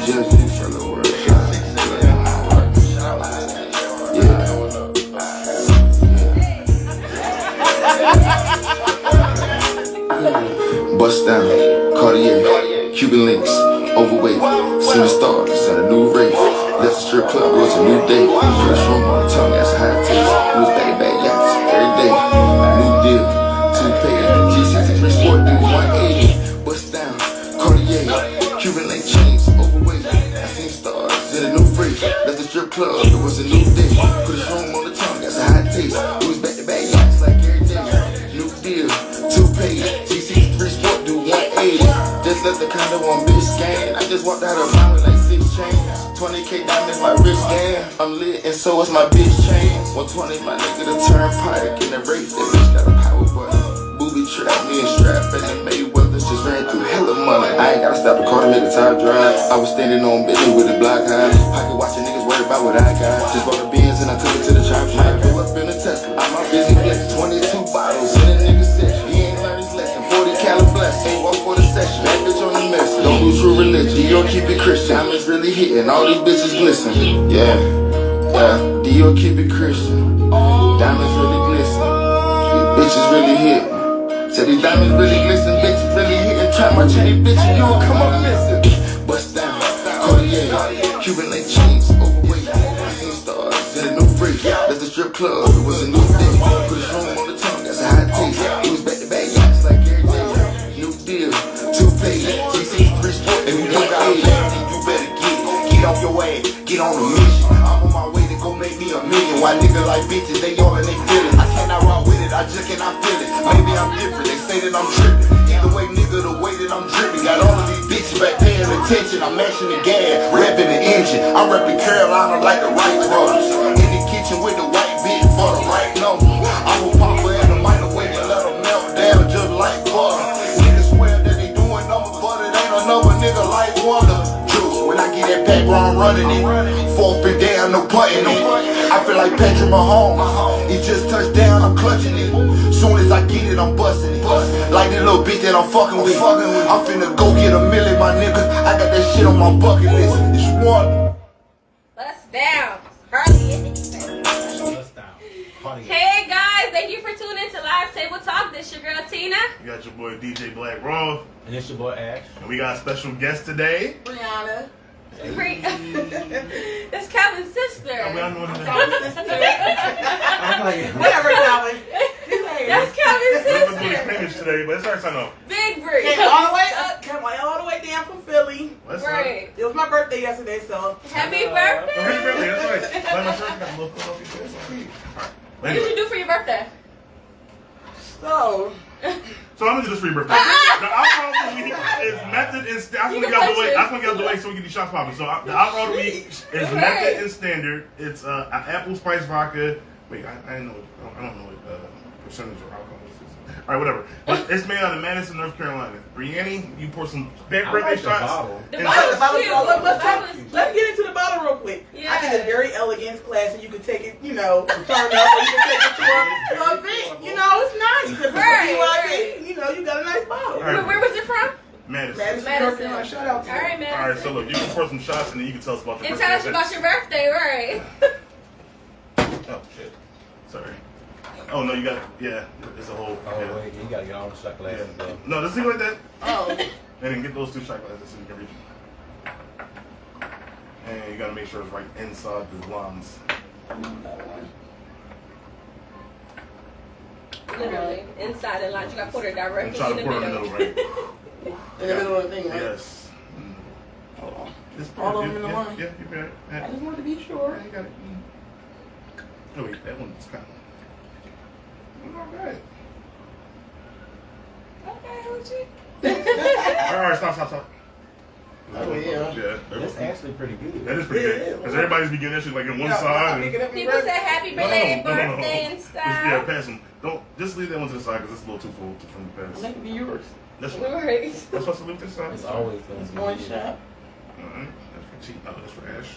just you for the world. Bust down, Cartier, Cuban links, overweight, seen the stars, at a new race. Left the strip club, it was a new day. First room on the tongue, that's a high taste. It was back yachts every day. New deal, two-pay, G63 Sport, do 180. Bust down, Cartier, Cuban link chains, overweight. I seen stars in a new race. Left the strip club, it was a new day. Put his room on the tongue, that's a high taste. It was back yachts like every day. New deal, two-pay, G63 Sport, do 180. Just left the condo on Biscayne. I just walked out of mine with like 6 chains. 20K diamonds, my wrist game. I'm lit and so is my bitch chain. 120, my nigga, the turnpike in the race. That bitch got a power button. Booby trap, me and Strap and the Mayweathers just ran through hella money. I ain't gotta stop the car to make the tire drive. I was standing on business with the block high. Pocket watching niggas worried about what I got. Just bought a Benz and I took it to the chop shop. Might pull up in a Tesla. I'm my busy flex. 22 bottles in a nigga section. He ain't learned his lesson. 40 caliber bless. Ain't walk for the session. That bitch on the mess. Don't do true religion. Dior keep it Christian. Diamonds really hitting. All these bitches glisten. Yeah. Dior keep it Christian. Diamonds really glisten. These bitches really hitting. Said these diamonds really glisten. Bitches really hitting. Try my chain, bitch, and you will come up missing. Bust down. Cartier. Cuban link chains. Overweight. I seen stars in a new freak. Left the strip club. It was a new day. Put his room on the tongue. That's a high taste. It was back yachts like every day. New deal. Two-pay. G63 Sport. And we got out there. You better get off your ass. Get on a mission. I'm on my way to go make me $1 million. Why niggas like bitches, they all in they feelings. I cannot rock with it, I just cannot feel it. Maybe I'm different, they say that I'm tripping. Either way, nigga, the way that I'm dripping. Got all of these bitches back paying attention. I'm mashing the gas, revving the engine. I'm repping Carolina like the Wright brothers. In the kitchen with the white bitch for the right number. I'm a popper in the microwave and let them melt down just like butter. Niggas swear that they doing numbers, but it ain't another nigga like Wonder. When I get that pack, bro, I'm running it. Fourth and down, no putting it. I feel like Patrick Mahomes. He just touched down, I'm clutching it. Soon as I get it, I'm busting it. Like that little bitch that I'm fucking with. I'm finna go get $1 million, my nigga. I got that shit on my bucket list. It's one. Bust down. Hey guys, thank you for tuning in to Live Table Talk. This your girl Tina. You got your boy DJ Black Raw. And it's your boy Ash. And we got a special guest today. Brianna. That's Calvin's sister. Whatever, Calvin. That's Calvin's We're doing sister. Spanish today, but it's our sign off. Big Bree. Came all the way up, came all the way down from Philly. Right. It was my birthday yesterday, so. Happy Happy birthday. birthday, that's right. Like my shirt, got a little foot off your face. What did you do for your birthday? So I'm gonna just free birthday. The alcohol of the week is method and I just want to get out the way. I just want to get out the way so we can get these shots popping. So the alcohol of the week is method and standard. It's an apple spice vodka. Wait, I don't know what percentage of alcohol this is. All right, whatever. But it's made out of Madison, North Carolina. Brianne, you pour some birthday shots. Let's get into the bottle real quick. Yeah. I think it's very elegant, classy. You can take it, turn up, or you can take it to a event. It's nice. Right. You got a nice bottle. Right. Where was it from? Madison. North Carolina. Shout out to All right, you. All right, Madison. so look, you can pour some shots and then you can tell us about your And birthday. tell us about your birthday, right? Oh shit. Sorry. Oh no, you got it's a whole. Oh wait, you gotta get all the shot glasses though. No, just leave it like that. Oh. And then get those 2 shot glasses so you can reach them. And you gotta make sure it's right inside the lungs. Literally, inside the line. You got to put it And directly try in to the put it in the middle. middle, right? In the middle of the thing, right? Yes. Hold on. Just All of them in the line? Yeah, you got it. I just wanted to be sure. You got it. Oh wait, that one's kind of not bad. Okay, Hoochie. All right, stop. Oh, yeah. That's actually pretty good. That is pretty good. Because everybody's beginning that shit like in one No, side. And, People say happy belated birthday and Just, stuff. pass them. Don't just leave that one to the side because it's a little too full from the pass. Let me be yours. That's Right. supposed to leave this side. It's always gonna It's be one good. shot. Alright, that's for T. No, that's for Ash.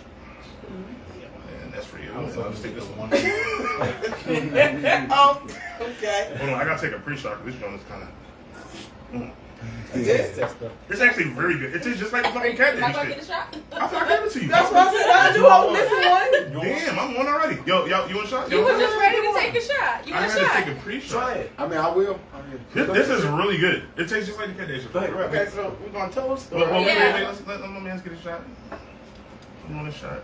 And that's for you. I'm And sorry, I'll just take this one. Oh, okay. Hold on, I gotta take a pre-shot because this joint is kind of. It's actually very good. It tastes just like the fucking cat Am I daddy gonna get a shit. shot? I thought I gave it to you. That's what I said. I knew I was missing one. Damn, I'm one already. Yo, you want a shot? You were just ready to take a shot. You I want a had to shot? take a pre-shot. Try it. I mean, I will. This is really good. It tastes just like the cat daddy shit. Okay, so we're gonna toast. Well, wait, Yeah. let my man get a shot. You want a shot?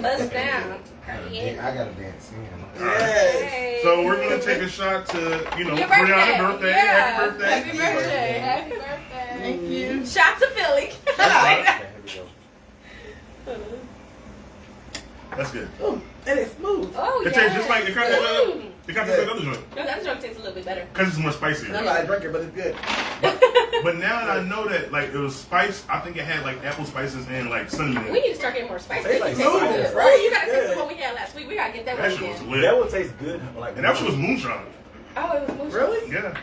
Bust down. I gotta dance. Yes. So we're gonna take a shot to, Your Brianna's birthday. Yeah. Happy birthday. Happy birthday. Happy birthday. Thank you. Shot to Philly. That's good. Ooh, and it's smooth. Oh, It yeah. tastes just like the cat daddy. The cat daddy other joint. No, that joke tastes a little bit better. Because it's more spicy. I'm not a drinker, but it's good. But now that I know that like it was spice, I think it had like apple spices and like cinnamon. We need to start getting more spicy. It's This like tastes smooth, good. right? Ooh, you gotta taste Good. the one we had last week. We gotta get that That one shit was again. lit. That would taste good. Like And that shit was moonshine. Oh, it was moonshine. Really? Yeah.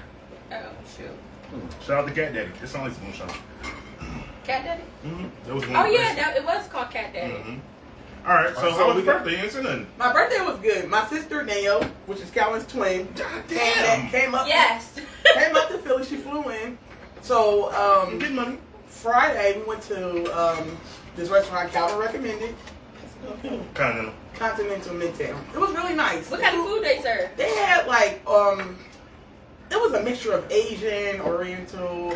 Oh, shoot. Shout out to Cat Daddy. It sounds like moonshine. Cat Daddy? That was one. Oh, yeah, that, it was called Cat Daddy. All right. So how was your birthday? You ain't said nothing. My birthday was good. My sister Nayo, which is Calvin's twin, Damn. came up. Yes. Came up to Philly. She flew in. So Get money. Friday we went to this restaurant Calvin recommended, Kind of. Continental Midtown. It was really nice. What kind of food they serve? They had like it was a mixture of Asian, Oriental.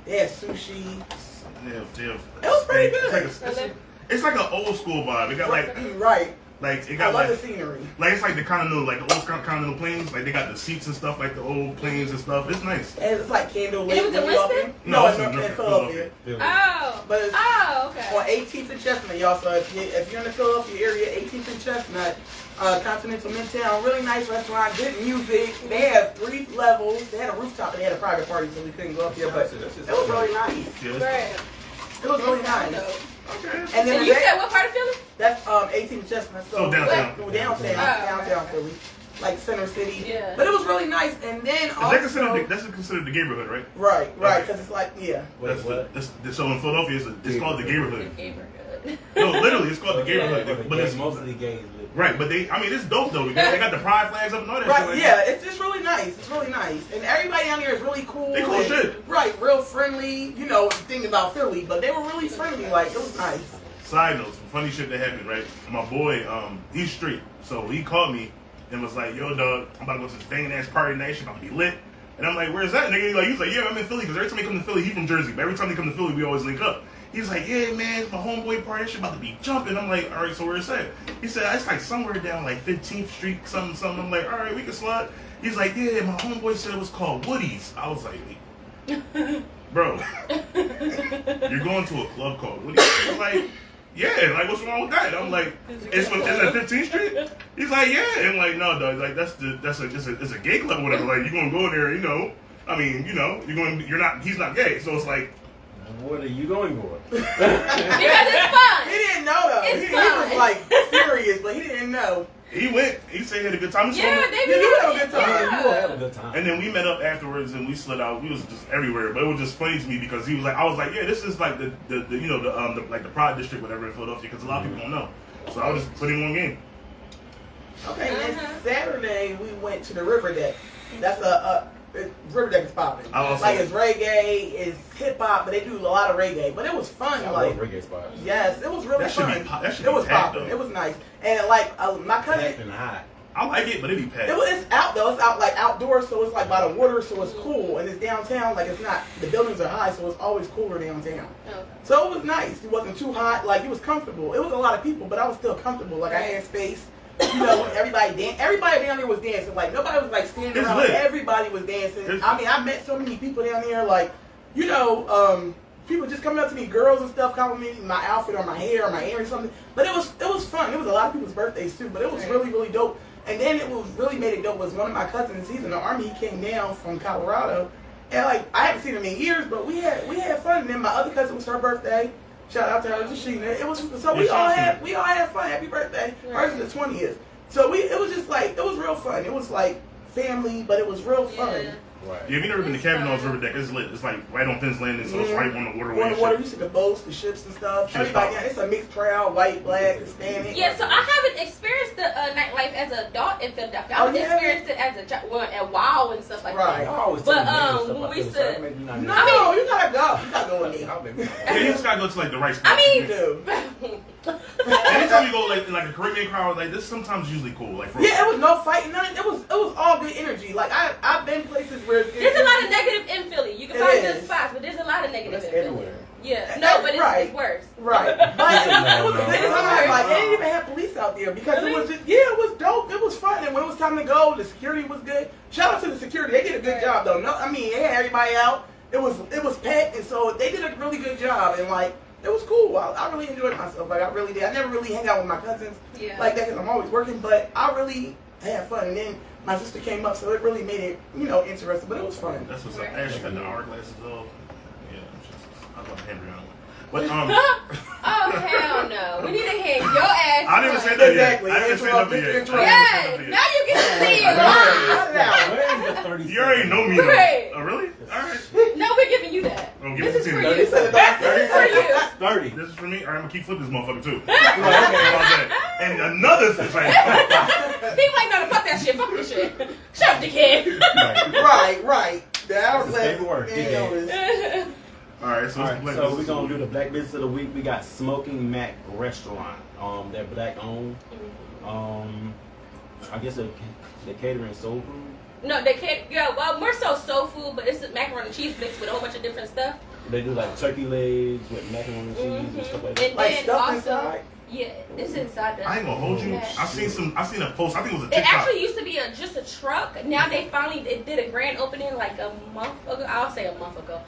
They had sushi. Yeah. It was pretty good. It's like an old school vibe. It got Right. like it I got love like the scenery. like it's like the continental like the old continental planes. Like they got the seats and stuff like the old planes and stuff. It's nice. And it's like candlelit. It was in when you walk Winston? in. No, No, it's in in Philadelphia. Oh. But it's Oh, okay. on 18th and Chestnut, y'all. So if you're in the Philadelphia area, 18th and Chestnut, Continental Midtown, really nice restaurant, good music. They have 3 levels. They had a rooftop. They had a private party, so we couldn't go up there. But it was really nice. Yeah, Right. It was really nice. okay. And And then you said what part of Philly? that's 18th and Chestnut. So downtown. Downtown Philly, like Center City. Yeah. But it was really nice. And then Is also, that's considered the neighborhood, right? right, because it's like That's so in Philadelphia, it's called the neighborhood. Neighborhood. No, literally, it's called the neighborhood. But But it's most of the gays live. right. But it's dope though. Because they got the pride flags up and all that. shit Right, like yeah, that. it's really nice. It's really nice. And everybody down there is really cool. They cool and- shit. Right, real friendly. You know, the thing about Philly, but they were really friendly. Like, it was nice. Side note, some funny shit that happened. Right, my boy, he's straight, so he called me and was like, "Yo, dog, I'm about to go to this banging ass party tonight. Shit about to be lit." And I'm like, "Where's that nigga?" He's like, "Yeah, I'm in Philly." Because every time he come to Philly, he from Jersey, but every time he come to Philly, we always link up. He's like, "Yeah, man, it's my homeboy party. That shit about to be jumping." I'm like, "All right, so where is that?" He said, "It's like somewhere down like 15th Street, something." I'm like, "All right, we can slide." He's like, "Yeah, my homeboy said it was called Woody's." I was like, "Bro, you're going to a club called Woody's?" I'm like, "Yeah, like what's wrong with that?" I'm like, "It's at 15th Street?" He's like, "Yeah." And I'm like, "No, dog, like it's a gay club or whatever. Like you gonna go there, you know? I mean, you know, he's not gay, so it's like." What are you going for? Because it's fun. He didn't know, though. It's He fun. was, like, serious, but he didn't know. He went. He said he had a good time. Yeah, they be You do have a doing good time. it. You will have a good time. And then we met up afterwards and we slid out. We was just everywhere, but it was just funny to me because he was like, I was like, yeah, this is like the like the Pride District, whatever in Philadelphia, because a lot of people don't know. So I was just putting one game. Okay, and then Saturday, we went to the River Deck. That's River Deck is popping. Like, it's reggae, it's hip-hop, but they do a lot of reggae. But it was fun. I Like, love reggae spots. yes, it was really That should fun. be that should It be was packed, popping. though. It was nice. And, like, my cousin... Packed and hot. I like it, but it be packed. It's out though. It's out like outdoors, so it's like by the water, so it's cool. And it's downtown, like it's not. The buildings are high, so it's always cooler downtown. Okay. So it was nice. It wasn't too hot. Like it was comfortable. It was a lot of people, but I was still comfortable. Like I had space. You know, everybody down there was dancing. Like nobody was like standing It's around. lit. Everybody was dancing. I mean, I met so many people down there. Like, you know, people just coming up to me, girls and stuff, complimenting my outfit or my hair or my earrings or something. But it was fun. It was a lot of people's birthdays too. But it was really, really dope. And then it was really made it dope was one of my cousins. He's in the army. He came down from Colorado, and like I haven't seen him in years, but we had fun. And then my other cousin was her birthday. Shout out to her, Sheena. It was so we all had fun. Happy birthday. Hers is the 20th. So it was just like it was real fun. It was like family, but it was real fun. Yeah. Right. Yeah, if you never been to It's Cavanaugh's fun. River Deck, it's lit. It's like right on Penn's Landing, so it's right on the waterway. On and the water, shit. you see the boats, the ships and stuff. Shit Everybody, stop. it's a mixed crowd, white, black, Hispanic. Yeah, so I haven't experienced the nightlife as an adult in Philadelphia. Oh, I've yeah? experienced it as a well, at WoW and stuff like Right. that. I always But, tell you niggas when stuff we I feel said- sorry, maybe not No, niggas. you gotta go. You gotta go with me. I'll be- Yeah, you just gotta go to like the right spot. I mean, You do. anytime you go like in like a Caribbean crowd, like this sometimes usually cool. Like for Yeah, it was no fighting. None. It was all good energy. Like I've been places where there's a lot of negative in Philly. You can It find good is. spots, but there's a lot of negative That's in Philly. everywhere. Yeah, no, but Right. it's worse. Right. But it was No. a big time. Like they didn't even have police out there because it was just it was dope. It was fun, and when it was time to go, the security was good. Shout out to the security. They did a good job though. No, I mean they had everybody out. It was packed, and so they did a really good job. And like it was cool. I really enjoyed myself. Like I really did. I never really hang out with my cousins Yeah. like that because I'm always working. But I really had fun. And then my sister came up, so it really made it interesting. But it was fun. That's what's up. I actually got the hourglasses off. Yeah, I thought Henry on one. But Oh hell no! We need to hit your ass. I didn't even say that Exactly. yet. I didn't say Interrupt, nothing yet. interrupt. Yes, now you get to see it. Cut it out. Where is the 30 You already know me though. Right. Oh really? All right. No, we're giving you that. Oh, give This it is to for me. you. He said it This is for you. 30. This is for me. All right, I'm gonna keep flipping this motherfucker too. Okay. And another thing, like, People like, no, fuck that shit. Fuck this shit. Shut up, dickhead. Right. The hourglass. paperwork, dickhead. all right, so All it's right, Black so Business we're gonna of the do the Week. Black Business of the Week. We got Smoking Mac Restaurant. They're black owned. I guess they're catering soul food. No, they can't. Yeah, well, more so soul food, but it's macaroni and cheese mixed with a whole bunch of different stuff. They do like turkey legs with macaroni and cheese and stuff like that. And Like then stuff also, inside? yeah, it's inside the. I ain't gonna hold you. Yeah. I seen a post. I think it was a It TikTok. actually used to be just a truck. Now they finally did a grand opening like a month ago. I'll say a month ago.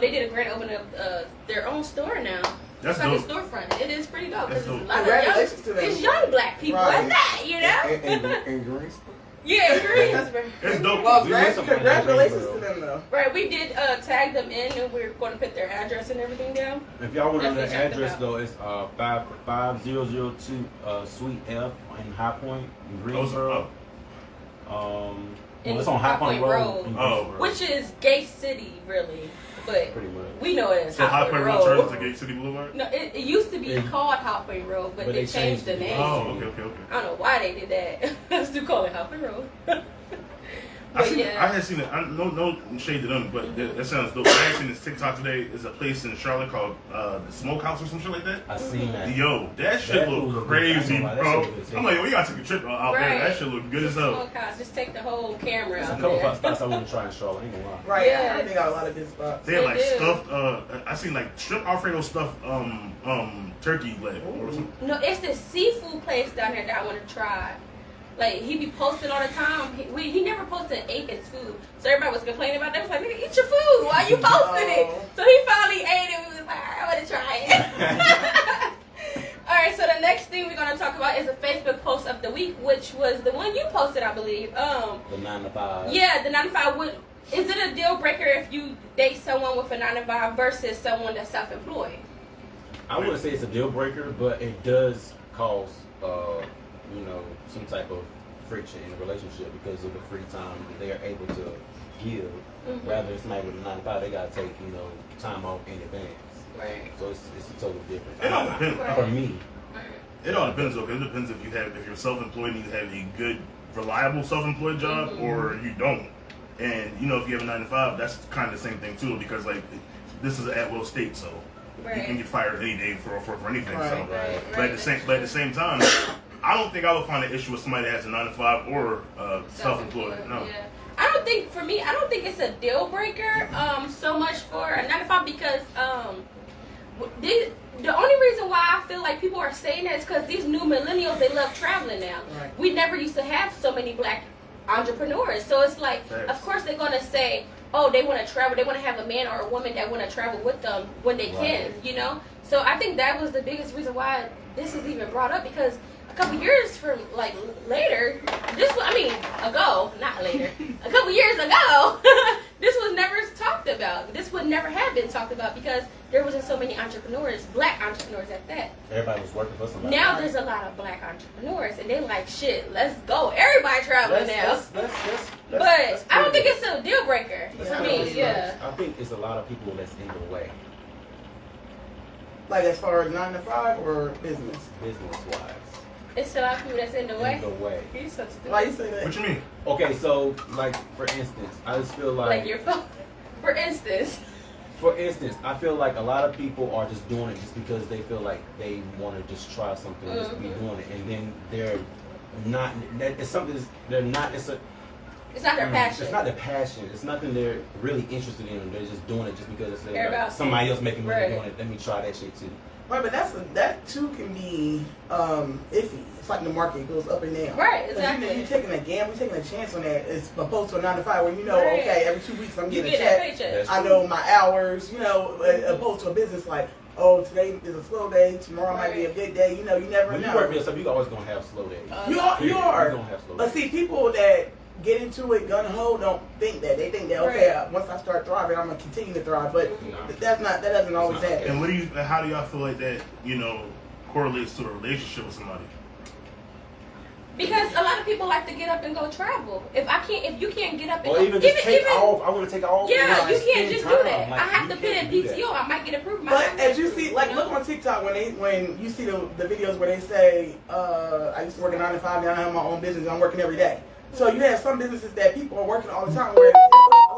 They did a grand opening of their own store now. That's it's like dope. a storefront. It is pretty dope. 'Cause That's it's a dope. lot of Congratulations to them. it's young black people Right. at that, you know. And Greensboro. Yeah, Greensboro. It's dope. Well, We went somewhere in congratulations to Greensboro. them though. Right, we did tag them in, and we're going to put their address and everything down. If y'all want to know the Definitely check them address out. though, it's 5002 Suite F in High Point, in Greensboro. In It's on High Point Road. in Oh. Greensboro. Which is Gate City, really, but Pretty much. we know it as So High Point Road turns into Gate City Boulevard. No, it used to be Yeah. called High Point Road, but they changed the name. Oh, okay. I don't know why they did that. I still call it High Point Road. I But yeah. had seen it. No shade to them, but that sounds dope. I had seen this TikTok today. There's a place in Charlotte called the Smokehouse or some shit like that. I seen that. Yo, that shit That look food look crazy, good. I ain't gonna lie, that bro. shit look good. I'm like, we gotta take a trip out there. Right. That shit look good as hell. Smokehouse. Just take the whole camera There's a out couple there. of spots I want to try in Charlotte. I ain't gonna lie. Right. Yeah. I heard they got a lot of good spots. They had They like do. stuffed. I seen like shrimp Alfredo stuffed turkey leg or something. No, it's this seafood place down here that I want to try. Like, he be posting all the time. He never posted and ate his food. So everybody was complaining about that. I was like, nigga, eat your food. Why you posting it? Oh. So he finally ate it. We was like, I want to try it. All right, so the next thing we're going to talk about is a Facebook post of the week, which was the one you posted, I believe. The 9 to 5. Yeah, the 9 to 5. Is it a deal breaker if you date someone with a 9 to 5 versus someone that's self-employed? I wouldn't say it's a deal breaker, but it does cause, some type of friction in the relationship because of the free time that they are able to give. Mhm. Rather than somebody with a 9 to 5, they gotta take, time off in advance. Right. So it's a total difference. It all depends. Right. For me. It all depends though. 'Cause it depends if you're self-employed and you have a good, reliable self-employed job, Mhm. or you don't. And if you have a 9 to 5, that's kind of the same thing too. Because like this is an at-will state, so you can Right. get fired any day for anything. Right. So, Right. but at the same time, I don't think I would find an issue with somebody that has a 9 to 5 or self-employed. No. Yeah. I don't think it's a deal breaker so much for a 9 to 5 because the only reason why I feel like people are saying that is because these new millennials, they love traveling now. Right. We never used to have so many black entrepreneurs, so it's like, Facts. of course they're gonna say, oh, they want to travel, they want to have a man or a woman that want to travel with them when they can, So I think that was the biggest reason why this is even brought up, because a couple years from later, ago, not later, a couple years ago, this was never talked about. This would never have been talked about because there wasn't so many entrepreneurs, black entrepreneurs at that. Everybody was working for somebody. Now there's a lot of black entrepreneurs, and they're like, shit, let's go. Everybody traveling now. But I don't think it's a deal breaker for me. Yeah. I think it's a lot of people that's in the way, Like as far as 9 to 5 or business? business-wise. It's a lot of people that's in the way. In the way. You're such a Why you say that? What you mean? Okay, so like for instance, I just feel like your phone. For instance. I feel like a lot of people are just doing it just because they feel like they want to just try something, just to be doing it, and then they're not. It's something. They're not. It's not their passion. It's not their passion. It's nothing they're really interested in. They're just doing it just because it's like, somebody else making money doing it. Let me try that shit too. Right, but that too can be iffy. It's like the market goes up and down. Right, exactly. You're taking a gamble, you're taking a chance on that. It's opposed to a 9 to 5 where you know, okay, every 2 weeks I'm getting a check. I know my hours. You know, opposed to a business like, oh, today is a slow day. Tomorrow might be a good day. You know, you never know. When you work for yourself, you always gonna have slow days. You are. You're gonna have slow days. But see, people that get into it gun ho don't think that. They think that okay, once I start thriving, I'm gonna continue to thrive. But that doesn't always happen. And how do y'all feel like that? Correlates to a relationship with somebody. Because a lot of people like to get up and go travel. If you can't get up and or go, even just take off. I want to take off. Yeah, you can't just do that. Like, I have to put in PTO. I might get approved. But as you see, like look on TikTok when you see the videos where they say, I used to work a 9 to 5, now I have my own business. I'm working every day. So you have some businesses that people are working all the time. Where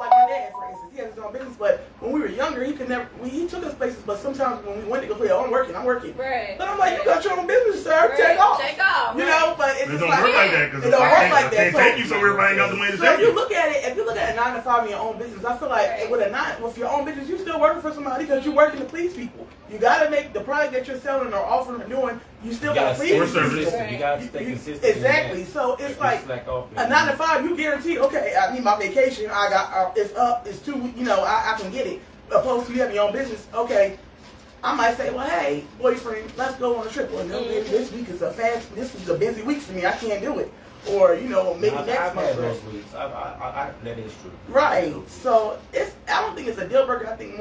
like my dad, for instance, he has his own business, but when we were younger, he took us places. But sometimes when we went to go play, I'm working. Right. But I'm like, you got your own business, sir. Take off. Right. You know, but it's It just don't like work like that because it don't work like that. Can't take you somewhere if I ain't got the money to So take if you. you look at it, if you look at a 9 to 5 in your own business, I feel like with your own business, you still working for somebody because you're working to please people. You gotta make the product that you're selling or offering or doing. You still gotta please people. You gotta stay consistent. Exactly. So it's like a 9 to 5. You guarantee, okay, I need my vacation. I got it's up. It's 2 weeks. You know, I can get it. Opposed to you having your own business. Okay, I might say, well, hey, boyfriend, let's go on a trip. Well, no, maybe this week is this is a busy week for me. I can't do it. Or maybe next month. I've had those weeks. That is true. Right. So I don't think it's a deal breaker. I think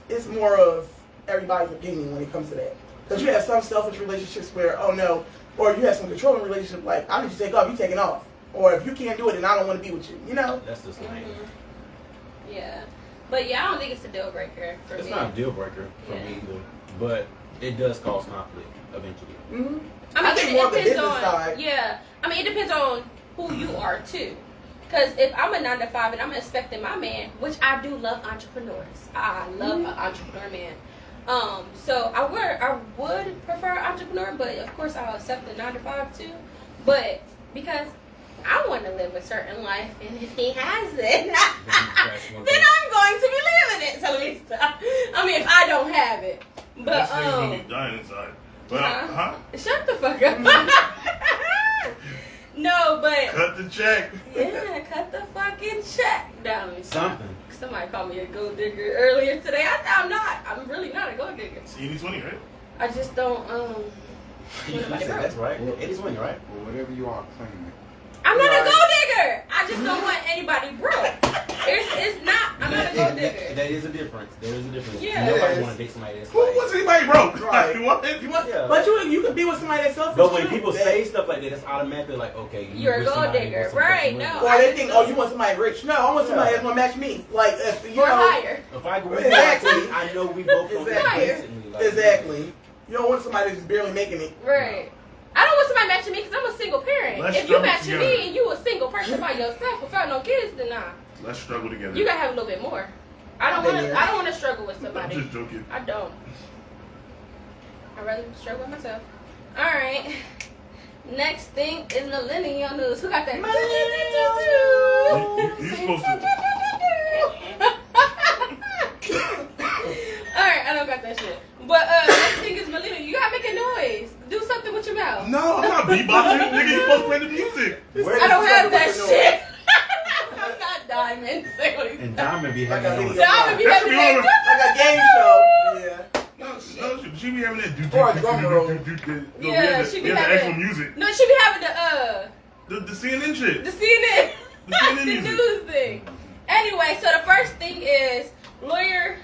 it's more of everybody's opinion when it comes to that. Because you have some selfish relationships where, oh no, or you have some controlling relationship like, I need you to take off, you taking off. Or if you can't do it, then I don't want to be with you. You know? That's just lame. Yeah. But yeah, I don't think it's a deal breaker for me. It's not a deal breaker for me either, but it does cause conflict eventually. Mm-hmm. I think more it on the depends business on side. Yeah. I mean, it depends on who you are too. Because if I'm a 9 to 5 and I'm expecting my man, which I do love entrepreneurs. I love an entrepreneur man. So I would prefer an entrepreneur, but of course I'll accept the 9 to 5 too. But because I want to live a certain life, and if he has it, then I'm going to be living it. So let me stop. I mean, if I don't have it, but This nigga's gonna be dying inside. But shut the fuck up. No, but cut the check. Yeah, cut the fucking check. Down. Something. Somebody called me a gold digger earlier today. I said I'm not. I'm really not a gold digger. It's 80-20, right? I just don't. You said that's right. It is winning, right? Well, whatever you are claiming. I'm not a gold digger. I just don't want anybody broke. It's not. I'm not a gold digger. That is a difference. There is a difference. Yeah. Nobody want to date somebody that's Who wants anybody broke? Right. What? But you can be with somebody that's selfish. But when too, people say stuff like that, it's automatically like, okay, You're a with gold somebody digger, with some right? money. No. Or they think, oh, you want somebody rich. No, I want somebody that's gonna match me. Like you Or know, higher. If I agree Exactly. with you, I know we both don't Exactly. decently. Like, exactly. You don't want somebody that's barely making it. Right. I don't want somebody matching me because I'm a single parent. Let's If you struggle matching together. me and you a single person by yourself without no kids, then nah. Let's struggle together. You gotta have a little bit more. I don't want to struggle with I'm somebody. just joking. I don't. I'd rather struggle with myself. All right. Next thing is millennial news. Who got that? You supposed to. All right, I don't got that shit. But next thing is millennial. You gotta make a noise. Do something with your mouth. No, I'm not beatboxing. Nigga, you supposed to play the music. I don't have that shit. I'm not Diamond. And Diamond be Like having a- those. Diamond be That having should be on that. Like a game show. Yeah. No, she be having that. Or a drum roll. Yeah, she be the having actual music. No, she be having the The CNN shit. CNN, The CNN the music. news thing. Anyway, so the first thing is lawyers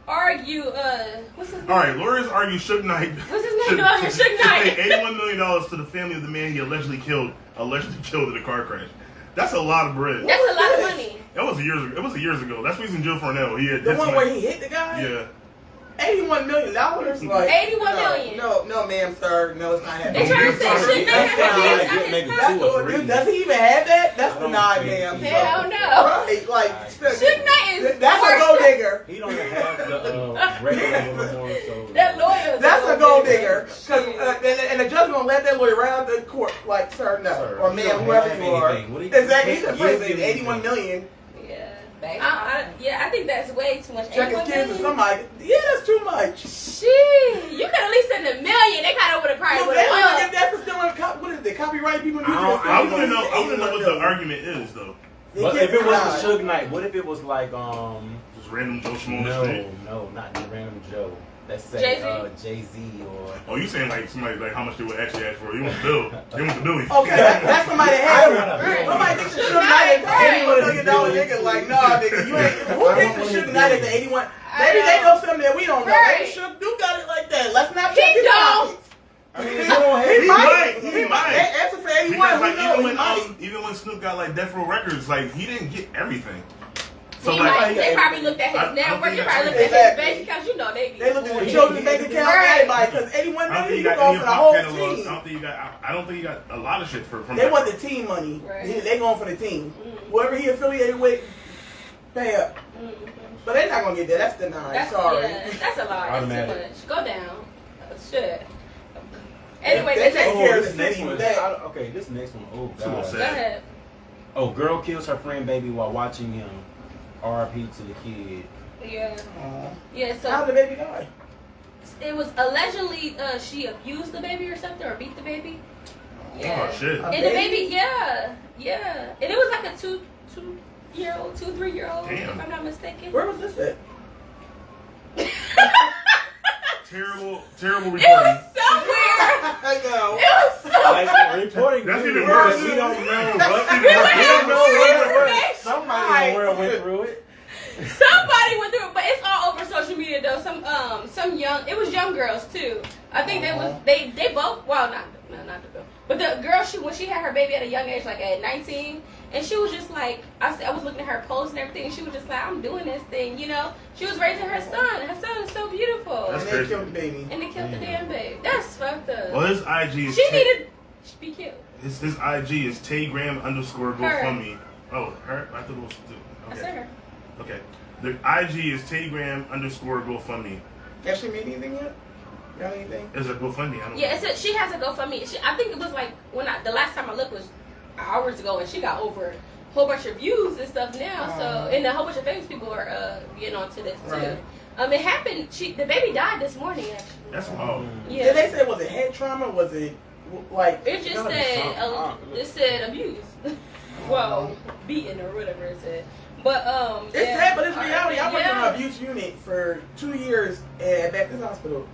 argue. What's his name? All right, lawyers argue Suge Knight. What's his name? Suge Knight. Pay $81 million to the family of the man he allegedly killed in a car crash. That's a lot of bread. That's a lot of money. That was years ago. It was years ago. That's when he's in jail for now. He had The one where he hit the guy? Yeah. $81 million? Like, 81 million. No, ma'am, sir. No, it's not happening. They trying to say Suge Knight had his Does he even have that? That's denied, ma'am. Hell no. Right, like, Suge Knight is that's a gold digger. He don't have the regular anymore, so that lawyer. That's a gold digger. And the judge gonna let that lawyer right out the court, like, sir, no, Sir, or you ma'am, don't whoever have you are. anything. Exactly. He's in Give prison. me 81 million. Yeah, I think that's way too much. Check his 81 kids or million? somebody. Yeah, that's too much. Shit, you could at least send $1 million. They kind of would have probably Well, would they don't have. get that for stealing. What is it? Copyright people. I want to know what the argument is, though. But if it was the Suge Knight, what if it was like Just random Joe Schmo on the no, street. no, not the random Joe. Let's say Jay-Z or Oh, you saying like somebody like how much they would actually ask for? You want the bill? They want the billy. Okay, that's somebody that had it. Nobody thinks the Suge Knight is an $81 million nigga. Like, nah, nigga, you ain't. Who thinks the Suge Knight is an 81? Maybe they know something that we don't know. Maybe Suge do got it like that. Let's not check his pockets. I mean, He might. They answer for 81. Because like Who knows? even when Snoop got like Death Row Records, like he didn't get everything. So He like might, they probably looked at I his net don't worth. think They probably that's looked at his exactly. bank accounts. You know they be. They look at the children's bank account, everybody, because 81 I don't think million, he you got go any for of the Pop whole catalog. team. I don't think he got a lot of shit from They that. want the team money. Right. They going for the team. Whoever he affiliated with, pay up. But they're not gonna get that. That's denied. That's, Sorry. yeah, that's a lot. That's Automatic. too much. Go down. Shit. Anyway, They the take next care Oh, of this the next city one. with that. Okay, this next one. Oh Too god. sad. Go ahead. Oh, girl kills her friend baby while watching him. R.I.P. to the kid. Yeah. Aw. Yeah. How So did the baby die? it was allegedly she abused the baby or something, or beat the baby. Yeah. Oh shit. And the baby, yeah. And it was like a 2-3-year-old, 2-3-year-old, Damn. if I'm not mistaken. Where was this at? Terrible It reporting. was so weird. I know. It was so Like, reporting. That's news, even worse. We don't know what. That's even We worse. don't know what. Right. Somebody in the world went through it. Somebody went through it, but it's all over social media though. Some young, it was young girls too. I think they both, well, not the girl, but the girl, when she had her baby at a young age, like at 19, and she was just like, I was looking at her posts and everything, and she was just like, I'm doing this thing, you know. She was raising her son. Her son is so beautiful, That's And they crazy. killed the baby. and they killed the damn baby. That's fucked up. Well, his IG is She needed to be killed. his IG is Taygram_GoFundMe. Oh, her? I thought it was I okay. said her. Okay. The IG is Taygram_GoFundMe. Has she made anything yet? Got anything? Is a GoFundMe? I don't Yeah, know. she has a GoFundMe. I think it was like the last time I looked was hours ago, and she got over a whole bunch of views and stuff now. So, and a whole bunch of famous people are getting onto this too. Right. It happened. The baby died this morning actually. That's wild. Yeah. Did they say, was it head trauma? Was it like? It just Gotta be said something. it said abuse. Well, beaten or whatever it said. But It's sad, but it's reality. I worked in yeah. an abuse unit for 2 years at Baptist Hospital.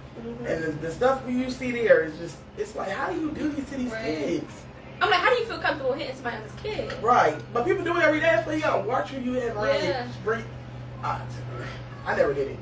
And the stuff you see there is just, it's like, how do you do this to these Right. kids? I'm like, how do you feel comfortable hitting somebody else's kid? Right. But people do it every day. That's why you gotta watch who you have around. Yeah. I never did it.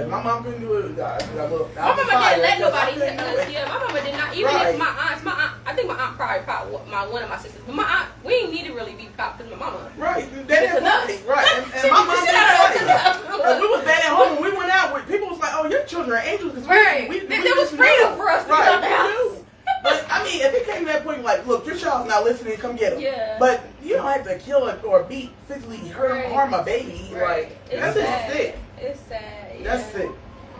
My mom couldn't do it. My mama didn't let nobody hit us. Yeah, my mama did not. Even Right. if my aunt, I think my aunt probably popped one of my sisters. But my aunt, we didn't need to really be popped because my mama. Right. They It's didn't enough. play. Right. And She my beat the mom shit out of didn't us play. enough. We was bad at home. When we went out, people was like, "Oh, your children are angels." Cause Right. We There was just freedom know. for us to Right. come out. We knew. But I mean, if it came to that point, like, look, your child's not listening, come get him. Yeah. But you don't have to kill it or beat, physically hurt, Right. harm a baby. Right. Like, It's that's just sad. sick. It's sad. Yeah. That's sick.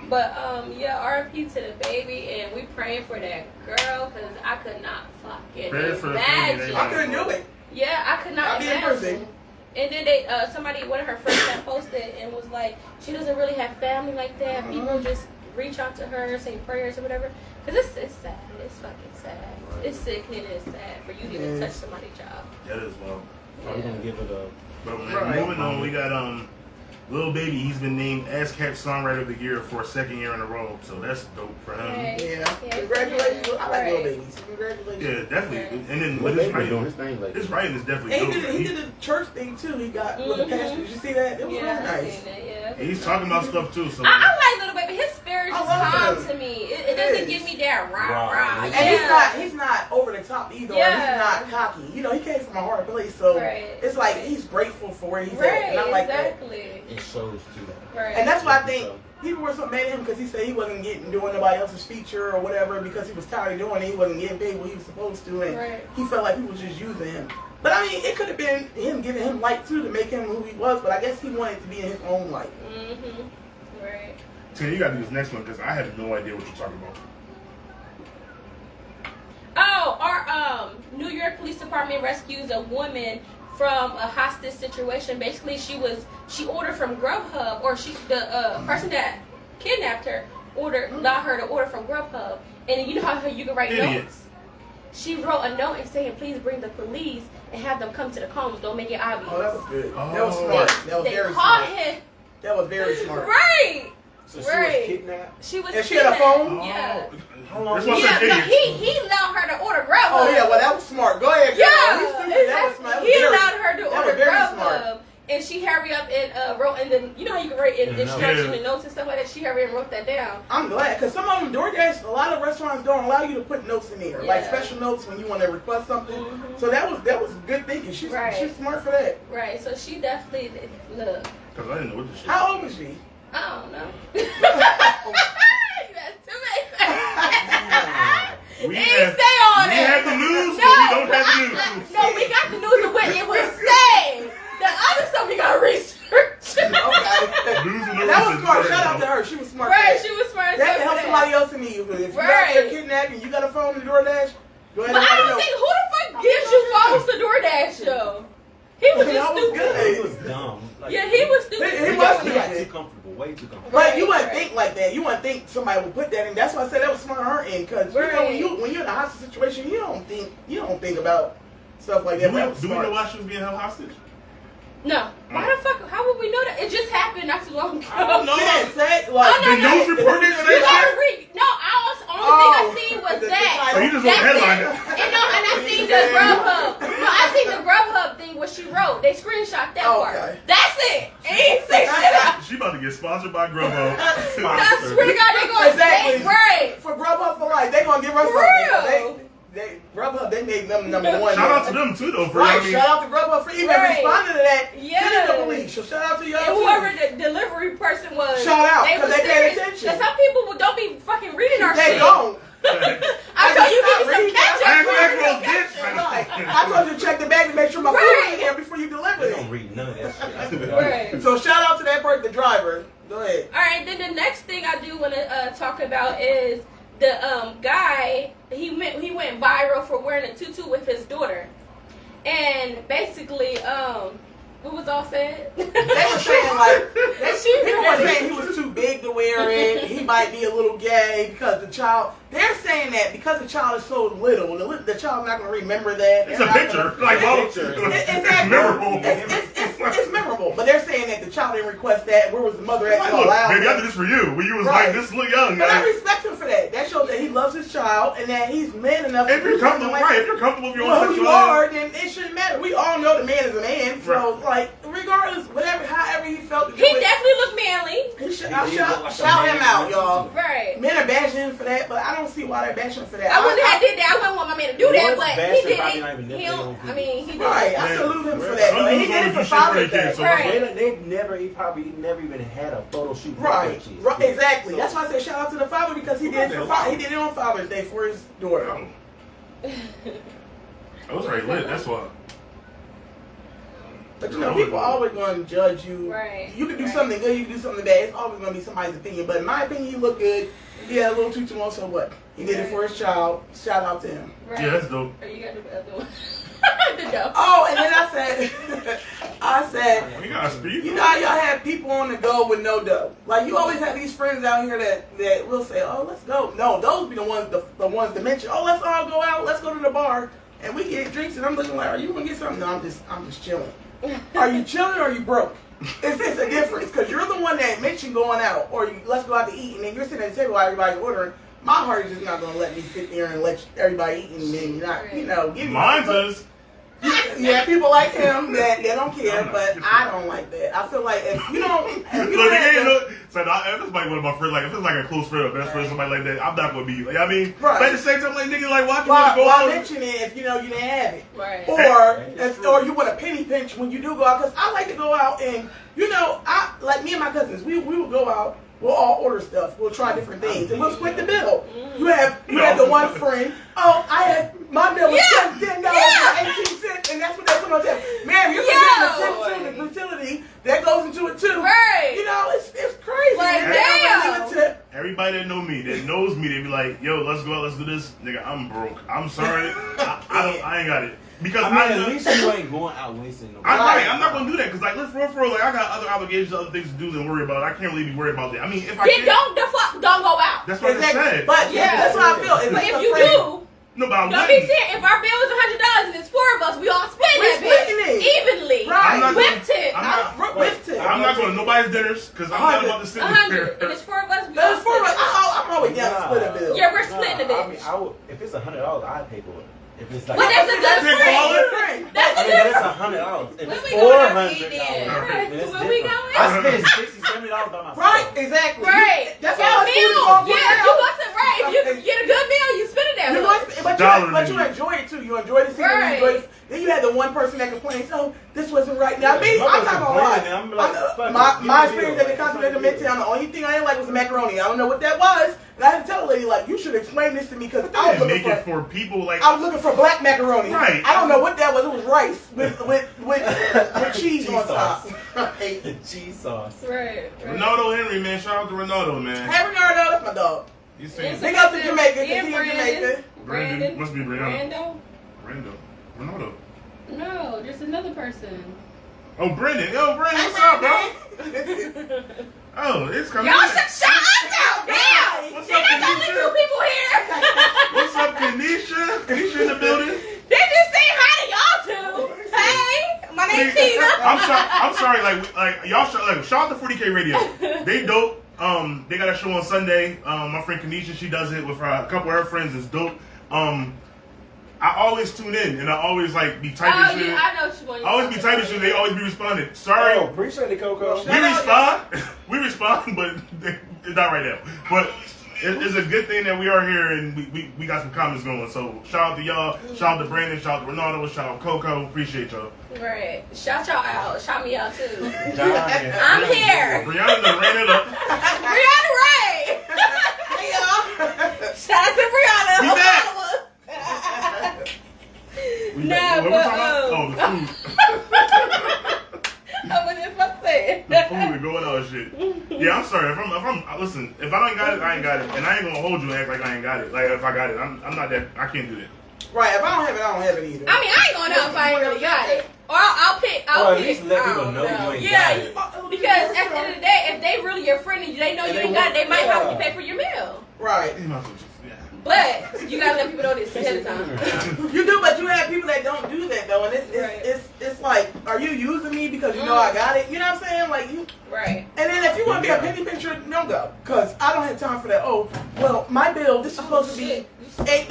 But yeah, R.I.P. to the baby, and we praying for that girl because I could not fucking Prayers for the family, imagine. they I couldn't do it. Yeah, I could not I'd be in imagine. prison. And then they, one of her friends had posted and was like, she doesn't really have family like that. People just reach out to her, say prayers or whatever. Cause it's sad. It's fucking sad. It's sickening and it's sad for you to even touch somebody's child. That is wild. Are we gonna give it a? But Right. moving on, we got Lil Baby, he's been named ASCAP Songwriter of the Year for a second year in a row, so that's dope for him. Right. Yeah. Congratulations. I like Lil Babies. Congratulations. Yeah, definitely. And then Lil with his Baby doing writing, his thing lately. his writing is definitely And dope. he did a church thing too. He got with the pastor. Did you see that? It was really I nice. seen that, yeah. He's talking about stuff too, so I like Little Baby. His spirit I is love calm him. to me. It doesn't give me that rah. And Yeah. he's not over the top either. Or Yeah. he's not cocky. You know, he came from a hard place, so Right. it's like he's grateful for where he's at, Right, and I like exactly. It shows too. Right. And that's why I think people were so mad at him because he said he wasn't doing nobody else's feature or whatever because he was tired of doing it. He wasn't getting paid what he was supposed to, and Right. he felt like people was just using him. But I mean, it could have been him giving him light too to make him who he was. But I guess he wanted to be in his own light. Right. Tina, you got to do this next one because I have no idea what you're talking about. Oh, our New York Police Department rescues a woman from a hostage situation. Basically, she ordered from Grubhub, or the person that kidnapped her allowed her to order from Grubhub. And you know how you can write notes. She wrote a note and saying, "Please bring the police and have them come to the cones. Don't make it obvious." Oh, that was good. Oh. That was smart. That was They very caught smart. him. That was very smart. Right. So she Right. was kidnapped. She was. And she had a kidnapped. phone? Yeah. How long? That's why I Yeah, said no, idiot. he allowed her to order Grubhub. Oh yeah, well that was smart. Go ahead, girl. Yeah, He's stupid. That was smart. That was he very- allowed her to that order was very Grubhub, smart. and she hurried up and wrote, and then you know how you can write instructions Yeah. and notes and stuff like that. She hurried and wrote that down. I'm glad, because some of them, DoorDash, a lot of restaurants don't allow you to put notes in there, like Yeah. special notes when you want to request something. Mhm. So that was good thinking. She's smart for that. Right, so she definitely look. Because I didn't know what this shit How old was she? I don't know. That's too many. We They had- stay on we it. had the news, No. but we don't have the news. No, we got the news of what it was saying. The other stuff we got research. Okay. News and That was notices, smart. right, Shout out so. to her. She was smart. for Right, that. she was smart. That can help somebody else in need. If you're out there Right. kidnapped and you got a phone to DoorDash, go ahead But and I let her don't know. think who the fuck gives you phones to DoorDash though. He was just That was stupid. good. He was dumb. Like, Yeah, he was stupid. He He was got stupid. too comfortable. Way too comfortable. But you wouldn't Right. think like that. You wouldn't think somebody would put that in. That's why I said that was smart on her end. Because you know Right. when you're in a hostage situation, you don't think about stuff like that. Do That was we smart. know why she was being held hostage? No. Why the fuck? How would we know that? It just happened not too long ago. I don't know. She didn't say like Oh, no, The news report didn't say You gotta that. read. No, only thing I seen was the that. So you just wrote That's headline it. it. And I seen the Grubhub. No, I seen the Grubhub thing what she wrote. They screenshot that part. Okay. That's it. It ain't say shit else. She about to get sponsored by Grubhub. I swear to God, they going Exactly. right. for Grubhub for life. They gonna give us For something. real. They Grubhub. They made them number one. Shout out to them too, though. For Right. I mean, Shout out to Grubhub for even Right. responding to that. Yeah. Send it to the police. So shout out to y'all. And too. whoever the delivery person was, Shout out, they 'cause was they paid serious. attention. And some people don't be fucking reading our They shit. don't. I told you give me some ketchup. I ain't Give me gonna some get ketchup. Right. I told you to check the bag to make sure my food Right. is in there before you deliver They it. don't read none of that shit. Right. So shout out to that person, the driver. Go ahead. All right, then the next thing I do want to talk about is the guy. He went viral for wearing a tutu with his daughter, and basically, what was all said? They were saying like people were saying he was too big to wear it. He might be a little gay because the child. They're saying that because the child is so little, the child's not going to remember that. it's They're a not picture. gonna- Like, well, Picture. it's memorable. It's memorable, but they're saying that the child didn't request that. Where was the mother at Like, to look, allow baby, I that? did this for you when you was Right. like this little young. But I Like, respect him for that. That shows that he loves his child and that he's man enough if to do you're something comfortable, like right? that. If you're comfortable with your Well, own who you sexuality, are, then it shouldn't matter. We all know the man is a man. So, Right. like, regardless, whatever, however he felt to do He it, definitely looked manly. shout him out, y'all. Right. Men are bashing him for that, but I don't see why they're bashing him for that. I wouldn't have did that. I wouldn't want my man to do that, Once but he bashing did probably not even it. He their don't. own I mean, he did Right, it. I Man. salute him for Some that. But he dudes did it wanna for do shit for Father's their Day. kids, so Right. He probably never even had a photo shoot. Right, right, exactly. So- That's why I said shout out to the father because he did it for he did it on Father's Day for his daughter. I was already lit. That's why. But you know, people are always going to judge you. Right. You can do Right. something good, you can do something bad. It's always going to be somebody's opinion. But in my opinion, you look good. He had a little tutu on, so what? He did it for his child. Shout out to him. Right. Yeah, that's dope. Or you got to do the other one. The dope. Oh, and then I said, You gotta speak. you know how y'all have people on the go with no dough? Like you always have these friends out here that will say, "Oh, let's go." No, those be the ones to mention. Oh, let's all go out. Let's go to the bar and we get drinks. And I'm looking like, "Are you gonna get something?" No, I'm just chilling. Are you chilling or are you broke? It's a difference because you're the one that mentioned going out or let's go out to eat, and then you're sitting at the table while everybody's ordering. My heart is just not gonna let me sit there and let everybody eat and then not, give me. Mine does. Yeah, people like him that they don't care, but I don't like that. I feel like if you don't, so if it's like one of my friends, like if it's like a close friend or best friend, somebody like that, I'm not gonna be. Like, I mean, right. But at the same time, like nigga, like why do you want to go While out? mentioning it, if you didn't have it, Right. or you want a penny pinch when you do go out, because I like to go out and I like me and my cousins, we will go out. We'll all order stuff. We'll try different things, and we'll split the bill. You had the one friend. Oh, my bill was $10 and 18 cents, and that's what they put on there. Man, you're forgetting the utility that goes into it too. Right. It's crazy. Like, damn. Everybody that knows me, they be like, yo, let's go out, let's do this. Nigga, I'm broke. I'm sorry. I ain't got it. Because at least you ain't going out wasting no money. I'm not gonna do that because like let's for real, like I got other obligations, other things to do than worry about. I can't really be worried about that. I mean, if I then don't go out. That's what I said. But that's what I feel. But if you do, no, but don't be saying if our bill is $100 and it's 4 of us, we all split that bill evenly. Right. Whipped it. I'm not going to nobody's dinners because I'm not about to sit there. 100 and it's 4 of us. That's 4 of us. I'm always down to split a bill. Yeah, we're splitting the bill. I mean, if it's $100, I'd pay for it. If it's like, but that's a good friend. That's $100. If when it's we go out to eat, $400, when we go in, I spend $60, $70 by myself. Right, exactly. Right. That's your how meal. Yeah, you want to right. If you get a good meal, you spend it that way. But you enjoy it too. You enjoy the scene. Right. Then you had the one person that complains, "Oh, this wasn't right." Now me, I'm not gonna lie. My experience at the Continental Midtown, the only thing I didn't like was the macaroni. I don't know what that was. And I had to tell the lady, like, you should explain this to me because I was looking for people like I was looking for black macaroni. Right. I don't know what that was. It was rice with cheese on top. The cheese sauce. Right. Ronaldo Henry, man. Shout out to Ronaldo, man. Hey, Ronaldo, that's my dog. You saying? Big up to Jamaica because he's Jamaica. Brandon. Must be Brando. Ronaldo. No, there's another person. Oh, Brendan. Yo, Brendan, what's up, bro? Oh, it's coming. Y'all should shut us out. Damn. What's There up, ain't only 2 people here. What's up, Kanisha? Kanisha in the building. They just say hi to y'all 2. Hey, my name's Tina. I'm sorry. Like y'all. Shout out to 40K Radio. They dope. They got a show on Sunday. My friend Kanisha, she does it with a couple of her friends. It's dope. I always tune in and I always be typing shit. I know what you want. I always be typing shit. They always be responding. Sorry. Oh, appreciate it, Coco. We respond, but it's not right now. But it's a good thing that we are here and we got some comments going. So shout out to y'all. Shout out to Brandon. Shout out to Ronaldo. Shout out to Coco. Appreciate y'all. Right. Shout y'all out. Shout me out too. I'm here. Brianna done ran it up. Brianna Ray. Hey y'all. Shout out to Brianna. Be back. The food and going on shit. Yeah, I'm sorry. Listen, if I ain't got it, I ain't got it. And I ain't gonna hold you and act like I ain't got it. Like if I got it, I'm not that, I can't do that. Right, if I don't have it, I don't have it either. I mean, I ain't gonna know if I ain't really got it. Or I'll pick. At least let people know you ain't got it. Because at the end of the day, if they really your friend and they know you ain't got it, they might help you pay for your meal. Right. But you gotta let people know this ahead of time. You do, but you have people that don't do that though, and it's like, are you using me because you know I got it? You know what I'm saying? Like you. Right. And then if you want to be a penny pincher, don't go, cause I don't have time for that. Oh, well, my bill this is supposed to be $8.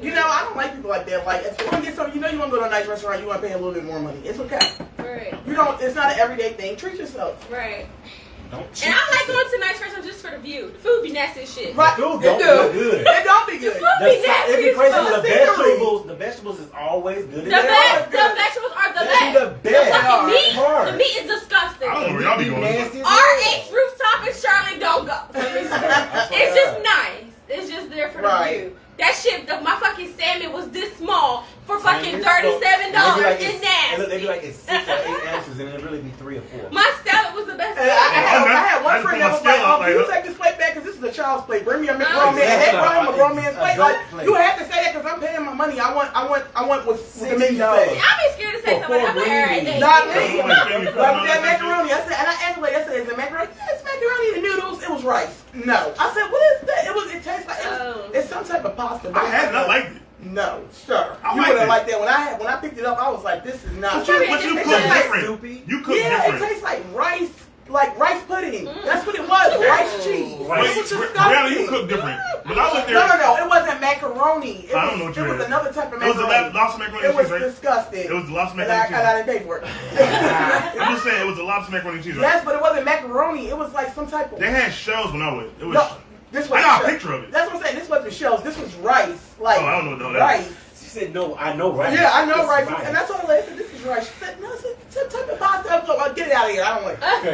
You know, I don't like people like that. Like, if you want to get something, you know you want to go to a nice restaurant, you want to pay a little bit more money. It's okay. Right. You don't. It's not an everyday thing. Treat yourself. Right. Don't and I like going to nice restaurants just for the view. The food be nasty as shit. Right. The food don't be good. It don't be good. The food be nasty. It'd be crazy. The The vegetables is always good. The vegetables are the best. The best. The meat is disgusting. I don't know where y'all be going. RH Rooftop in Charlotte don't go. It's just nice. It's just there for the view. That shit, my fucking salmon was this small for fucking $37 and nasty. They be like it's 6 or 8 ounces and it'll really be 3 or 4. My salad was the best. I had one friend that was like, "Oh, can you take this plate back? Because this is a child's plate. Bring me a grown man." And they brought him a grown man's plate. Like, you have to say that because I'm paying my money. I want what the menu says. I be scared to say something. I'm like, alright, not me. Like that macaroni. I said, and I asked like, is it macaroni? Yeah, it's macaroni and noodles. It was rice. No. I said, what is that? It tastes like it's some type of pasta. I had not liked it. No, sir. I You like wouldn't it. like that. When I picked it up, I was like, this is not. But you It cook tastes like- different. You cook Yeah, different. it tastes like rice pudding. That's what it was, rice cheese. Wait, It was Brianna, you disgusting. cook different. When I went No, there, no, it wasn't macaroni. It I was, don't know what you It was had. another type of it was macaroni. a lobster macaroni It and was cheese, right? disgusting. It was the lobster and macaroni and I cheese. didn't pay for it. I'm just saying, it was a lobster macaroni and cheese, right? Yes, but it wasn't macaroni. It was like some type of. They had shells when I went. It was. No, this was. I got a picture of it. That's what I'm saying. This wasn't shells. This was rice. Like Oh, I don't know that. rice. She said, "No, I know rice." Yeah, I know It's rice. And I told her, I said, this is rice. She said, no, it's some type of pasta. Get it out of here. I don't want it. Oh, it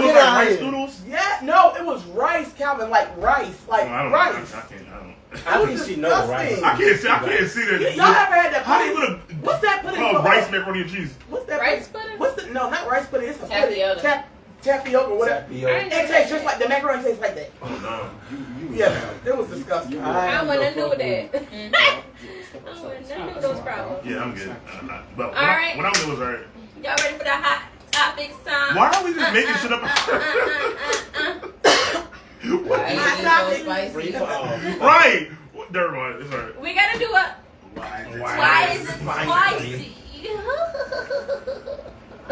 was Get out like of rice here. noodles? Yeah, no, it was rice, Calvin, like rice. Like No, I don't rice. know. I can't. I don't. I It think was she knows rice. disgusting. I can't see that. Y'all ever had that How do you pudding? put a What's that pudding called called? rice macaroni and cheese? What's that Rice pudding? What's the, no, not rice pudding. It's a Tapioca. pudding. Tapioca or whatever. Tapioca. It tastes just like, the macaroni tastes like that. Oh no. Yeah, it was disgusting. I want to do that. I want to do those problems. Yeah, I'm good. But All right. when I went, it was alright. Y'all ready for the hot topics time? Why are we just making shit up? Free for all. Right. Never mind. It's alright. We gotta do a why is it spicy?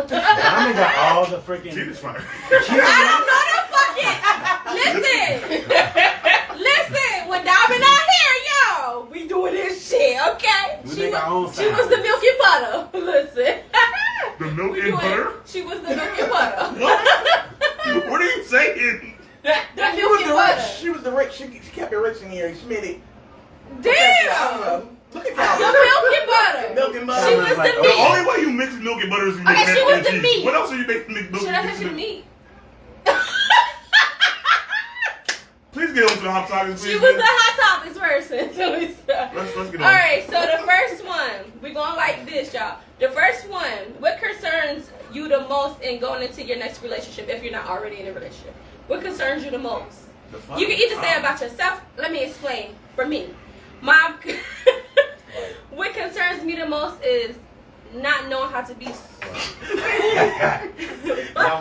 Diamond got all the freaking. See this fire. I don't know the fucking. Listen. When Diamond not here, yo, we doing this shit, okay? We make our own She was the milk and butter. Listen. The milk We and doing- butter? She was the milk and butter. What? What are you saying? The She milk was and the butter. rich. She was the rich. She kept it rich in here. She made it. I don't Damn. know. Look at The that. milk and butter. Milk and butter. She was Like, the The meat. only way you mix milk and butter is you make Okay, she mac was and the cheese. meat. What else are you making milk Should I and touch cheese? the meat? Please get on to the hot topics, please. She was man. the hot topics person. So we start. Let's get on. All right, so the first one, we're going like this, y'all. The first one, what concerns you the most in going into your next relationship if you're not already in a relationship? What concerns you the most? You can either say about yourself. Let me explain. For me, my what concerns me the most is not knowing how to be. Fuck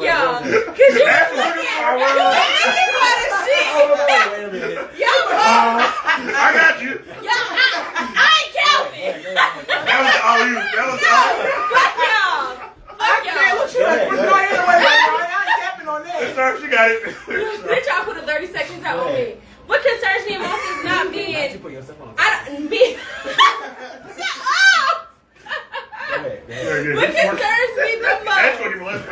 y'all, cause you was looking at Wait a minute. Yo, I got you. I ain't Calvin. That was all you. That was all. Fuck y'all. I Fuck can't y'all. look you like, go ahead and wait. I ain't capping on that. Sorry, she got it. Bitch, y'all put a 30 seconds out on me. What concerns me most is not How'd you being. put yourself on? I don't. Me. Oh! Go ahead. What concerns me the That's most what you want to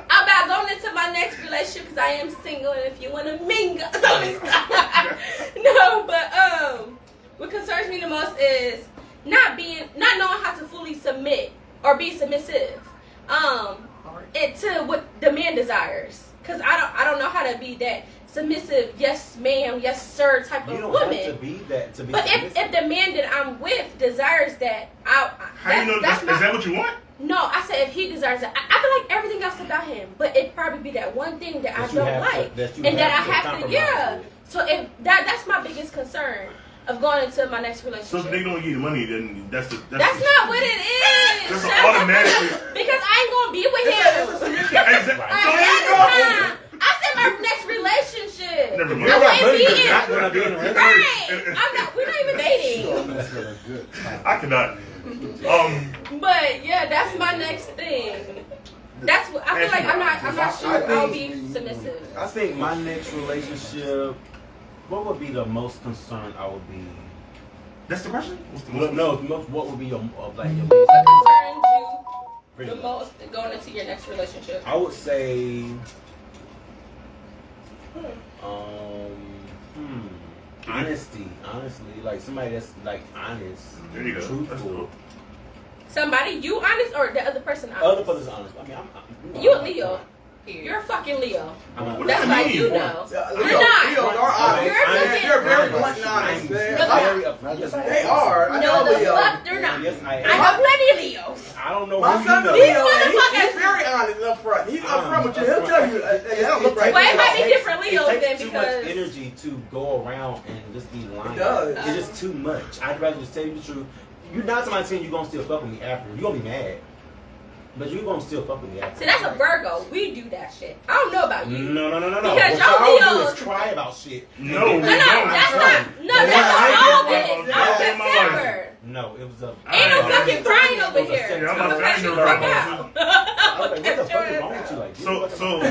about going into my next relationship, because I am single, and if you want to mingle, no, but what concerns me the most is not knowing how to fully submit or be submissive, to what the man desires, because I don't know how to be that submissive, yes ma'am, yes sir type You of don't woman. have to be that to be. But if the man that I'm with desires that, How you know that's is that what you want? No, I said if he desires it. I can like everything else about him, but it probably be that one thing that I you don't have to- like, that you and that I have to have to, compromise yeah. with. So if that's my biggest concern of going into my next So relationship. if they don't give you the money, then that's That's not what it is. That's Shut up. automatically. Because I ain't gonna be with him. Exactly. I So there had you the go. time. I said my next relationship. Never mind. I can't be You're in. not gonna be in a relationship. Right. I'm not. We're not even dating. That's been a good time. I cannot. But yeah, that's my next thing. That's what I feel like. I'm not sure I'll be submissive. I think my next relationship, what would be the most concerned I would be? That's the question. What's the What would be your like your What concerns you the biggest? most going into your next relationship? I would say, honesty. Honestly, like somebody that's like honest, There you go. That's truthful. cool. Somebody you honest or the other person honest? Other person's honest. I mean, I'm You a Leo. You're a fucking Leo. What That's does why that you mean? know. Leo, You're not. Leos are honest. You're They're very a blunt and honest. I'm They're- very Yes, They are. I know No, the Leo. fuck they're not. Yes, I I am. know plenty of Leos. I don't know My who you son's a know. Leo, These and motherfuckers- he's very honest up front. He's up front with you. He'll tell you. They don't look right. Well, it might be takes- different Leos it then takes too much because energy to go around and just be lying. It does. It's just too much. I'd rather just tell you the truth. You're not somebody saying you're gonna still fuck with me after. You're gonna be mad. But you gonna still fuck with me after. See, that's a Virgo. We do that shit. I don't know about you. No. Because What y'all y'all do Leos- is cry about shit. No, we don't. That's not. No, That's that's not always. I'm in my September. No, it was a. Ain't no fucking crying over It was a here. sentence. Yeah, I'm I'm not gonna cut you the saying fuck you're out. I was like, what the fuck is wrong with you? Like, So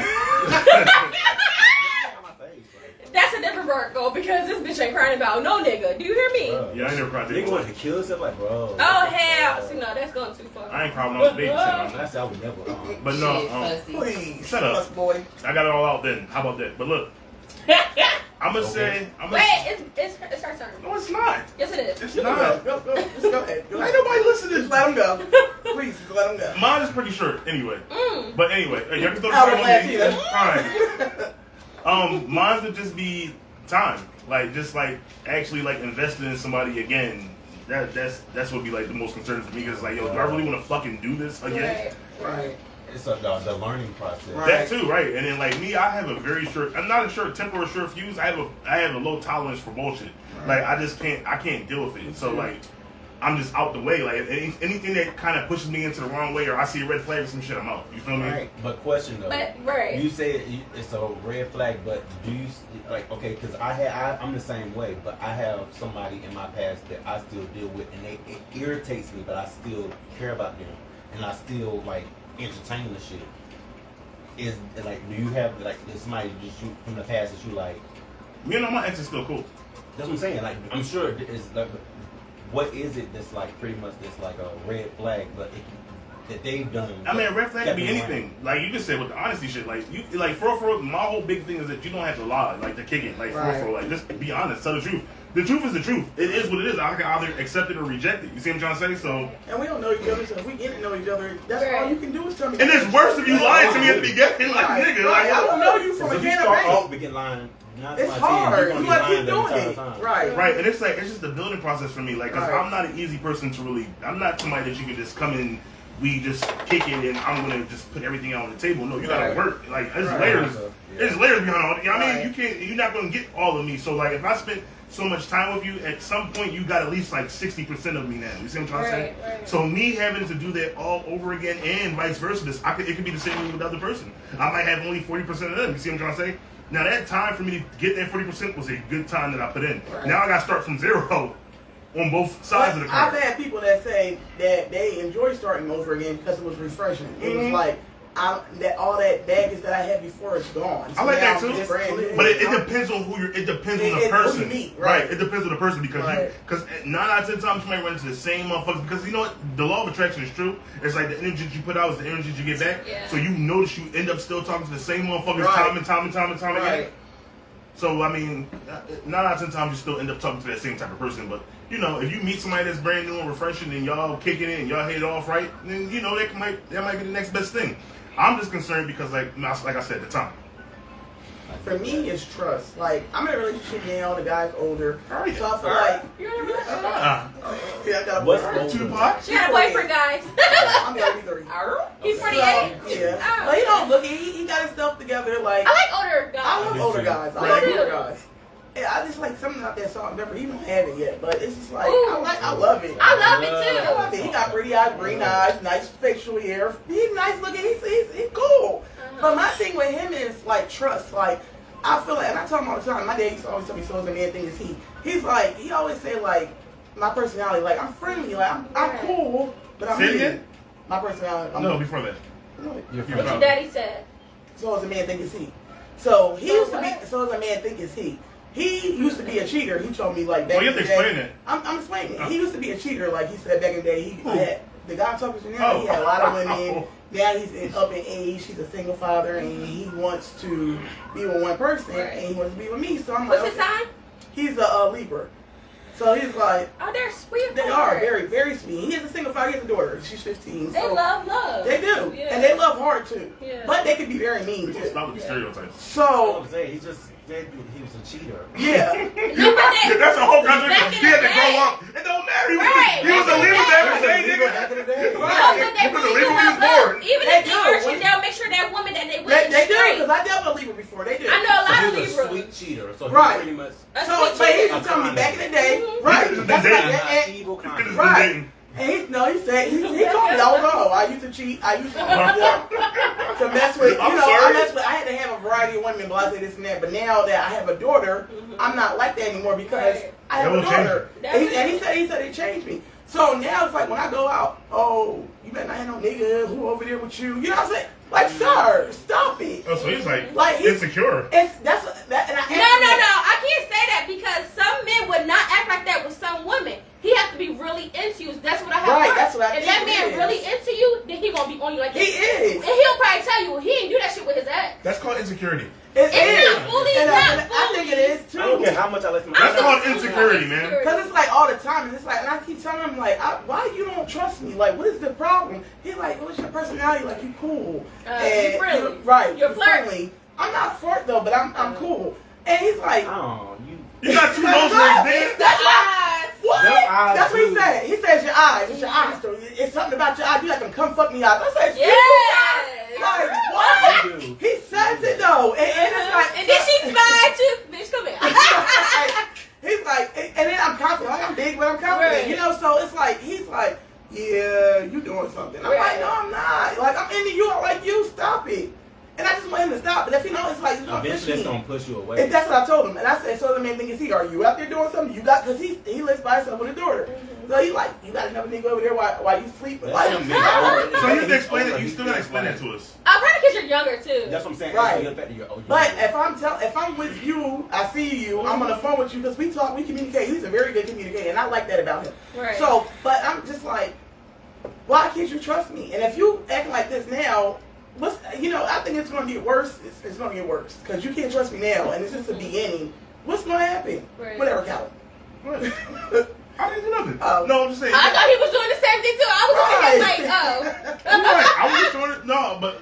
That's a different Virgo because this bitch ain't crying about no nigga. Do you hear me? yeah, I ain't never cried. Nigga wanted to kill himself, like, bro. Oh hell, see, no, that's going too far. I ain't crying when I was a baby. That's I would never. But no, Shit, pussy. Please, Shut up. us, boy. I got it all out then. How about that? But look, I'm gonna say, Wait, it's her turn. no, it's not. Yes, it is. It's Go, not. go, just go ahead. Go Ain't ahead. nobody listen to Just this. let him go. Please, just let him go. Mine is pretty short anyway. Mm. But anyway, y'all can throw the I was time on glad me. too. That's fine. Mine would just be time. Like just like actually like investing in somebody again. That's what be like the most concerning for me because like yo, do I really want to fucking do this again? Right. It's the learning process. Right. That too, right? And then like me, I have a very short. I'm not a short temper or short fuse. I have a low tolerance for bullshit. Like I just can't deal with it. So like I'm just out the way. Like anything that kind of pushes me into the wrong way or I see a red flag or some shit, I'm out. You feel me? Right. But question though, But right. you said it's a red flag, but do you like okay? Because I'm the same way, but I have somebody in my past that I still deal with, and it irritates me, but I still care about them, and I still like entertain the shit. Is like, do you have like somebody just you from the past that you like? Me and my ex is still cool. That's what I'm saying. Like, I'm sure it's like, what is it that's like pretty much that's like a red flag, but that they've done. I mean, a red flag could be kept me anything. Like you just said with the honesty shit. Like you, like for my whole big thing is that you don't have to lie, like to kick it. Like for like just be honest, tell the truth. The truth is the truth. It is what it is. I can either accept it or reject it. You see what I'm trying to say? So. And we don't know each other, so if we get to know each other, that's all you can do is tell me. And it's worse if you lying to me at the beginning, like nigga. Like I don't know you from a If you can of start off paint. begin lying, It's hard. You gotta keep doing it. Right. Right, and it's like it's just the building process for me. Like, cause Right. I'm not an easy person to really. I'm not somebody that you can just come in. We just kick it, and I'm gonna just put everything out on the table. No, you gotta Right. work. Like, there's Right. layers. Yeah. There's layers behind all. You know what I mean, Right. you can't. You're not gonna get all of me. So like, if I spent so much time with you, at some point you got at least like 60% of me now. You see what I'm trying to say? Right. So me having to do that all over again, and vice versa, it could be the same with the other person. I might have only 40% of them. You see what I'm trying to say? Now that time for me to get that 40% was a good time that I put in. Right. Now I got to start from zero on both sides of the I've coin. had people that say that they enjoy starting over again because it was refreshing. It was like that all that baggage that I had before is gone. So I like now that too, I'm just brand new. but it depends on who you're. It depends on the Who you person, meet, right? right. It depends on the person because Right. because 9 out of 10 times you might run into the same motherfuckers because you know what, the law of attraction is true. It's like the energy that you put out is the energy that you get back. Yeah. So you notice you end up still talking to the same motherfuckers Right. time and time again. Right. So I mean, 9 out of 10 times you still end up talking to that same type of person. But you know, if you meet somebody that's brand new and refreshing and y'all kicking it and y'all hit it off right, then you know that might be the next best thing. I'm just concerned because like I said, the time. For me, it's trust. Like, I'm in a relationship now, the guy's older. Are you? So I feel like, You're in a relationship? yeah, I got a What's boyfriend. older? Tupac. She got a boyfriend, guys. I'm 33. He's 48. Yeah. Oh. But he don't look, he got his stuff together. Like, I like older I guys. love Me older too. guys. I Me like too. older guys. Yeah, I just like something about that song. Remember, he don't have it yet, but it's just like, Ooh. I love it. I love it I love too. it. He got pretty eyes, green eyes, nice facial hair. He's nice looking. He's cool. But my thing with him is like trust. Like, I feel like, and I tell him all the time, my dad used to always tell me, so is a man thing is he. He's like, he always say like, my personality, like I'm friendly, like I'm cool, but I'm Say it mean. again? My personality. I'm No, before that. You're What your daddy said. So as a man think is he. So he So used to what? be. So as a man think is he. He used to be a cheater. He told me like back Oh, you in have the to day. explain it. I'm explaining. He used to be a cheater. Like he said back in the day. He had the guy I'm talking to now. Oh. He had a lot of women. Oh. Now he's up in age. He's a single father, and he wants to be with one person, Right. and he wants to be with me. So I'm like, What's his sign? he's a Libra. So he's like, Oh, they're sweet. they are very, very sweet. He has a single father. He has a daughter. She's 15. They so love. They do, Yeah. and they love hard too. Yeah. But they can be very mean We can too. stop with the stereotypes. So I'm saying he just said he was a cheater. yeah. No, but they, That's a whole contradiction. Back in He had the to grow day. up. It don't matter. He was, Right, he was a back in Libra the back day. in the day, nigga. Back in the day. no, but they He was a really do Libra when he love was born. love. Even They if they do. virgin, they'll make sure that woman that they with is They do, straight. because I dealt with a Libra before. They do. I know a So lot he of was a Libras. sweet cheater. So he Right. pretty much A So, sweet but he cheater. used to tell me back in the day, Mhm. right? He was That's dating. like, not and, evil He could kind. have Right. been dating. And he said he told me I was wrong. I used to cheat. I used to mess with. I had to have a variety of women, but I say this and that. But now that I have a daughter, I'm not like that anymore because I have a daughter. And he said it changed me. So now it's like when I go out, oh, you better not have no nigga who over there with you. You know what I'm saying? Like, sir, stop it. Oh, so he's like insecure. No. I can't say that because some men would not act like that with some women. He has to be really into you. That's what I have. Right, that's what I If think that man really into you, then he gonna be on you like that. He is. And he'll probably tell you he didn't do that shit with his ex. That's called insecurity. It is. Not fully, And not I think it is too. I don't care how much I listen to That's called insecurity, man. Because it's like all the time, and it's like, and I keep telling him like, why you don't trust me? Like, what is the problem? He's like, what's your personality? Like, you cool, and you friendly, right? You're friendly. I'm not flirt though, but I'm cool. And he's like, Oh, you got two nose rings, nigga. That's why. What? That's what he do. said. He says your eyes. It's your eyes. So it's something about your eyes. You like them come fuck me eyes. I said, Yes. like what? You do. He says it though, and it's like, And then she spied you, bitch. Come here. he's like, and then I'm confident. Like I'm big, but I'm confident. Right. You know, so it's like he's like, yeah, you doing something. I'm like, no, I'm not. Like I'm into you. I like you. Stop it. And I just want him to stop. But if he knows, it's like, Eventually, it's gonna push you away. and that's what I told him. And I said, so the main thing is, are you out there doing something? You got, because he lives by himself with a daughter. So he like, you got another nigga over there while you sleep. Like, So you have to explain it. You still gotta explain that to us. Probably because you're younger too. That's what I'm saying. Right. It's the fact that you're older. But if I'm with you, I see you, I'm on the phone with you because we talk, we communicate. He's a very good communicator, and I like that about him. Right. So, but I'm just like, why can't you trust me? And if you act like this now, I think it's going to get worse. It's going to get worse because you can't trust me now, and it's just the beginning. What's going to happen? Right. Whatever, Calvin. I didn't do nothing. Oh. No, I'm just saying. I thought he was doing the same thing too. I was looking at like, You're right. I was just doing it.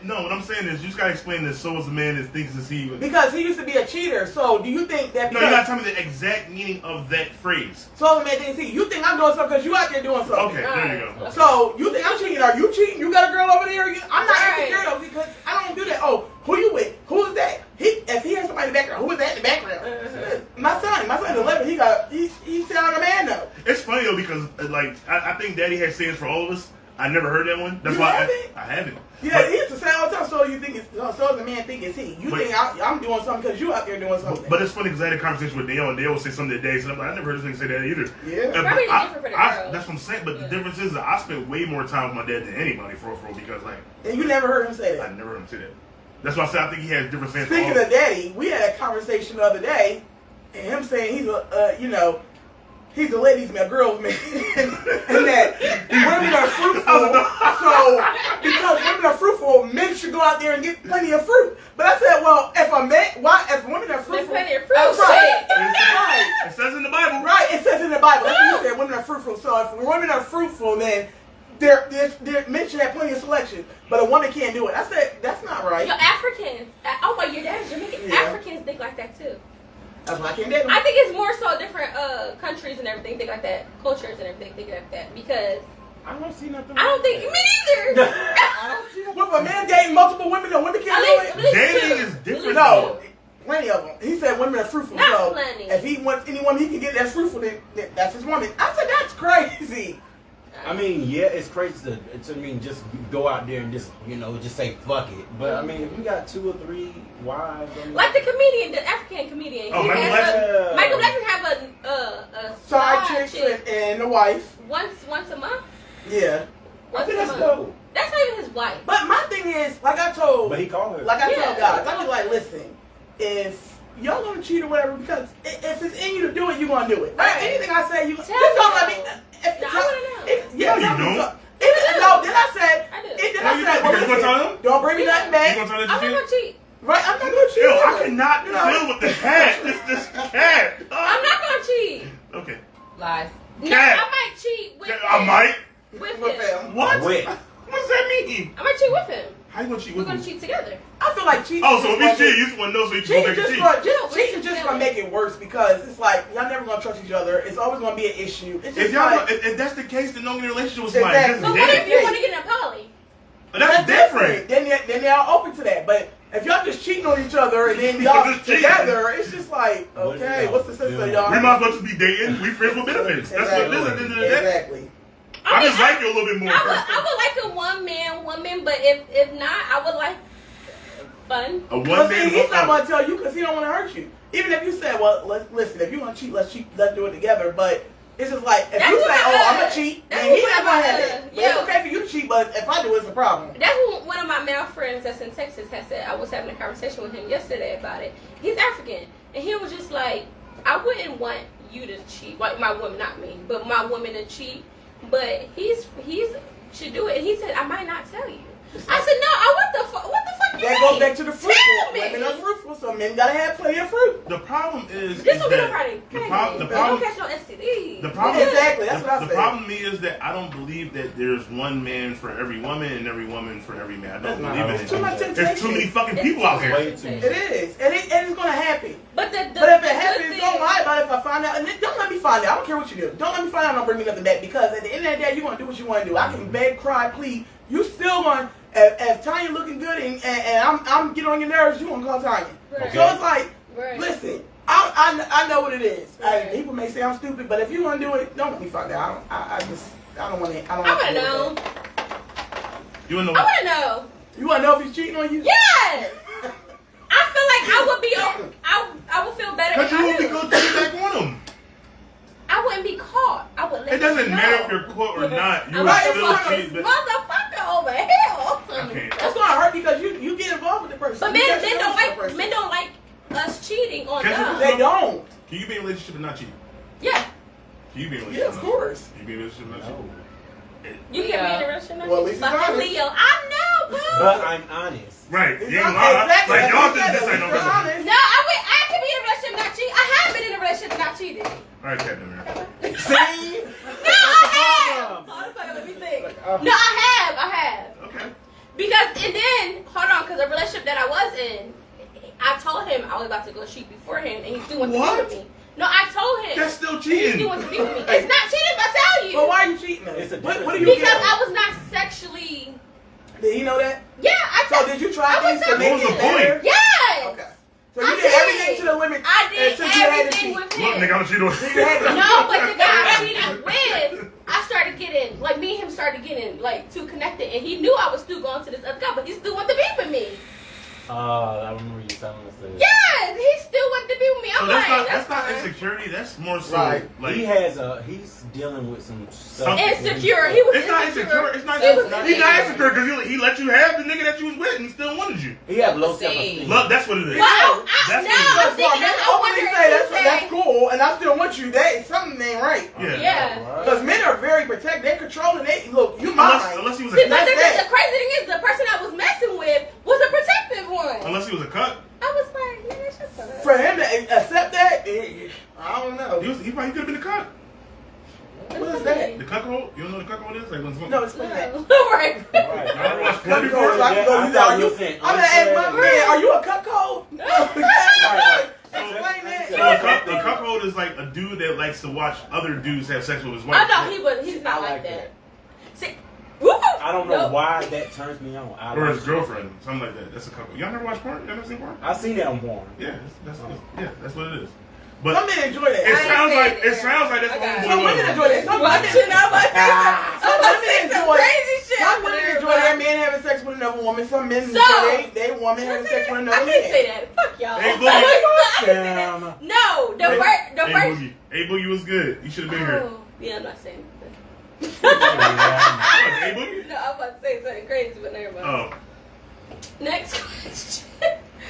No, what I'm saying is you just gotta explain this so as a man that thinks to see. Because he used to be a cheater. So do you think that? No, you gotta tell me the exact meaning of that phrase. So the man didn't see. You think I'm doing something because you out there doing something? Okay, there you go. So you think I'm cheating? Are you cheating? You got a girl over there? I'm not Right. insecure though because I don't do that. Oh, who you with? Who is that? If he has somebody in the background, who is that in the background? My son's 11. He sound like a man though. It's funny though because like I think Daddy has sayings for all of us. I never heard that one. That's You why haven't? I haven't. Yeah, But- he used to say all the time. So you think it's so the man think it's he? You But- think I'm doing something because you out there doing something? But it's funny because I had a conversation with Dale, and Dale would say something today, so I'm like, I never heard this nigga say that either. Yeah. And Probably but different for the girls. That's what I'm saying, but Yeah. the difference is that I spent way more time with my dad than anybody for real, because like And you never heard him say I that. never heard him say that. That's why I said I think he has different sayings. for Speaking all of daddy, we had a conversation the other day, and him saying he's he's a ladies' man, girls' man, and that women are fruitful. So because women are fruitful, men should go out there and get plenty of fruit. But I said, well, if women are fruitful, plenty of fruit. right, Shit. right, It says in the Bible. right. It says in the Bible. That's what you said. Women are fruitful. So if women are fruitful, then men should have plenty of selection. But a woman can't do it. I said that's not right. Yo, Africans. Oh my, your dad's Jamaican. Yeah. Africans think like that too. That's why I can't date them. I think it's more so different countries and everything think like that, cultures and everything think like that because I don't see nothing. I don't think me neither. I don't see it. With a man dating multiple women, no women can't At do least it. Dating two. is different. At least No, two. plenty of them. He said women are fruitful. Not so plenty. if he wants any woman he can get that's fruitful, then that's his woman. I said that's crazy. I mean, yeah, it's crazy to just go out there and just say fuck it. But I mean, if you got 2 or 3 wives, I mean, Like the comedian, the African comedian. Oh, he Michael has Blackson? Michael Blackson have a Side side chick and the wife. once a month. Yeah. I Once think a that's month. dope. That's not even his wife. But my thing is, like I told But he called her. like I Yeah. tell guys, I be like, listen, if y'all gonna cheat or whatever, because if it's in you to do it, you're gonna do it. Right. Anything I say, you Tell just don't let me. me. If No, I wanna know. Yeah, No, you tell me don't. so- No, then I said, I do. then No, I you said, don't. well, Because you gonna tell listen, him? don't bring me nothing You back. gonna tell I'm that not shit? gonna cheat. Right, I'm not gonna cheat. Yo, I either. cannot You know? deal with the cat. This cat. I'm not gonna cheat. Okay. Lies. No, Cat. I might cheat with him. I might. With With him. him. What? Wait. What does that mean? I might cheat with him. How you gonna cheat We're with gonna me? cheat together. I feel like cheating. Oh, so if just it's cheating, you just want to know so you can go cheating back and cheat. cheating just gonna make it worse because it's like y'all never gonna trust each other. It's always gonna be an issue. It's If just y'all, like, if that's the case, then don't get in a relationship with somebody. Exactly. Just But what if date. you want to get in a poly? But that's different. Then they're open to that. But if y'all just cheating on each other and then y'all Just cheating. together, it's just like, What is okay, y'all what's the sense of doing? y'all? We might as well just be dating. We friends with benefits. That's what it is at the end of the day. Exactly. I just like you a little bit more. I would like a one-man woman, but if not, I would like fun. A But one-man see, he's not woman. gonna tell you because he don't want to hurt you. Even if you say, well, listen, if you want to cheat, let's do it together. But it's just like if That's you what say, my oh, I'm husband- gonna cheat, that's then what he's not my gonna have husband- that. But yeah. it's okay for you to cheat, but if I do, it's a problem. That's what one of my male friends that's in Texas has said. I was having a conversation with him yesterday about it. He's African, and he was just like, I wouldn't want you to cheat, like my woman, not me, but my woman to cheat. But he's should do it, and he said I might not tell you. I said no. What the fuck you That mean? goes back to the fruitful. Tell me. Women are fruitful, so men gotta have plenty of fruit. The problem is This will be that a party. the Don't problem catch no STDs. the problem Exactly, that's what I the said. problem to me is that I don't believe that there's one man for every woman and every woman for every man. I don't That's not believe how in it's it. Too much temptation. There's too many fucking people out here. Way too much. It is, and it's gonna happen. But But if it happens, don't lie about it if I find out. And don't let me find out. I don't care what you do. Don't let me find out. Don't bring me nothing back because at the end of the day, you're gonna do what you want to do. I can beg, cry, plead. You still gonna, as Tanya looking good and I'm getting on your nerves. You gonna call Tanya. Right. So it's like, Right. listen. I know what it is. Right. People may say I'm stupid, but if you want to do it, don't let me find out. I don't want to. I don't I want wanna to know. You wanna know I what? wanna know. You want to know if he's cheating on you? Yes. I feel like I would be. I would feel better. Because if you I won't be knew. going to back on them. I wouldn't be caught. I would let It doesn't you matter know. if you're caught or not. You I'm will like, still fuck cheat. this But motherfucker over here. I can't. That's gonna hurt because you get involved with the person. But You men get don't with the person. like us cheating on Can them. you- They don't. Can you be in a relationship and not cheat? Yeah, Can you be in a Yeah, relationship? of and not course. cheat? Can you be in a relationship and not cheat? No. you can be in a relationship. Well, at least he's fucking honest. Leo. I know, boo. But I'm honest. Right. It's You ain't not- lying. exactly. Like, y'all That's think what this I ain't no said. Be relationship. honest. No, I could be in a relationship and not cheat. I have been in a relationship and not cheated. All right, Captain America. See? No, I have. Motherfucker, let me think. No, I have. Okay. Because, and then, hold on, because the relationship that I was in, I told him I was about to go cheat beforehand, and he still wanted to What? be with me. No, I told him. That's still And he cheating. still wants to be with me. It's not cheating if I tell you. But why are you cheating? Though? It's a What difference. do you Because get? I was not sexually. Did he know that? Yeah, I So told. did you try I was things to not- make What was it the point? better? Yes. Okay. So you I did did. everything to the limit. I did until you had to everything cheat. with Look, him. nigga, I'm gonna cheat on You had to- No, but the guy I cheated with, I started getting, like, me and him started getting, like, too connected, and he knew I was still going to this other guy, but he still wanted to be with me. I remember you telling us that. Yes, he still wanted to be with me. So I'm that's like, not fine. insecurity. That's more so Right. like He's dealing with some stuff. Insecure. He was it's not insecure. It's not. He was He's not insecure because he let you have the nigga that you was with and still wanted you. He have low See. self-esteem. Look, that's what it is. Well, That's no, what I'm it is. thinking, I wonder Openly if say he that's said, cool, and I still want you. That something ain't right. Yeah. yeah. Because men are very protective. They're controlling. They look. You mine. Unless he was See, a but That's the it. crazy thing is, the person I was messing with was a protective one. unless he was a cut. I was like, man, shut the For him to accept that, I don't know. He probably could have been a cut. What is that? The cuckold. You don't know what the cuckold is? Like when someone. No, explain that. No. Right. Y'all ever watched porn before? So I can go I use thought that. you were saying I'm gonna ask my unfair. man, are you a cuckold? Explain So that. the cuckold is like a dude that likes to watch other dudes have sex with his wife. I know he's not I like like that. See, woo! I don't know Nope. why that turns me on. I Or like his girlfriend, something like that. That's a couple. Y'all never watch porn? Y'all never seen porn? I seen that on porn. Yeah, that's what it is. Some But men enjoy that. it I sounds ain't like saying it sounds like that's I got what it. Some women enjoy that. Some women Watching out my Some women enjoy crazy shit. Some women enjoy their man having sex with another woman. Some men So- enjoy their woman having sex with I another can't say man. that. Fuck y'all. Hey, I can't say Damn. that. No, the Hey, first. Boogie. Hey Boogie was good. You should have been here. Oh, yeah, I'm not saying anything. What, Hey Boogie? No, I'm about to say something crazy, but never mind. Oh. Next question.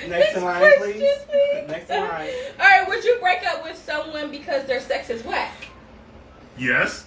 Next in line, question, please. Next in line. All right, would you break up with someone because their sex is whack? Yes.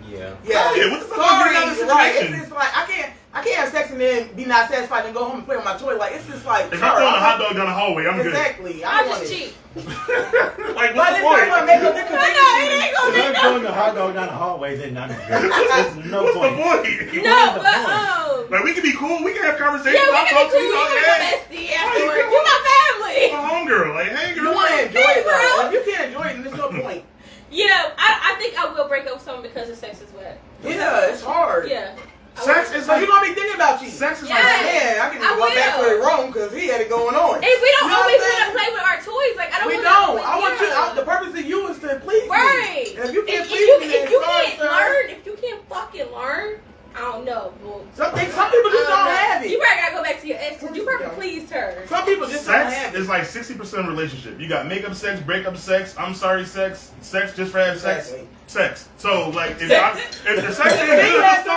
Yeah. Yeah, what the fuck Sorry, is another right. situation? It's just like I can't have sex and then be not satisfied and go home and play with my toy. Like it's just like If I'm throwing a hot dog down the hallway, I'm good. Exactly. I'll I don't want just it. cheat. Like, But what's the it's not gonna point? make no difference. No, it ain't gonna If make I'm no. throwing the hot dog down the hallway, then I'm good. There's no What's the point. point? No, the but point? Like, we can be cool. We can have conversations. yeah, we I'll can be talk to cool. you. You Like, can be my hey, bestie afterwards. You my family. my homegirl. Like, hey, You girl. want to enjoy it Hey, though. bro. If you can't enjoy it, then there's no point. Yeah, I think I will break up with someone because the sex is wet. Yeah, it's hard. Yeah. Sex is So you're like, gonna be thinking about cheating. sex is Yeah. like, Yeah, I can I just go back to will. it wrong because he had it going on. And we don't You know always what I'm want to saying? play with our toys. Like, I don't We want don't. to. I want you. The purpose of you is to please Right. me. If you can't If please you- me, if then you sorry, can't- sir, some people just don't sex have it. is like 60% relationship. You got makeup sex, breakup sex, I'm sorry sex, sex just for having sex, Exactly. sex. So like if the sex ain't And then you have good,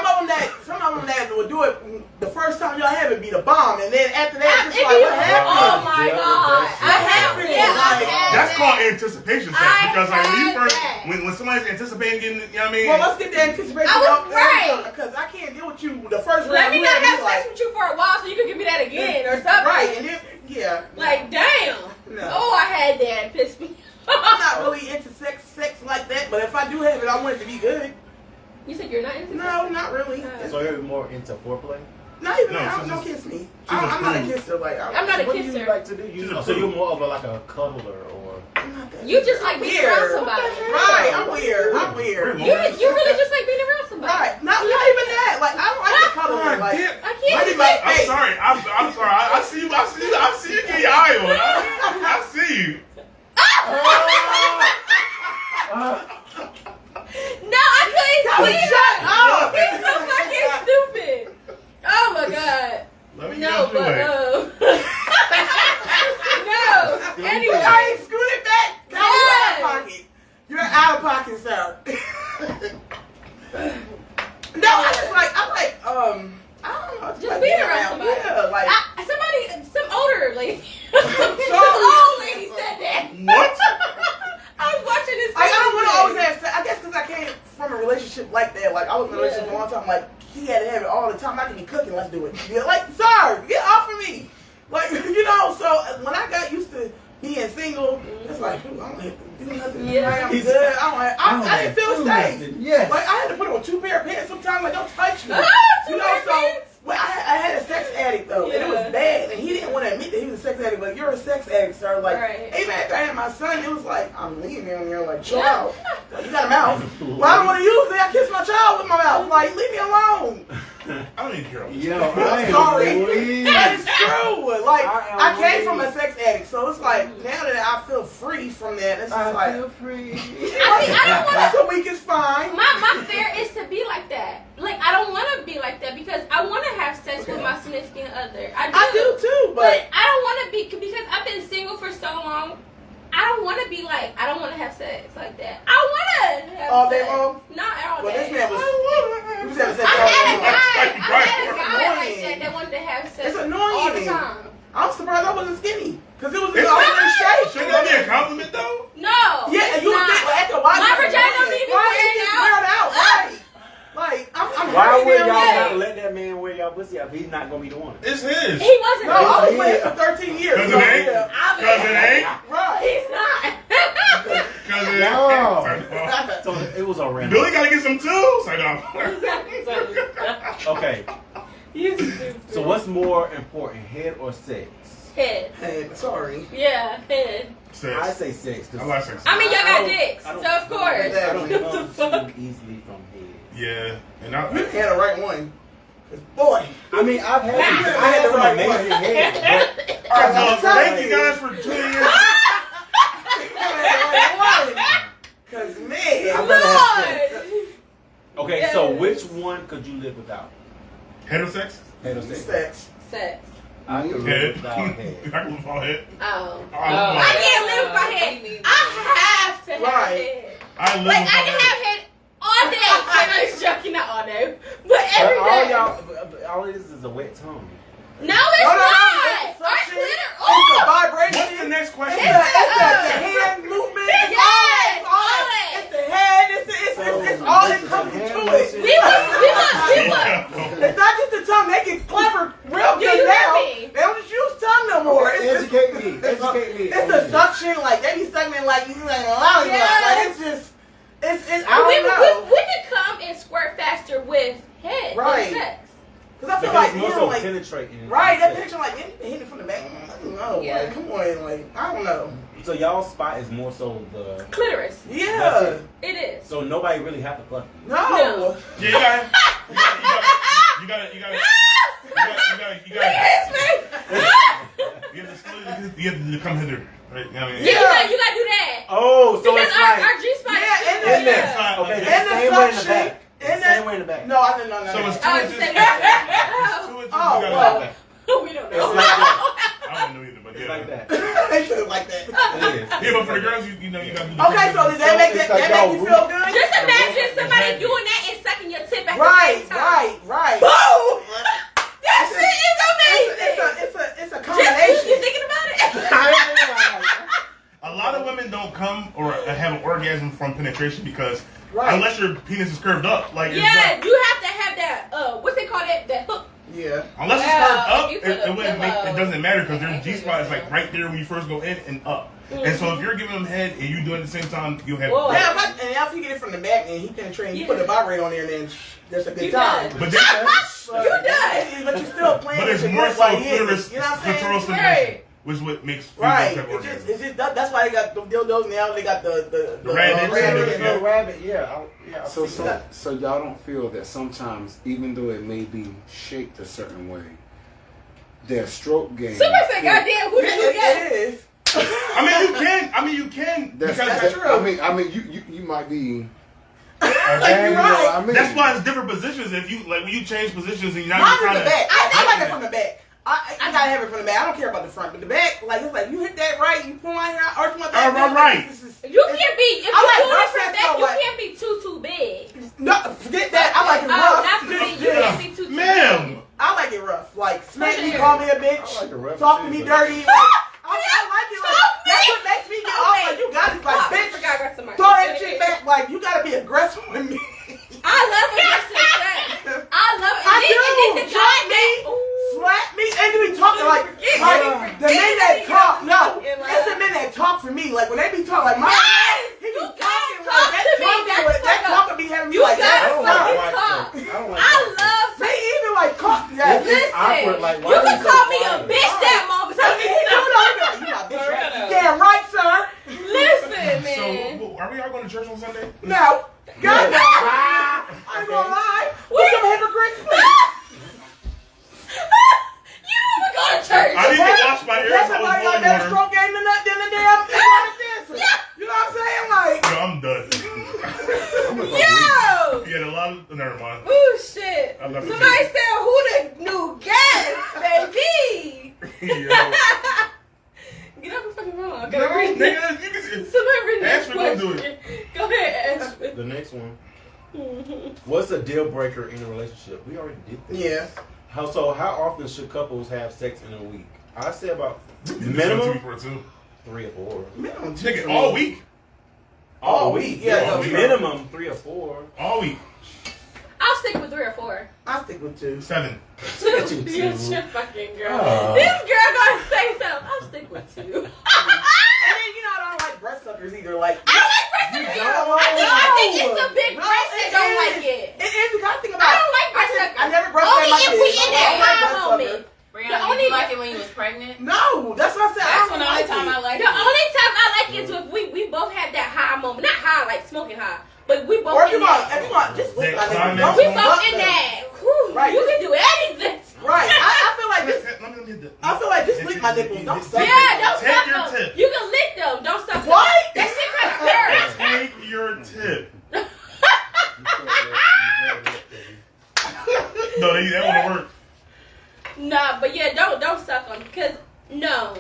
some of them that would do it the first time y'all have it be the bomb, and then after that, it's It like, be- what happened? Oh my God. I have it. Yeah, I Like, have that's that. called anticipation sex I because like when you had first that. when somebody's anticipating getting, you know what I mean? Well, let's get the anticipation I was up right. because I can't deal with you the first round. Let me you not had have me sex with you for a while so you can give me that again or something. Right, and then, yeah. Like, damn. No. Oh, I had that. It pissed me I'm not really into sex like that, but if I do have it, I want it to be good. You said you're not into No, sex? not really. So you're more into foreplay? Not even No, that. she's Don't just- kiss me. she's a I'm not a prude. kisser. Like, I'm not a What do you kisser. like to do? She's a So you're prude. more of a like a cuddler or? I'm not that. You just like being around weird. somebody. Right, I'm weird. I'm weird. You really just like being around somebody. Right, not even that. Like, I don't like the color. God Like, damn. I can't. Why do my I'm face? sorry. I'm sorry. I see you. I see you get your eye on. I see you. No, I couldn't see Shut up. it. He's so fucking stupid. Oh my God. Let me No, get but you no. Anyway. I ain't screwed it back. Now Yes. you're out of pocket. You're out of pocket, sir. No, I don't know. Just like being around somebody. Yeah, like. Some older lady. Some Some old lady said that. What? I was watching this. I don't want to video. always have sex. I guess because I came from a relationship like that. Like, I was in a relationship for a long time. Like, he had to have it all the time. I can be cooking. Let's do it. Yeah, like, sir, get off of me. Like, you know, so when I got used to being single, it's like, dude, I don't have to do nothing. Yeah. Like, I'm good. I didn't feel safe. Yes. Like, I had to put on 2 pair of pants sometimes. Like, don't touch me. Ah, You know, 2 pair of so pants? well, I had a sex addict though, and it was Yeah. bad. And he didn't want to admit that he was a sex addict. But you're a sex addict, sir. Like, Right. even after I had my son, it was like, I'm leaving him here. Like, chill out. Like, you got a mouth. Well, I don't want to use it. I kiss my child with my mouth. Like, leave me alone. I don't even care. Yo, I'm sorry. please. But it's true. Like, I I came from a sex addict, so it's like now that I feel free from that, it's just I like, feel free. I don't want once a week is fine. my fear is to be like that. Like, I don't want to be like that because I want to have sex with my significant other. I do too, But but I don't want to be, because I've been single for so long. I don't want to be like, I don't want to have sex like that. I want to have all day sex. long. Not all Well, day. this man was. He was having sex I all had a day long. guy like annoying. that wanted to have sex It's all the annoying. time. I'm surprised I wasn't skinny. Because it was It's all in not- shape. Shouldn't that be a compliment though? No. Yeah, and it's you would not. think, well, after a while, My you're vagina like, be why wearing is this out? wearing out? Right. Like, I'm Why hurting would him. y'all Yeah. not let that man wear y'all pussy out if he's not gonna be the one? It's his. He wasn't. No, I was waiting for 13 years. Cause so, it ain't. yeah. Cause it ain't. Right. He's not. Cause it No. ain't. So it was a random. Billy gotta get some tools. I know. Okay, You stupid. so what's more important, head or sex? Head. Hey, sorry. Yeah, head. I Sex. say sex. 'Cause I like sex. I mean, y'all I got don't- dicks, I don't- so of course. Yeah. I don't What the come fuck? too easily from head. Yeah, and You had the right one. 'Cause, boy. I mean, I had the some right amazing one. head, I'm telling thank you guys for tuning in. Because, man. I'd rather have sex. Lord. but okay. So which one could you live without? Heterosex? Head or sex? Sex. Sex. I could Head. live without head. I can live on head. Oh. Oh. I can't live with my head. I have to have Right. head. I live Like, with I my can head. have head all day. I'm just joking, not all day. But every All day. y'all, all this is a wet tongue. No, it's No, no, not. it's Our suction. glitter. It's the Oh! vibration. What's the next It's question? the hand movement. It's Yes, all all that. that. It's the head. It's all encompassing to it. We was. It's not just the tongue. They get clever real Do good you now. hear me? They don't just use tongue no more. Educate me. Educate me. It's the suction. Like they be sucking like you like a lollipop. Yes. Like it's just. It's. I We don't know. could come and squirt faster with head Right. than sex. Because I feel Because like it's more you so know, like penetrating. right. That picture like hit it from the back. I don't know. Yeah. Like come on. Like I don't know. So y'all spot is more so the. Clitoris. Yeah. That's It is. So nobody really have to fuck you. No. No. Yeah, you gotta. You have to come hither. Right? You know what I mean? Yeah, you gotta do that. Oh, so Because it's like our G-spot Yeah, is and in there. yeah. Okay, And the the same way in the suction. back. The And same the- way in the back. No, I didn't know. So it's Oh, 2 inches. you said- It's 2 inches. Oh, You gotta well. have that. We don't It's know. like that. don't know either, but It's yeah. like that. They feel like that. It is. Yeah, but for the girls, you know, you gotta do the Okay, so does that make it's that like make y'all you feel good? Just imagine somebody Exactly. doing that and sucking your tip at Right, the same time. right. Boom! That shit is amazing. It's a Just combination. you thinking about it? A lot of women don't come or have an orgasm from penetration because Right. unless your penis is curved up, like it's Yeah, not- you have to have that. What's they call that? That hook. Yeah. unless it's Well, curved up, if you put a wouldn't make, pillow- it doesn't matter because their G spot is like right there when you first go in and up. And so if you're giving them head and you do it at the same time, you'll have. Whoa. Yeah, but and after you get it from the back and he penetrating, you put the vibrator on there and then that's a good You time. done. But then, You done. But you still playing but with it's your more dick so while you hit clitoris it. You know what I'm saying? clitoral stimulation, Right. which is what makes females Right. have It's orgasms. just that's why they got the dildos now. They got the rabbit, rabbit. yeah. Rabbit, yeah. So y'all don't feel that sometimes, even though it may be shaped a certain way, their stroke game. Somebody said, "Goddamn, who did you get?" It is. I mean, you can That's, because that's true. I mean, you might be. Like, you're You know right. what I mean? that's why it's different positions. If you like when you change positions and now Mine you're is the trying to. back. I like it from the back. I gotta have it from the back. I don't care about the front, but the back, like it's like you hit that right, you pull my hair out, arch my back. Right. You can't be. If I you like do it rough from sex, back, though, you like- can't be too big. No, forget that. I like it Oh, rough. not for me. You can't be too Ma'am. I like it rough. Like smack me, Sure. call me a bitch, I like it rough talk to too, me but- dirty. I like it. Like, that's what makes me get off. Okay. Like you got it. Like I bitch, forgot I got somebody. throw that shit back. Like you gotta be aggressive with me. I love aggressive sex. I love it. I And then do. the Drop guy me, that- Ooh. slap me, and then be talking like the men that talk. No, it's the men that talk for me. Like when they be talking, like my Yes! he be You talking gotta like talk that. to me. Talking That's with that fuck talking be having me You like gotta that. fucking Sorry. talk. I don't like I that. love They even like call. It's Yeah, Listen, awkward, like, why you are can you so call me a quiet? bitch that moment. So you my bitch, right? Damn right, sir. listen, So man. are we all going to church on Sunday? No, God no. I ain't gonna lie. We some hypocrites. You don't even go to church. I need to wash my ears. That's I somebody was like holding that water. stroke game than the damn dancer. You know what I'm saying? Like, Yo, I'm done. Yo! You had a lot of. Never mind. Ooh, shit. I'm not gonna Somebody say said, who the new guest, baby? Yo. Get up and fucking wrong. Nigga, nigga, you can see. Somebody read the Ashby next gonna do question. Go ahead, Ashby. The next one. What's a deal breaker in a relationship? We already did this. yeah. How often should couples have sex in a week? I say about Minimum minimum 3 or 2. 3 or 4. Minimum Nigga, all week. All week. Yeah. All no, week. Minimum 3 or 4. All week. I'll stick with 3 or 4. I stick with 2. 7. Two. you You two. shit fucking girl. Oh. This girl gonna say something. I'll stick with 2. And then I don't like breast suckers either. Like I don't like breast suckers either. don't? I think it's the big No, breast that it don't is. like it. It is because I think I about. don't like breast suckers. I never breast Only my if kids. we in that I don't like high breast moment. suckers. The Brianna, did only- you like it when you was pregnant? No, that's what I said. I That's don't when the only like time it. I like The it. only time I like it is if we both had that high moment. Not high like smoking high, but we both Or if in you want, that. just lick That my climax nigga. Don't We moment. both suck in them. that. Whew, Right. You can do anything. Right. I feel like this. Let me hit the. I feel like just lick my nipples. Don't suck Yeah, them. don't Take suck your them. tip. You can lick them. Don't suck them. What? That shit kind of hurts. Take your tip. No, that wouldn't work. Nah, but yeah, don't suck them because no.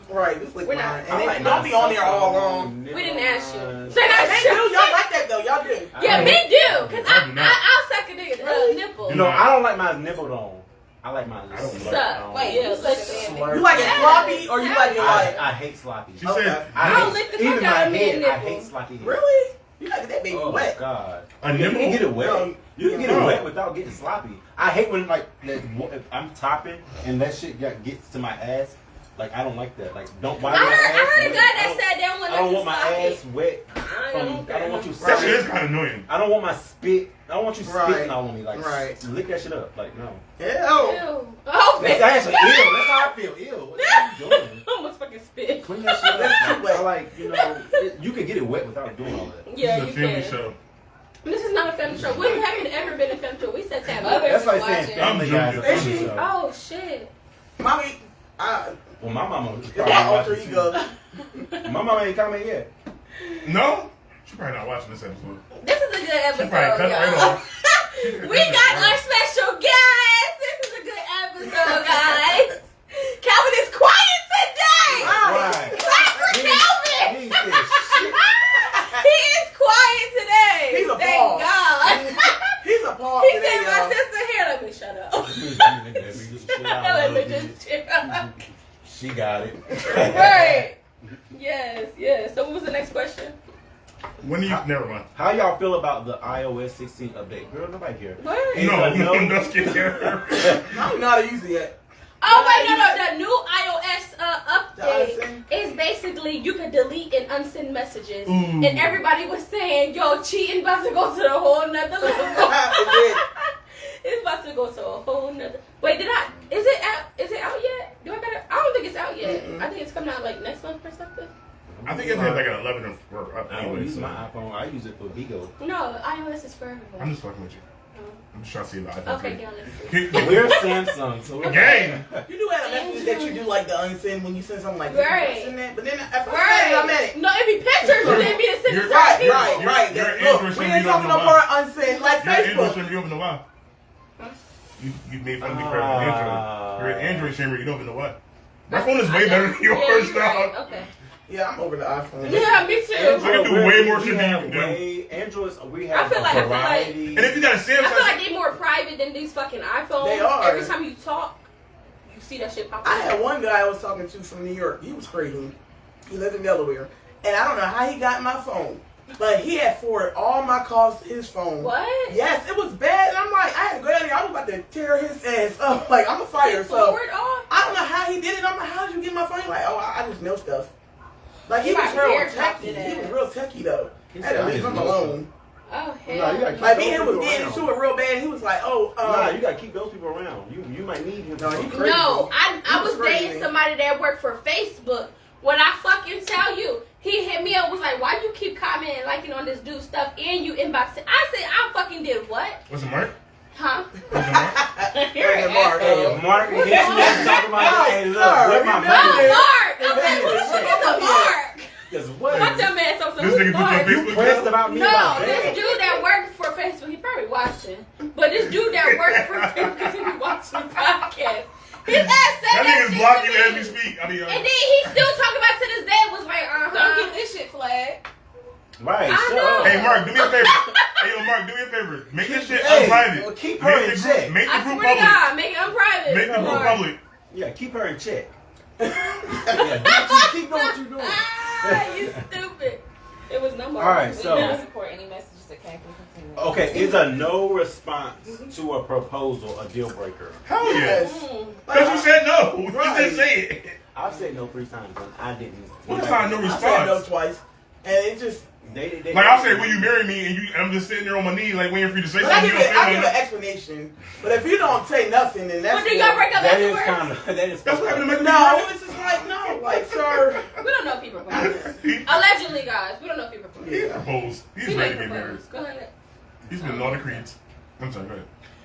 Right. Just lick We're mine. not- And then don't be on there all along. We didn't ask you. Uh, Say that They shit. do. Y'all like that though. Y'all do. Yeah, me do. Cause I do not. I'll suck a nigga nipple. You know, I don't like my nippled on. I like mine. I don't like Suck. Wait, Yeah, you suck suck it. it. You like it sloppy or you like it like? I hate sloppy. She Okay. said I'll lick the fuck even out my of me head. and I nipple. hate sloppy. head. Really? You like that baby Oh wet? God. a You nipple. can get it wet. No. You can get No. it wet without getting sloppy. I hate when like if I'm topping and that shit gets to my ass. Like I don't like that. Like don't. Why I my heard ass a wet? guy that said they don't want I don't to want my ass wet. I I don't want you That shit spitting. is kind of annoying. I don't want my spit. I don't want you Right. spitting all on me. Like Right. lick that shit up. Like no. Ew. Ew. Oh, That's bitch. actually ew. That's how I feel. Ew. What are you doing? I almost fucking spit. Clean that shit That's too up. wet. I like you can get it wet without doing all that. Yeah, This is you a family can. show. This is not a family show. When have you ever been a family show? We said taboo. Others That's like watching. saying family I'm guys. joking. Is she? Oh shit. Mommy, Well, my mama was it's probably my alter watching ego. too. My mama ain't comment yet. No, she's probably not watching this episode. This is a good She episode, probably cut right y'all. off. We got our special guest. This is a good episode, guys. Calvin is Right. Clap for Kelvin. He said shit. He is quiet today. He's a Thank Paul. God. He's a Paul He today, said, my y'all. sister here. Let me shut up. Let me just chill. She got it. Right. Yes. So what was the next question? When do you? Never mind. How y'all feel about the iOS 16 update? Girl, nobody care. What? It's No, a no. just kidding. I don't know how to use it yet. Oh wait, no. The new iOS The update unsend? is basically you can delete and unsend messages, Ooh. and everybody was saying, "Yo, cheating about to go to the whole nother level." It It's about to go to a whole nother. Wait, Is it out? Is it out yet? I don't think it's out yet. Mm-mm. I think it's coming out like next month or something. I think it has like an 11 or up I don't anyway. use So my iPhone. I use it for Vigo. No, iOS is for everyone. I'm just fucking with you. I'm just trying to see the iPhone. Okay, thing. Galaxy. We're Samsung, so we're Gang. You do have a message that you do like the unsend when you send something like Right. send that, but then after Right. I'm at it. No, it'd be pictures. You didn't mean to send You're it. Right, You're- right, you're- right. you're Look, Android, so we you ain't don't talking know no why. more unsend like You're an Android Facebook. streamer, you don't even know why. You made fun of me for Android. You're an Android streamer, you don't even know why. My phone is way better than yours, Yeah, you're right. dog. Okay. Yeah, I'm over the iPhone. Yeah, me too. I can do way more shit than you can do. Androids, we I have feel like- a variety. And if you got a I feel Samsung, like they're more private than these fucking iPhones. They are. Every time you talk, you see that shit pop up. I had one guy I was talking to from New York. He was crazy. He lived in Delaware. And I don't know how he got my phone. But he had forwarded all my calls to his phone. What? Yes, it was bad. And I'm like, I had to go down there. I was about to tear his ass up. Like, I'm a fighter. So Forward off? I don't know how he did it. I'm like, how did you get my phone? He's like, oh, I just know stuff. Like, he He was might real airdropped techie. it He was in. real techie, though. He I had to said, leave him "I alone. Oh, hell. No, you gotta keep Like, me those and him was people getting around. into it real bad. He was like, oh, Nah, you gotta keep those people around. You might need him. No, he crazy. No, I He was crazy. dating somebody that worked for Facebook. When I fucking tell you, he hit me up, was like, why you keep commenting, liking on this dude's stuff, and you inboxed it? I said, I fucking did what? what's it, Mark? Huh? What's it, Mark? You're an Mark. asshole. Hey, Mark, hit you up talking about, hey, look, sir, where my you No, money is? Mark! Okay, who the fuck is a Mark? Because what? What that man so This nigga put Mark? your You Facebook pressed down? about me No, about this that. dude that worked for Facebook, he probably watching. But this dude that worked for Facebook, he be watching the podcast. His ass said That that nigga's shit blocking to you as me. we speak. I mean, And then he still talking about to this day was like, don't get this shit flagged. Right, I shut know. up. hey, Mark, do me a favor. Hey, yo, Mark, do me a favor. Make this shit Hey, unprivate. well, keep her in Make the check. group, make the I group swear to public. God, make it unprivate. Make the group Mark. public. Yeah, keep her in check. Yeah, keep doing what you're doing. Ah, you stupid. It was no more. All right, We so- do not support any messages that came from consumers. Okay, is a no response to a proposal a deal breaker? Hell yeah. Yes. Because you said no. You Right. didn't say it. I've said no 3 times and I didn't. What is not no I said no response? twice. And it just, They Like, I'll say, will you marry me? And I'm just sitting there on my knees, like, waiting for you to say but I something. give You it, don't I say give an nothing. explanation. But if you don't say nothing, then that's But do y'all break up That is afterwards? kind of that is. That's what happened to make No, it's just like, no, like, sir. We don't know if he proposed. He Allegedly, guys. We don't know if he proposed. proposed. He's He ready to didn't get married. propose. Go ahead. He's been in all the creeds. I'm sorry, go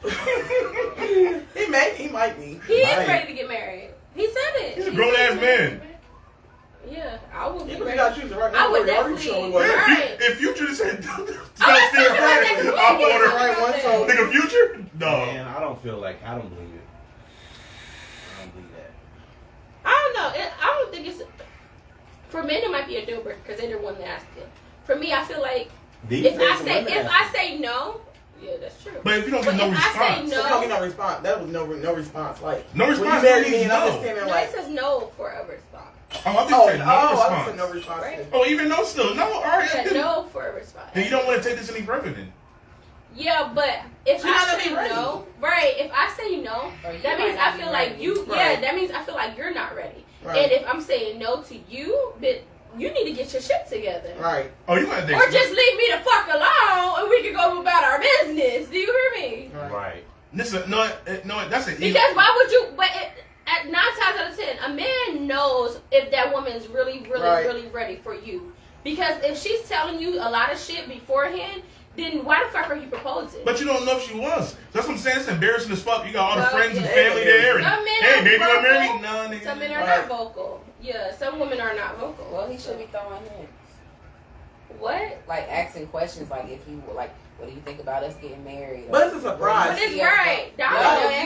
ahead. He might be. He is Right. ready to get married. He said it. He's a He grown said ass it. man. Yeah, I would be Yeah, but you ready. gotta choose the right I would one. Are you definitely- sure it was? Right. If Future just said, don't I'm steal saying from like me, that. I'll We order. talk Right, about one that. song. Nigga, Future? No. Man, I don't feel like I don't believe it. I don't believe that. I don't know. I don't think it's. For men, it might be a deal breaker because they're the one that asked it. For me, I feel like These if days, I say women ask no, yeah, that's true. But if you don't But get no if I say response. no- So don't get no response. That was no response. Like, No when response you married means me and I'm no. just standing No, like, it says no for a response. Oh, I think oh, you said no I response. said no response. Right. Oh, even no still. No, all right. Yeah, then, no for a response. then you don't want to take this any further then. Yeah, but if You're not I gonna say be ready. no, right? If I say no, Or you that might means not I be feel like ready. you. Right. Yeah, that means I feel like you're not ready. Right. And if I'm saying no to you, then you need to get your shit together. Right. Oh, you got to Or just leave me the fuck alone, and we can go about our business. Do you hear me? Right. Listen, no, that's an Because why would you? But at 9 times out of 10, a man knows if that woman's really, really, Right. really ready for you. Because if she's telling you a lot of shit beforehand, then why the fuck are you proposing? But you don't know if she was. That's what I'm saying. It's embarrassing as fuck. You got all the Well, friends and yeah. family there. And, Some men hey, are baby, you want to marry me? vocal. No, nigga. Some men are Right. not vocal. Yeah, some women are not vocal. Well, he should be throwing hints. What? Like asking questions like if you like, what do you think about us getting married? But it's a surprise. But it's Yeah, right. No, Dog,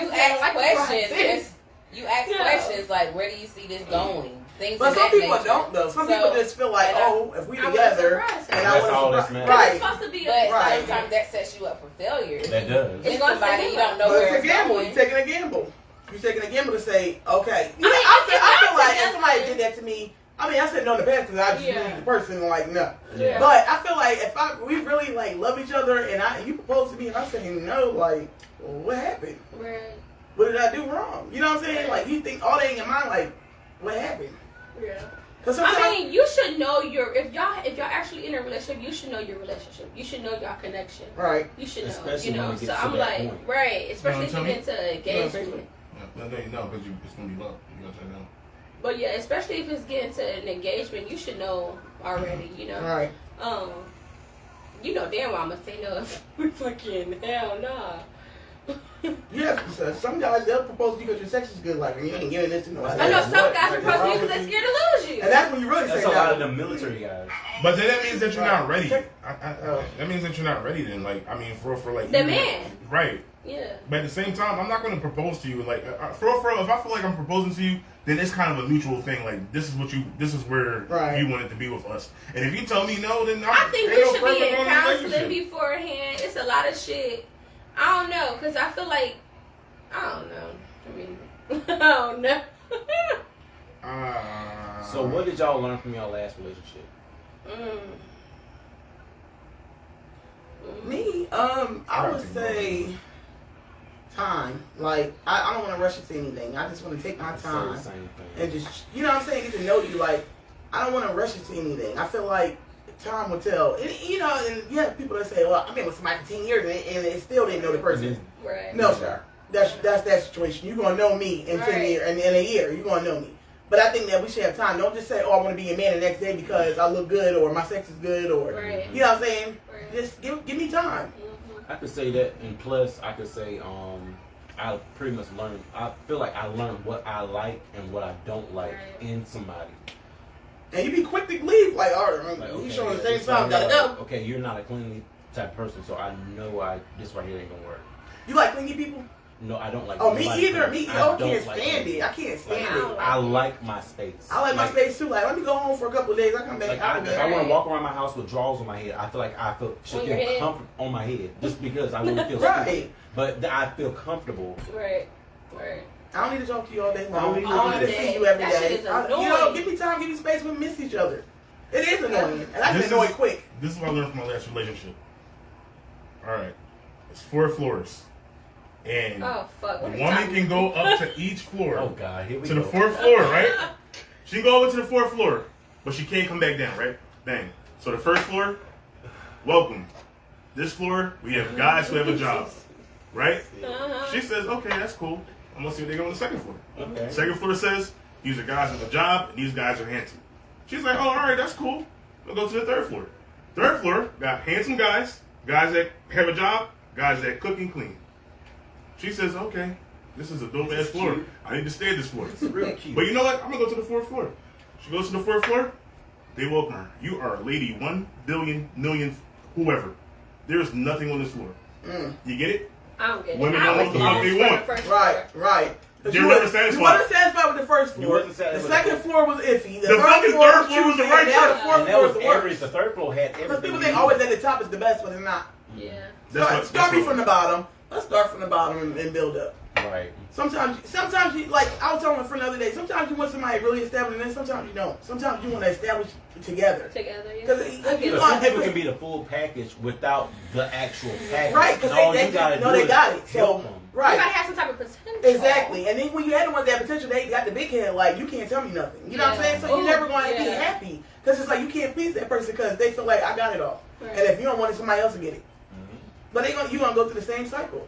you ask ask questions. surprises. You ask Yeah. questions like, where do you see this going? Things But of some that people nature. don't though. Some So, people just feel like, and I- oh, if we I was together, surprised. and That's I all was that's matters. right. It's supposed to be a But Right. sometimes that sets you up for failure. That does. It's It's gonna somebody set you you up. don't know But where it's a gamble. going. You're taking a gamble. You're taking a gamble to say, okay. I mean, I if feel like that's if somebody together- did that to me, I mean, I said no in the past because I just Yeah. believe the person like no. Yeah. But I feel like if we really like love each other and you propose to me and I say no, like, well, what happened? Right. What did I do wrong? You know what I'm saying? Like you think all that in your mind, like, what happened? Yeah. Because sometimes I mean, you should know if y'all actually in a relationship, you should know your relationship. You should know your connection. right. You should know. Especially You know. when it So gets to I'm that like, point. right. Especially if you tell get me? into engagement. No, because it's gonna be love. You gotta say no. But yeah, especially if it's getting to an engagement, you should know already. You know. Right. You know damn well I'm gonna say no. We fucking hell nah. Yeah, so some guys they'll propose to you because your sex is good, like you ain't giving this to nobody. I know What? some guys Like, propose to you why because they're would scared to lose you. And that's when you really That's say a lot of no. the military guys. But then that means that you're not ready. Right. That means that you're not ready. Then, like, I mean, for like The you- man. right? Yeah. But at the same time, I'm not going to propose to you. Like, for real, if I feel like I'm proposing to you, then it's kind of a mutual thing. Like, this is where Right. you wanted to be with us. And if you tell me no, then I think ain't we no should further be in going counseling relationship. beforehand. It's a lot of shit. I don't know, because I feel like, I don't know. I mean, I don't know. So what did y'all learn from your last relationship? Me, I would say time. Like I don't want to rush into anything. I just want to take my Say the time same thing. and just, you know what I'm saying, get to know you. Like I don't want to rush into anything. I feel like time will tell. And, you know, and you have people that say, well, I've been with somebody for 10 years and they still didn't know the person. Right. No, sir. That's that situation. You're gonna know me in 10 Right. years, and in a year, you're gonna know me. But I think that we should have time. Don't just say, "Oh, I want to be your man the next day because I look good or my sex is good," or Right. you know what I'm saying. Right. Just give me time. Mm-hmm. I could say that, and plus I could say I pretty much learned. I feel like I learned what I like and what I don't like Right. in somebody. And you be quick to leave. Like, all right, Like, you okay, showing the yeah, same this time. right Gotta here, go. okay, you're not a cleanly type person, so I know this right here ain't gonna work. You like clingy people? No, I don't like. Oh, me nobody either. clingy. Me, I I don't can't like stand clingy. it. I can't stand Like, it. I like my space. I like my space too. Like, let me go home for a couple of days. I come back. Like I'll be if I back. want to walk around my house with drawers on my head, I feel like should On your feel head? comfort on my head just because I wouldn't feel Right. stupid. But I feel comfortable. Right. Right. I don't need to talk to you all day long. All I don't need to see you every That shit day. is You know, annoying. give me time, give me space. We miss each other. It is annoying, and I This get annoyed is- quick. This is what I learned from my last relationship. All right, it's 4 floors, and Oh, fuck. the What are you woman talking can go up to each floor. Oh God, here we to go. the 4th floor, right? She can go over to the 4th floor, but she can't come back down, right? Bang. So the 1st floor, welcome. This floor, we have guys who have a job, right? Uh-huh. She says, okay, that's cool. I'm gonna see what they go on the 2nd floor. Okay. 2nd floor says, these are guys with a job, and these guys are handsome. She's like, oh, all right, that's cool. We'll go to the 3rd floor. 3rd floor got handsome guys, guys that have a job, guys that cook and clean. She says, okay, this is a dope ass floor. cute. I need to stay at this floor. It's real cute. But you know what? I'm gonna go to the 4th floor. She goes to the 4th floor. They welcome her. You are lady 1 billion million whoever. There's nothing on this floor. You get it? I don't get it. Women I don't know was what the fuck lost they for the want. first Right, floor. right. 'Cause You're you never was- satisfied. You wasn't satisfied with the first You floor. wasn't satisfied The with the second first floor was iffy. The fucking floor third floor was the cute, right and now the choice. fourth And that floor was is the every. worst. The 3rd floor had everything. Because people you think need. always at the top is the best, but it's not. Yeah. Start me from the bottom. Let's start from the bottom and build up. Right. Sometimes you like. I was telling a friend the other day. Sometimes you want somebody really established, and then sometimes you don't. Sometimes you want to establish together. Together, yeah. Because I get you it. But some know, people can be the full package without the actual package. right, because And all they you gotta no, do they is got it. help So them. You right. gotta have some type of potential. Exactly, and then when you had the ones that have potential, they got the big head. Like you can't tell me nothing. You know what I'm Yeah. saying? So you're Ooh, never going to be yeah. happy because it's like you can't please that person because they feel like I got it all, Right. and if you don't want it, somebody else will get it. But you gonna go through the same cycle.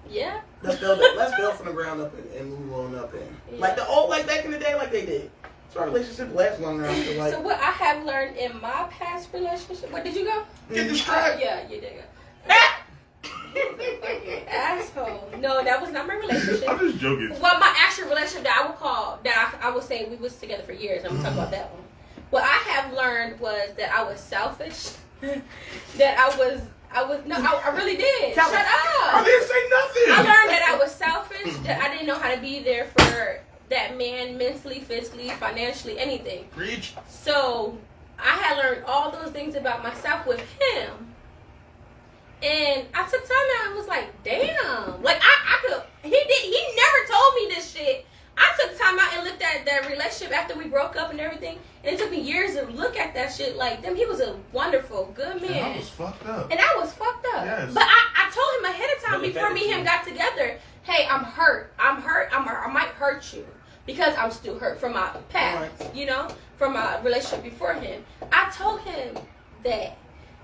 Yeah. Let's build up. Let's build from the ground up and move on up and like back in the day, like they did. So our relationship lasts longer. I feel like. So what I have learned in my past relationship. What did you go? Get the Oh, strap. yeah, you did go. Fucking asshole. No, that was not my relationship. I'm just joking. Well, my actual relationship that I would call that I would say we was together for years. I'm gonna talk about that one. What I have learned was that I was selfish. That I really did. Tell Shut me. I up. didn't say nothing. I learned that I was selfish. That I didn't know how to be there for that man mentally, physically, financially, anything. Preach. So I had learned all those things about myself with him. And I took time out and was like, damn. Like, I could, he never told me this shit. I took time out and looked at that relationship after we broke up and everything. And it took me years to look at that shit like, damn, he was a wonderful, good man. And I was fucked up. And I was fucked up. Yes. But I told him ahead of time before me and him got together, hey, I'm hurt. I might hurt you. Because I'm still hurt from my past, you know, from my relationship before him. I told him that.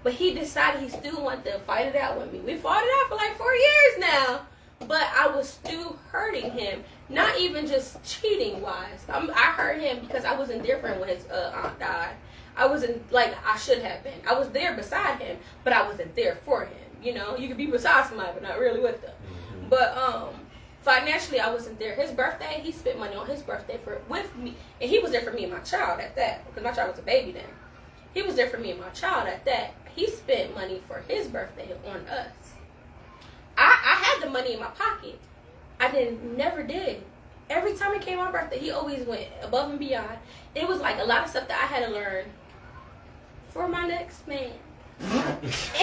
But he decided he still wanted to fight it out with me. We fought it out for like 4 years now. But I was still hurting him. Not even just cheating wise. I hurt him because I was indifferent when his aunt died. I wasn't like I should have been. I was there beside him, but I wasn't there for him. You know, you could be beside somebody, but not really with them. But financially, I wasn't there. His birthday, he spent money on his birthday with me, and he was there for me and my child at that because my child was a baby then. He was there for me and my child at that. He spent money for his birthday on us. I had the money in my pocket. I never did. Every time it came my birthday, he always went above and beyond. It was like a lot of stuff that I had to learn for my next man. See,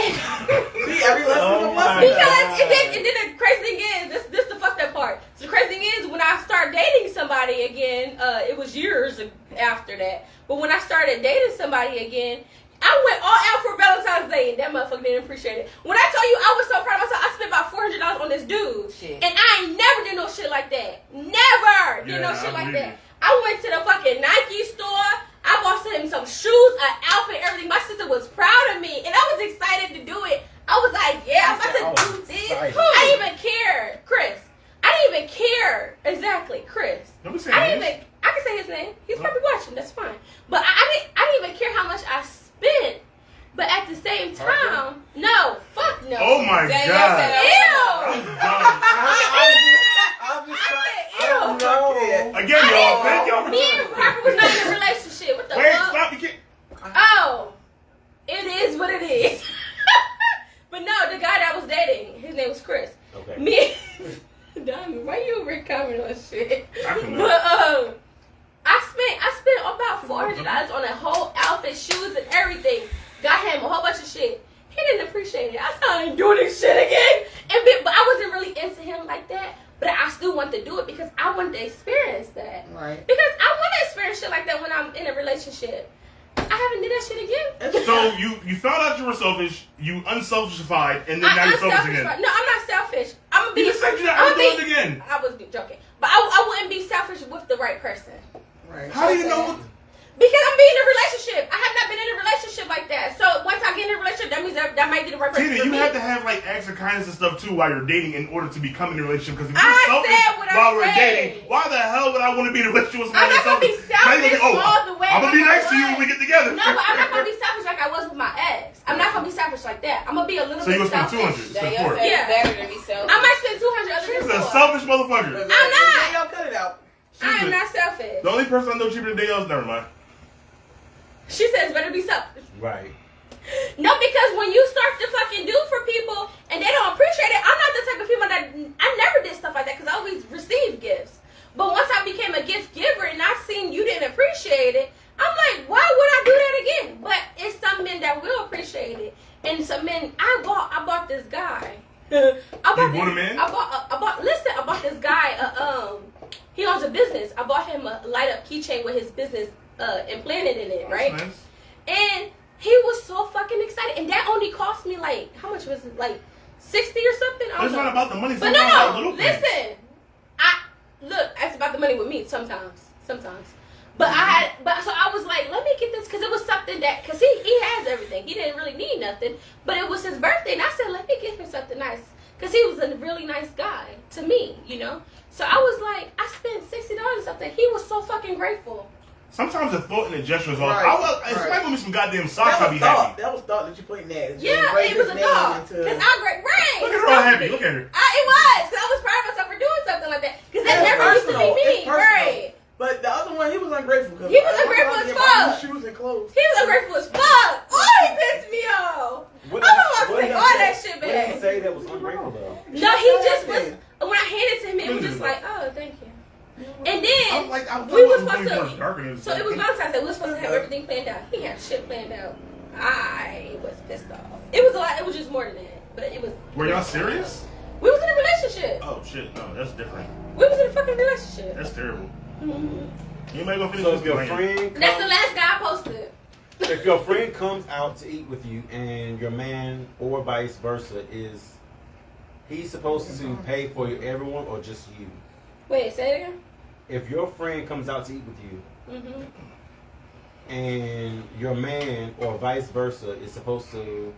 every lesson because and then the crazy thing is, this the fucked up part. So the crazy thing is, when I started dating somebody again, it was years after that. But when I started dating somebody again, I went all out for Valentine's Day, and that motherfucker didn't appreciate it. When I told you I was so proud of myself, I spent about $400 on this dude. Shit. And I ain't never did no shit like that. Never did no shit like that. I went to the fucking Nike store. I bought him some shoes, an outfit, everything. My sister was proud of me, and I was excited to do it. I was like, yeah, I'm about to do this. I didn't even care, Chris. I didn't even care. Exactly, Chris. I didn't even. I can say his name. He's probably watching. That's fine. But I didn't even care how much I spent. But at the same time, no, fuck no. Oh my god. Ew. I'm no. Again, y'all. Thank y'all. Me and Parker was not in a relationship. What the Wait, fuck? stop. You can't. Oh, it is what it is. But no, the guy that I was dating, his name was Chris. Okay. Me, Diamond, why you recovering on shit? I can But I spent about $400 on a whole outfit, shoes, and everything. Got him a whole bunch of shit. He didn't appreciate it. I said I ain't doing this shit again. But I wasn't really into him like that. But I still want to do it because I want to experience that. Right. Because I want to experience shit like that when I'm in a relationship. I haven't did that shit again. So you found out you were selfish, you unselfishified, and then now you're selfish again. No, I'm not selfish. I'm gonna be. You just said you're not doing it again. I was joking, but I wouldn't be selfish with the right person. Right. How do you know what? Because I'm being in a relationship. I have not been in a relationship like that. So once I get in a relationship, that means that might be the right person. Tina, for you me. have to have like acts of kindness and stuff too while you're dating in order to become in a relationship. Because if I you're selfish said what I while we're said. dating, why the hell would I want to be in a relationship with I'm somebody not gonna be selfish all the way. I'm gonna be like nice I to you when was. we get together. No, but I'm not gonna be selfish like I was with my ex. I'm not gonna be selfish like that. I'm gonna be a little So you bit would spend selfish. 200 Danielle instead of 40. said Yeah. it's better to be selfish. I might spend 200 other She's than a 4. selfish motherfucker. I'm not. Danielle, cut it out. I am not selfish. The only person I know cheaper than Danielle is never mind. She says better be selfish. Right. No, because when you start to fucking do for people and they don't appreciate it, I'm not the type of people that I never did stuff like that because I always received gifts. But once I became a gift giver and I seen you didn't appreciate it, I'm like, why would I do that again? But it's some men that will appreciate it, and some men. I bought this guy. I bought him in? I bought this guy. He owns a business. I bought him a light up keychain with his business implanted in it, right? Nice. And he was so fucking excited, and that only cost me like how much was it? Like 60 or something. I It's don't not know. about the money. But It's about no, little things. listen. It's about the money with me sometimes. But so I was like, let me get this because it was something that because he has everything. He didn't really need nothing, but it was his birthday, and I said, let me get him something nice because he was a really nice guy to me, you know. So I was like, I spent $60 or something. He was so fucking grateful. Sometimes the thought and the gesture is all. Right. If somebody give me some goddamn socks, I'll be happy. That was thought that you put in there. Yeah, it was a thought. Because I'm great. Right. Look at her all happy. Look at her. It was. Because I was proud of myself for doing something like that. Because that never used to be me. Right. But the other one, he was ungrateful. He was ungrateful as fuck. Shoes and clothes. He was ungrateful as fuck. Oh, he pissed me off. What I'm about to did take he all say- that shit What did he back. say that was ungrateful though? No, he just was. When I handed it to him, it was just like, oh, thank you. And then everything planned out. He had shit planned out. I was pissed off. It was a lot. It was just more than that. But it was. Were y'all serious? We was in a relationship. Oh shit, no, that's different. We was in a fucking relationship. That's terrible. Mm-hmm. Anybody gonna finish So this if your plan? friend That's the last guy I posted. if your friend comes out to eat with you and your man or vice versa is he's supposed to pay for everyone or just you? Wait, say it again. If your friend comes out to eat with you and your man or vice versa is supposed to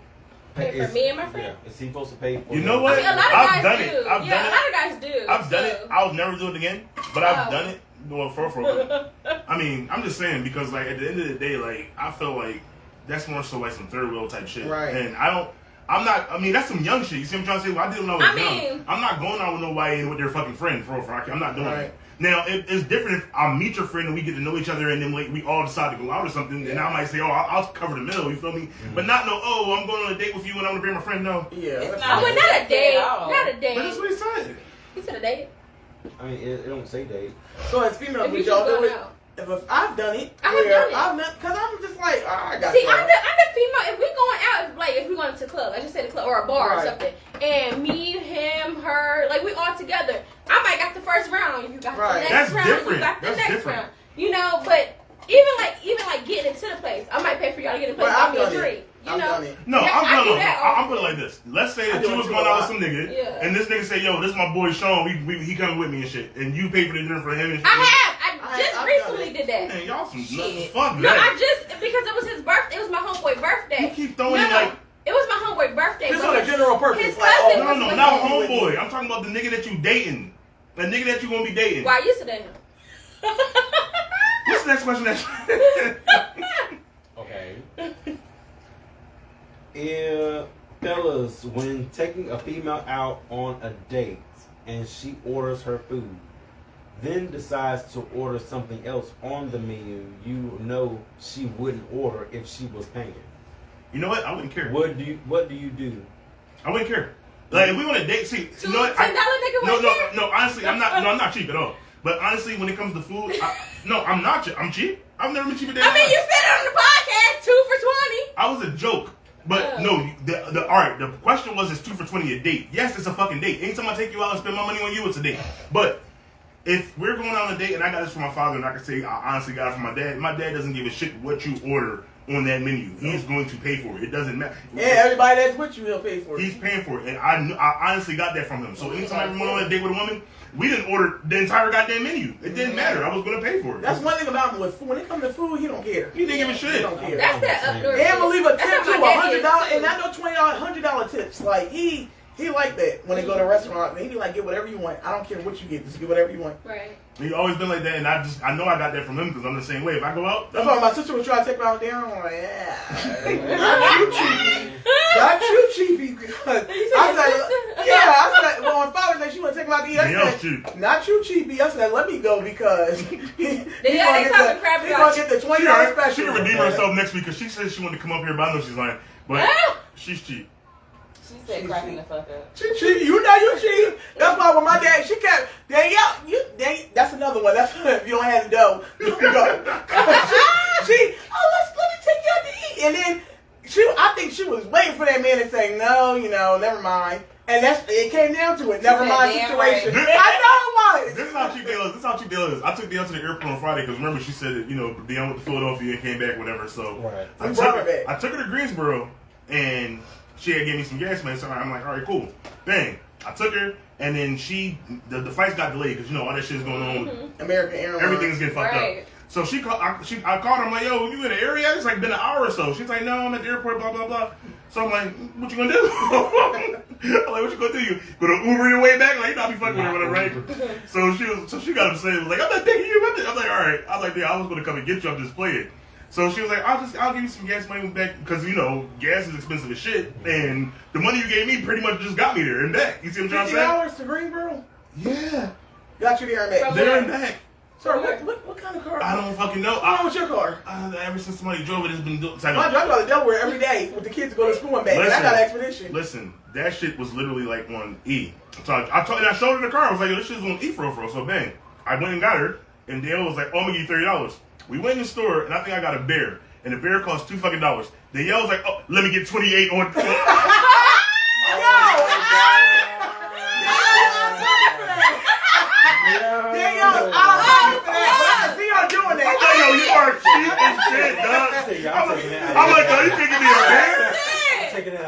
Pay for me and my friend? Yeah, is he supposed to pay for You know what? I mean, a lot of I've guys done do. it. I've yeah, done a it. lot of guys do. I've done so. it. I'll never do it again. But I've Oh. done it. Well, for I mean, I'm just saying because like at the end of the day, like I feel like that's more so like some third wheel type shit. Right. And I'm not. I mean, that's some young shit. You see what I'm trying to say? Well, I did when I was young. I'm not going out with nobody and with their fucking friend for real. I'm not doing it. Now it's different if I meet your friend and we get to know each other and then like we all decide to go out or something. And I might say, oh, I'll cover the middle. You feel me? But not no. Oh, I'm going on a date with you and I'm gonna bring my friend. No. Yeah. It's Oh, but not a date. at all. Not a But date. that's what he said. He said a date. I mean, it don't say date. So as females, If you would just y'all do going it? out. If I've done it, I have done it. I've done because I'm just like I got. See, y'all. I'm the female. If we going out, if we going to the club, I just said the club or a bar or Right. something, and me, him, her, like we all together, I might got the first round. You got Right. the next That's round. You different. got the That's next different. round. You know, but even like getting into the place, I might pay for y'all to get in the place. But Buy I've me a done drink. it. You I've know. done it. No, Yeah, I do that I'm all- put it like this. Let's say I that do you it was too going a out with lot. some nigga, Yeah. and this nigga say, yo, this is my boy Sean, he coming with me and shit, and you pay for the dinner for him and shit. I just I've recently done did that. Man, y'all some Shit. fuck No, that. I just because it was his birthday. It was my homeboy birthday. You keep throwing no, it like it was my homeboy birthday. It's but on a his- general purpose. his Like, cousin oh, was not with him. homeboy. I'm talking about the nigga that you dating, the nigga that you gonna be dating. Why I used to date him? What's the next question? Okay. Fellas, when taking a female out on a date and she orders her food, then decides to order something else on the menu you know she wouldn't order if she was paying. You know what? I wouldn't care. What do you do? I wouldn't care. Like if we want to date, see, you know what? $10 nigga No, wouldn't care? no. Honestly, I'm not cheap at all. But honestly, when it comes to food, I'm not cheap. I'm cheap. I've never been cheap a day. I mean, you said it on the podcast, 2 for $20. I was a joke. But no, all right. The question was, is 2 for $20 a date? Yes, it's a fucking date. Anytime I take you out and spend my money on you, it's a date. But if we're going on a date and I got this from my father and I can say I honestly got it from my dad doesn't give a shit what you order on that menu. He's going to pay for it. It doesn't matter. Yeah, everybody that's with you, he'll pay for it. He's paying for it, and I honestly got that from him. So anytime I ever went on a date with a woman, we didn't order the entire goddamn menu. It didn't matter. I was going to pay for it. That's one thing about him with food. When it comes to food, he don't care. He didn't give a He shit. don't care. That's that up north. And we'll leave a That's tip how to my daddy is, $100, too. and I know $20, $100 tips. Like he like that when they go to a restaurant. He be like, get whatever you want. I don't care what you get, just get whatever you want. Right. He always been like that, and I know I got that from him because I'm the same way. If I go out, That's why my sister was trying to take me out there. I'm like, yeah, not you cheapy, not you cheapy. Because I said, well, on Father's Day she want to take me out to eat. I else said, cheap. not you cheapy. I said, let me go because he they gonna talking crap he about gonna get the $20 She special. can redeem herself next week because she said she wanted to come up here, but I know she's lying. But she's cheap. She said cracking the fuck up. She, you know you cheap. That's why when my dad, she kept, that's another one. That's if you don't have the dough, you can go. let me take you out to eat. And then I think she was waiting for that man to say, no, never mind. And it came down to it. Never said, mind damn situation. right. I know it was. This is how cheap deal is. I took Dale to the airport on Friday because remember she said that Deion went to Philadelphia and came back, whatever. So Right. I took her to Greensboro and she had gave me some gas money. So I'm like, all right, cool. Bang. I took her and then the flights got delayed because all that shit is going on. American Airlines. Everything's getting fucked Right. up. So I called her. I'm like, yo, you in the area? It's like been an hour or so. She's like, no, I'm at the airport. Blah blah blah. So I'm like, what you gonna do? I'm like, what you gonna do? You gonna Uber your way back? Like, you not be fucking with her, whatever, right? So she got upset. Was like, I'm not taking you. I'm like, all right. I was like, yeah, I was gonna come and get you. I'm just playing. So she was like, I'll give you some gas money back because gas is expensive as shit, and the money you gave me pretty much just got me there and back. You see what I'm trying to say? $50 to Greensboro? Yeah, Got you there and back. there and back. Sir, what kind of car? I don't fucking know. What's wrong with your car? Ever since somebody drove it, it's been doing. I drive to Delaware every day with the kids to go to school and back. And I got an expedition. Listen, that shit was literally like on E. So I showed her the car. I was like, yo, this shit's on E for real. So bang, I went and got her, and Dale was like, oh, I'm gonna give you $30. We went in the store, and I think I got a bear. And the bear cost $2 fucking. The yell was like, oh, let me get 28 on. Yo, you are cheap as shit, dog. I'm like, yo, you taking me a bear?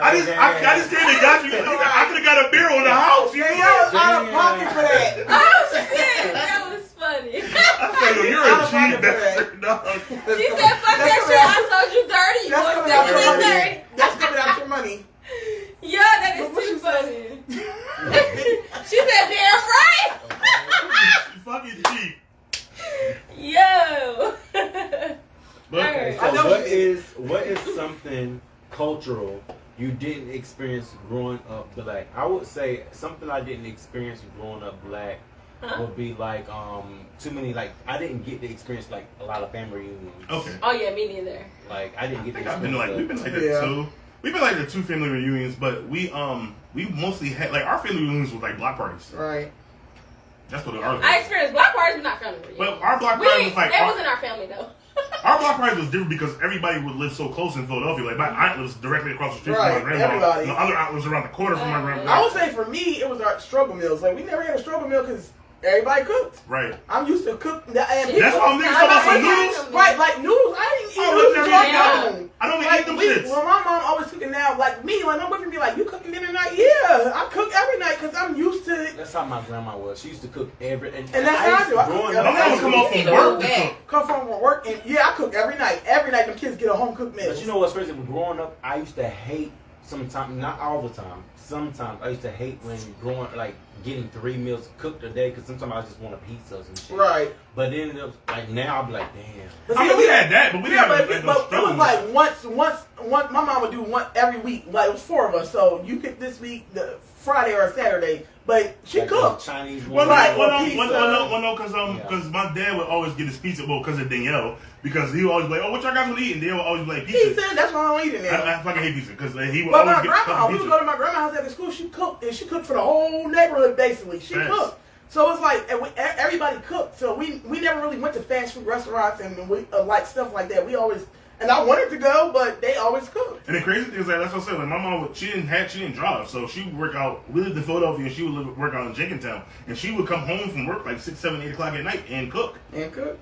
I just came and got you. I could have got a beer on the house. Danielle was out of pocket for that. Oh shit, that was funny. I said, yo, you're a cheap bastard, dog. She said, fuck that shit. I sold you 30. You want That's coming out your 30? money. That's coming out your money. Yeah, that is too funny. She said, damn right. You fucking cheap. Yo. But, Okay, I know so she what is something cultural you didn't experience growing up black? I would say something I didn't experience growing up black would be like too many, like I didn't get to experience like a lot of family reunions. okay. Oh yeah, me neither. Like I didn't get to I've been experience like, we've been like that Yeah. too. We've been like the 2 family reunions, but we mostly had like our family reunions was like block parties. Right. That's what ours was. I experienced block parties, but not family reunions. But our block parties was like that wasn't our family though. our block parties was different because everybody would live so close in Philadelphia. Like my aunt lives directly across the street Right, from my grandma. everybody. The other aunt lives around the corner from my grandma. I would say for me, it was our struggle meals. Like we never had a struggle meal because everybody cooked. Right. I'm used to cooking. That's why I'm niggas talking about some noodles. Right, like noodles. I didn't eat Oh, noodles never until I eat got that. home. I don't Like eat them we, shits. well, my mom always cooking now. Like me, like my boyfriend be like, "You cooking dinner tonight?" Yeah, I cook every night because I'm used to it. That's how my grandma was. She used to cook every and And that's how I used do. to I cook growing every up. My mom would come off from work to cook. Come from work and yeah, I cook every night. Every night, them kids get a home cooked meal. But you know what's crazy? Growing up, I used to hate sometimes, not all the time. Sometimes I used to hate when getting 3 meals cooked a day because sometimes I just want a pizza or some shit. Right. But then it was like now I'll be like, damn. But I mean, we had that, but we didn't but have like, those it was struggles. like once. My mom would do one every week. Like it was 4 of us, so you pick this week, the Friday or Saturday. But she Like cooked. Chinese Well, one. Right, no, because my dad would always get his pizza, because of Danielle, because he would always be like, oh, what y'all guys want to eat? And Danielle would always be like, pizza. Pizza. That's why I don't eat it now. I fucking hate pizza, because he would But always my get grandma, we fucking would go pizza. to my grandma's house after school. She cooked, and she cooked for the whole neighborhood. Basically, she Facts. cooked. So it's like everybody cooked. So we never really went to fast food restaurants and we like stuff like that. We always, and I wanted to go, but they always cooked. And the crazy thing is that, that's what I said, like, my mom, she didn't drive, so she would work out, we lived in Philadelphia, and she would work out in Jenkintown, and she would come home from work like 6, 7, 8 o'clock at night and cook. And cook.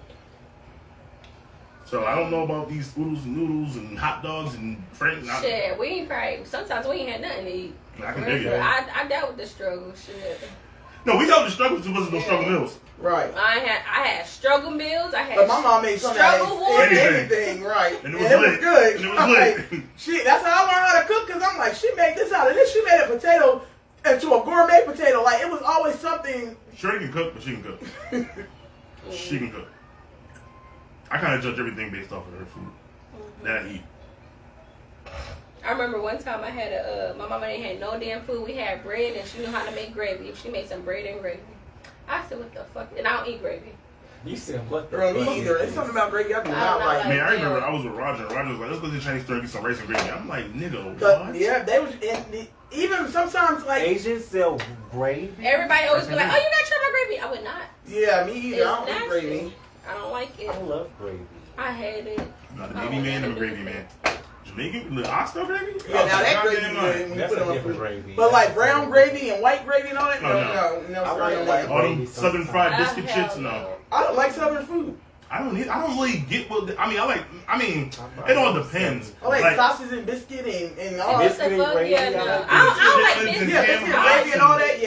So I don't know about these oodles and noodles and hot dogs and Frank. Shit, we ain't probably. Sometimes we ain't had nothing to eat. I can dig it. I dealt with the struggle. Shit. No, we dealt with the struggles, it wasn't no struggle meals. Right. I had struggle meals. I had. But my mom made something out struggle of wars. anything, right? And it was lit. good. And it was I'm lit. like, shit, that's how I learned how to cook, because I'm like, she made this out of this. She made a potato into a gourmet potato. Like, it was always something. Shorty can cook, but she can cook. She can cook. I kind of judge everything based off of her food that I eat. I remember one time I had my mama didn't have no damn food. We had bread and she knew how to make gravy. She made some bread and gravy. I said, what the fuck? And I don't eat gravy. You said what? Girl, me either. It's something about gravy I do I not don't like. like- Man, I remember yeah. I was with Roger, and Roger was like, let's go to the Chinese store and get some rice and gravy. I'm like, nigga, But, what? yeah, they was, even sometimes, like, Asians sell gravy. Everybody always be like, oh, you gotta try my gravy. I would not. yeah, me either. It's I don't eat nasty. gravy. I don't like it. I love gravy. I hate it. No, the Navy man, I'm a gravy man. Jamaican, the oxtail gravy? Yeah, now that gravy Goddamn good right. when you That's put it a on different food. gravy. But like That's brown different. gravy and white gravy and all that, No, no. I sorry, like like All them southern fried Ah, biscuit hell shits? No. I don't like southern food. I don't really get what, it all depends. I like Like, sausage and biscuit and all What that. the Biscuit and fuck? gravy, Yeah, I no. like I don't like chitlins biscuits. and Yeah, ham biscuit hocks gravy and all that.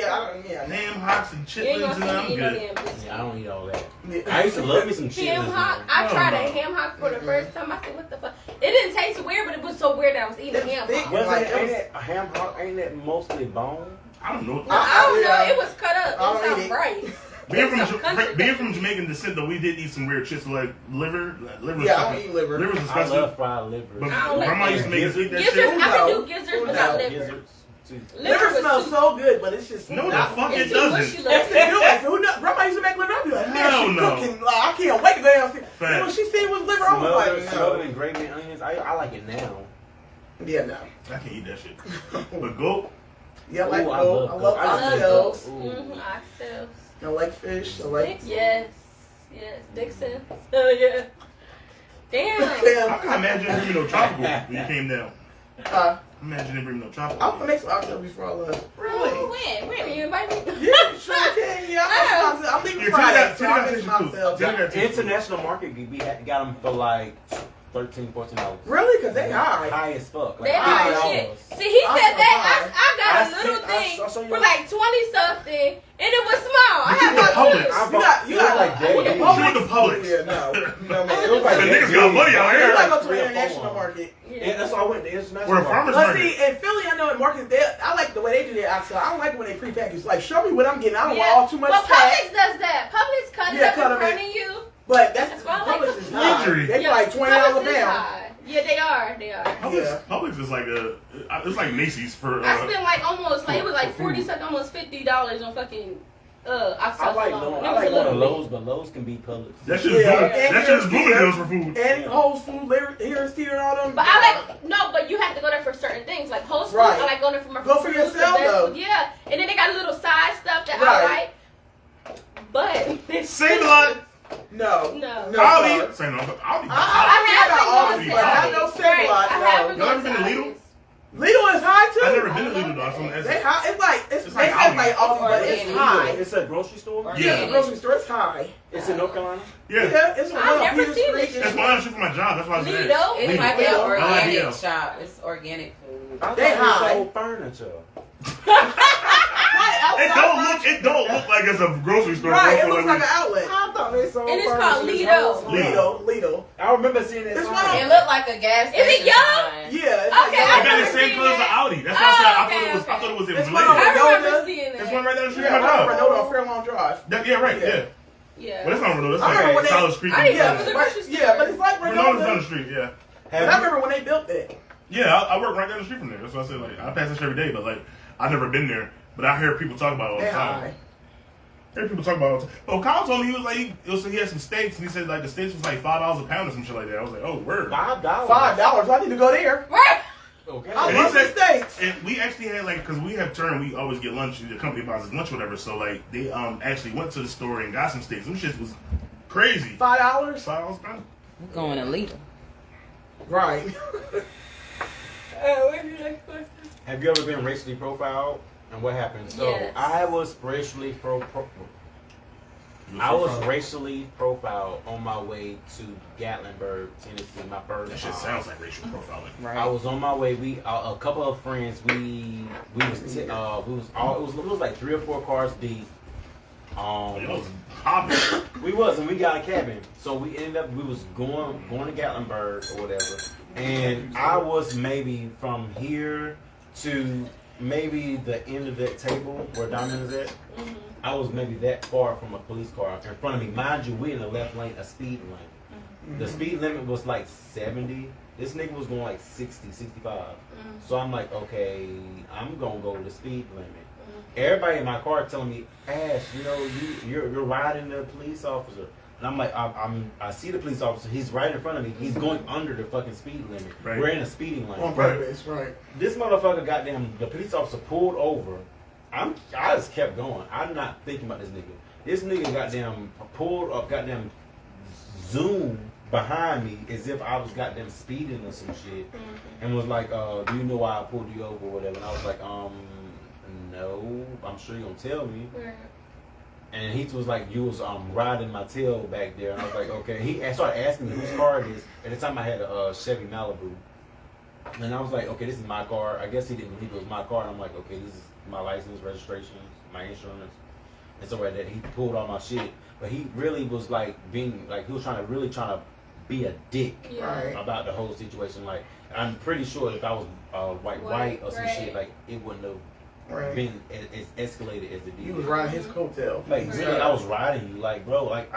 Yeah, ham hocks and You ain't chitlins, gonna and see me I'm eat no good. damn biscuits. Yeah, I don't eat all that. yeah. I used to love me some chitlins. Ham hock. man. I Oh, tried no. a ham hock for the first time. I said, what the fuck? It didn't taste weird, but it was so weird that I was eating It was ham thick. hock. Was Wasn't like, it, ain't that a ham hock? Ain't that mostly bone? I don't know. I don't Yeah. know. It was cut up. It I was don't some eat it. rice. Being from Jamaican descent, though, we did eat some weird shit, so like liver. Yeah, I don't eat liver. Liver's I disgusting. love fried liver. But I don't like grandma used to make us eat that shit. Gizzards, I No. can do gizzards without liver. Gizzards, too. Liver was smells too- so good, but it's just No, the not- fuck It's it too mushy doesn't. Yes, looking. they do. Like, who knows? Grandma used to make liver. I'd be like, man, Hell she no. cooking. Like, I can't wait to go downstairs. Facts. And when she seen was liver, I was like, Smothered no. and gravy and onions. I like it now. Yeah, no. I can't eat that shit. But goat, Yeah, I like Ooh, I goat. I love love goat. I love oxtails. Mm-hmm. Oxtails. I like fish. I like. Yes. Yes. Dixon. Oh, yeah. Damn. I can imagine him bringing no tropical when you came down. Imagine him bringing no tropical. I'm gonna make some oxtail before I left. Really? When? You invite me? Yeah, sure can. Yeah, I'm leaving Friday. So I'll make some oxtail. The international market, we got them for like $13, $14. Really? Because they high. High as fuck. They Like high as shit. See, he said that. I got a little thing I'll show you for like 20 something, and it was small. I You had the my Publix. kids. You got like that. You the Publix. Yeah, no, man. It was like The that niggas got big. money out You here. gotta go to Three the or four international ones. market. Yeah, that's why I went to international Or a market. farmer's But market. see, in Philly, I know in markets, I like the way they do their oxtail. I don't like when they prepackage. Like, show me what I'm getting. I don't want all too much But fat. Publix does that. Publix cut it Yeah, up cut in 'em front in. of you. But that's why I like Publix the is high. luxury. They like $20 a Publix is pound. high. Yeah, they are. They are. Publix is like it's like Macy's for. I spent like almost like it was like for food. 40 something, almost $50 on fucking oxtail. I like alone. going It was a to little Lowe's, bit. but Lowe's can be Publix. That shit is Yeah. booming. That shit is booming deals for food. And Whole Foods, here and Steer and all them. But I like but you have to go there for certain things. Like Whole Foods, Right. I like going there for my Go for fruits and yourself, though. vegetables. Yeah, and then they got little side stuff that Right. I like. But Save a lot. No. No. Aldi. Say no. Aldi. I got have Aldi, been but going not no to Save-A-Lot, I no. haven't Y'all gone ever been to Lidl? Aldi's. Lidl is high too. I've never been to Lidl though. They high. It's like It's they like say Aldi. like Aldi, but it's Organic. high. It's a grocery store? Yeah, it's a grocery store. It's high. It's in North Carolina? Yeah. Yeah, it's a I've one on never Peter seen Street. it. That's my other shit for my job. That's why I was there. Lidl? It's Lidl. like an Lidl. organic Lidl. shop. It's organic food. I thought They it high. sold furniture. It don't look like it's a grocery store. Right, it bro. looks like an outlet. I thought they sold And it's furniture. called This Lidl. whole- Lidl. I remember seeing that It's sign. one It looked like a gas Is it station. yellow? sign. Yeah, it's Okay, They like got the never same seen colors as that. Audi. That's why I said I okay, thought okay. it was It's related. one I remember Yoda. seeing It's that. one right down the street Yeah, from my I remember job. Noda on Fairlawn Drive. Yeah, right. Yeah. Yeah. Yeah. But it's not Renault. That's I remember like when they- Solid Street. I didn't know Yeah, it was a but, grocery yeah, but it's like Renault's down the Renault. street. Yeah. But I remember when they built it. Yeah, I work right down the street from there. That's why I said like I pass this every day, but like I've never been there. But I hear people talk about it all the They time. high. I hear people talk about it all the time. Oh, Kyle told me he was like he had some steaks and he said like the steaks was like $5 a pound or some shit like that. I was like, oh word. $5. $5. I need to go there. Right. Okay. I And love he the said- steaks. And we actually had like because we have turned we always get lunch. The company buys us lunch or whatever. So like they actually went to the store and got some steaks. Them shit was crazy. $5. $5 a pound. I'm going to Lidl. Right. What's your next question? Have you ever been racially profiled? And what happened? So Yes. I was racially racially profiled on my way to Gatlinburg, Tennessee. My first That shit time. sounds like racial profiling. Right. I was on my way. We a couple of friends. We was like 3 or 4 cars deep. It was hopping. We wasn't. We got a cabin, so we ended up. We was going to Gatlinburg or whatever, and I was maybe from here to maybe the end of that table where Diamond is at. I was maybe that far from a police car in front of me. Mind you, we in the left lane, a speed lane. The speed limit was like 70. This nigga was going like 60, 65. So I'm like, okay, I'm gonna go to the speed limit. Everybody in my car telling me, Ash, you know, you're riding the police officer. And I'm like, I see the police officer. He's right in front of me. He's going under the fucking speed limit. Right. We're in a speeding lane. On purpose, right. This motherfucker, goddamn, the police officer pulled over. I just kept going. I'm not thinking about this nigga. This nigga goddamn pulled up, goddamn zoom behind me as if I was goddamn speeding or some shit, and was like, "Do you know why I pulled you over or whatever?" And I was like, no. I'm sure you're gonna tell me. Right. And he was like, you was riding my tail back there, and I was like, okay. He started asking me whose car it is. At the time, I had a Chevy Malibu, and I was like, okay, this is my car. I guess he didn't believe it was my car. And I'm like, okay, this is my license, registration, my insurance, and so like that. He pulled all my shit, but he really was like being like he was trying to be a dick Right. about the whole situation. Like I'm pretty sure if I was white or some Right. shit, like it wouldn't have Right. been as escalated as it did. He was riding his coattail. Like really, I was riding you, like bro, like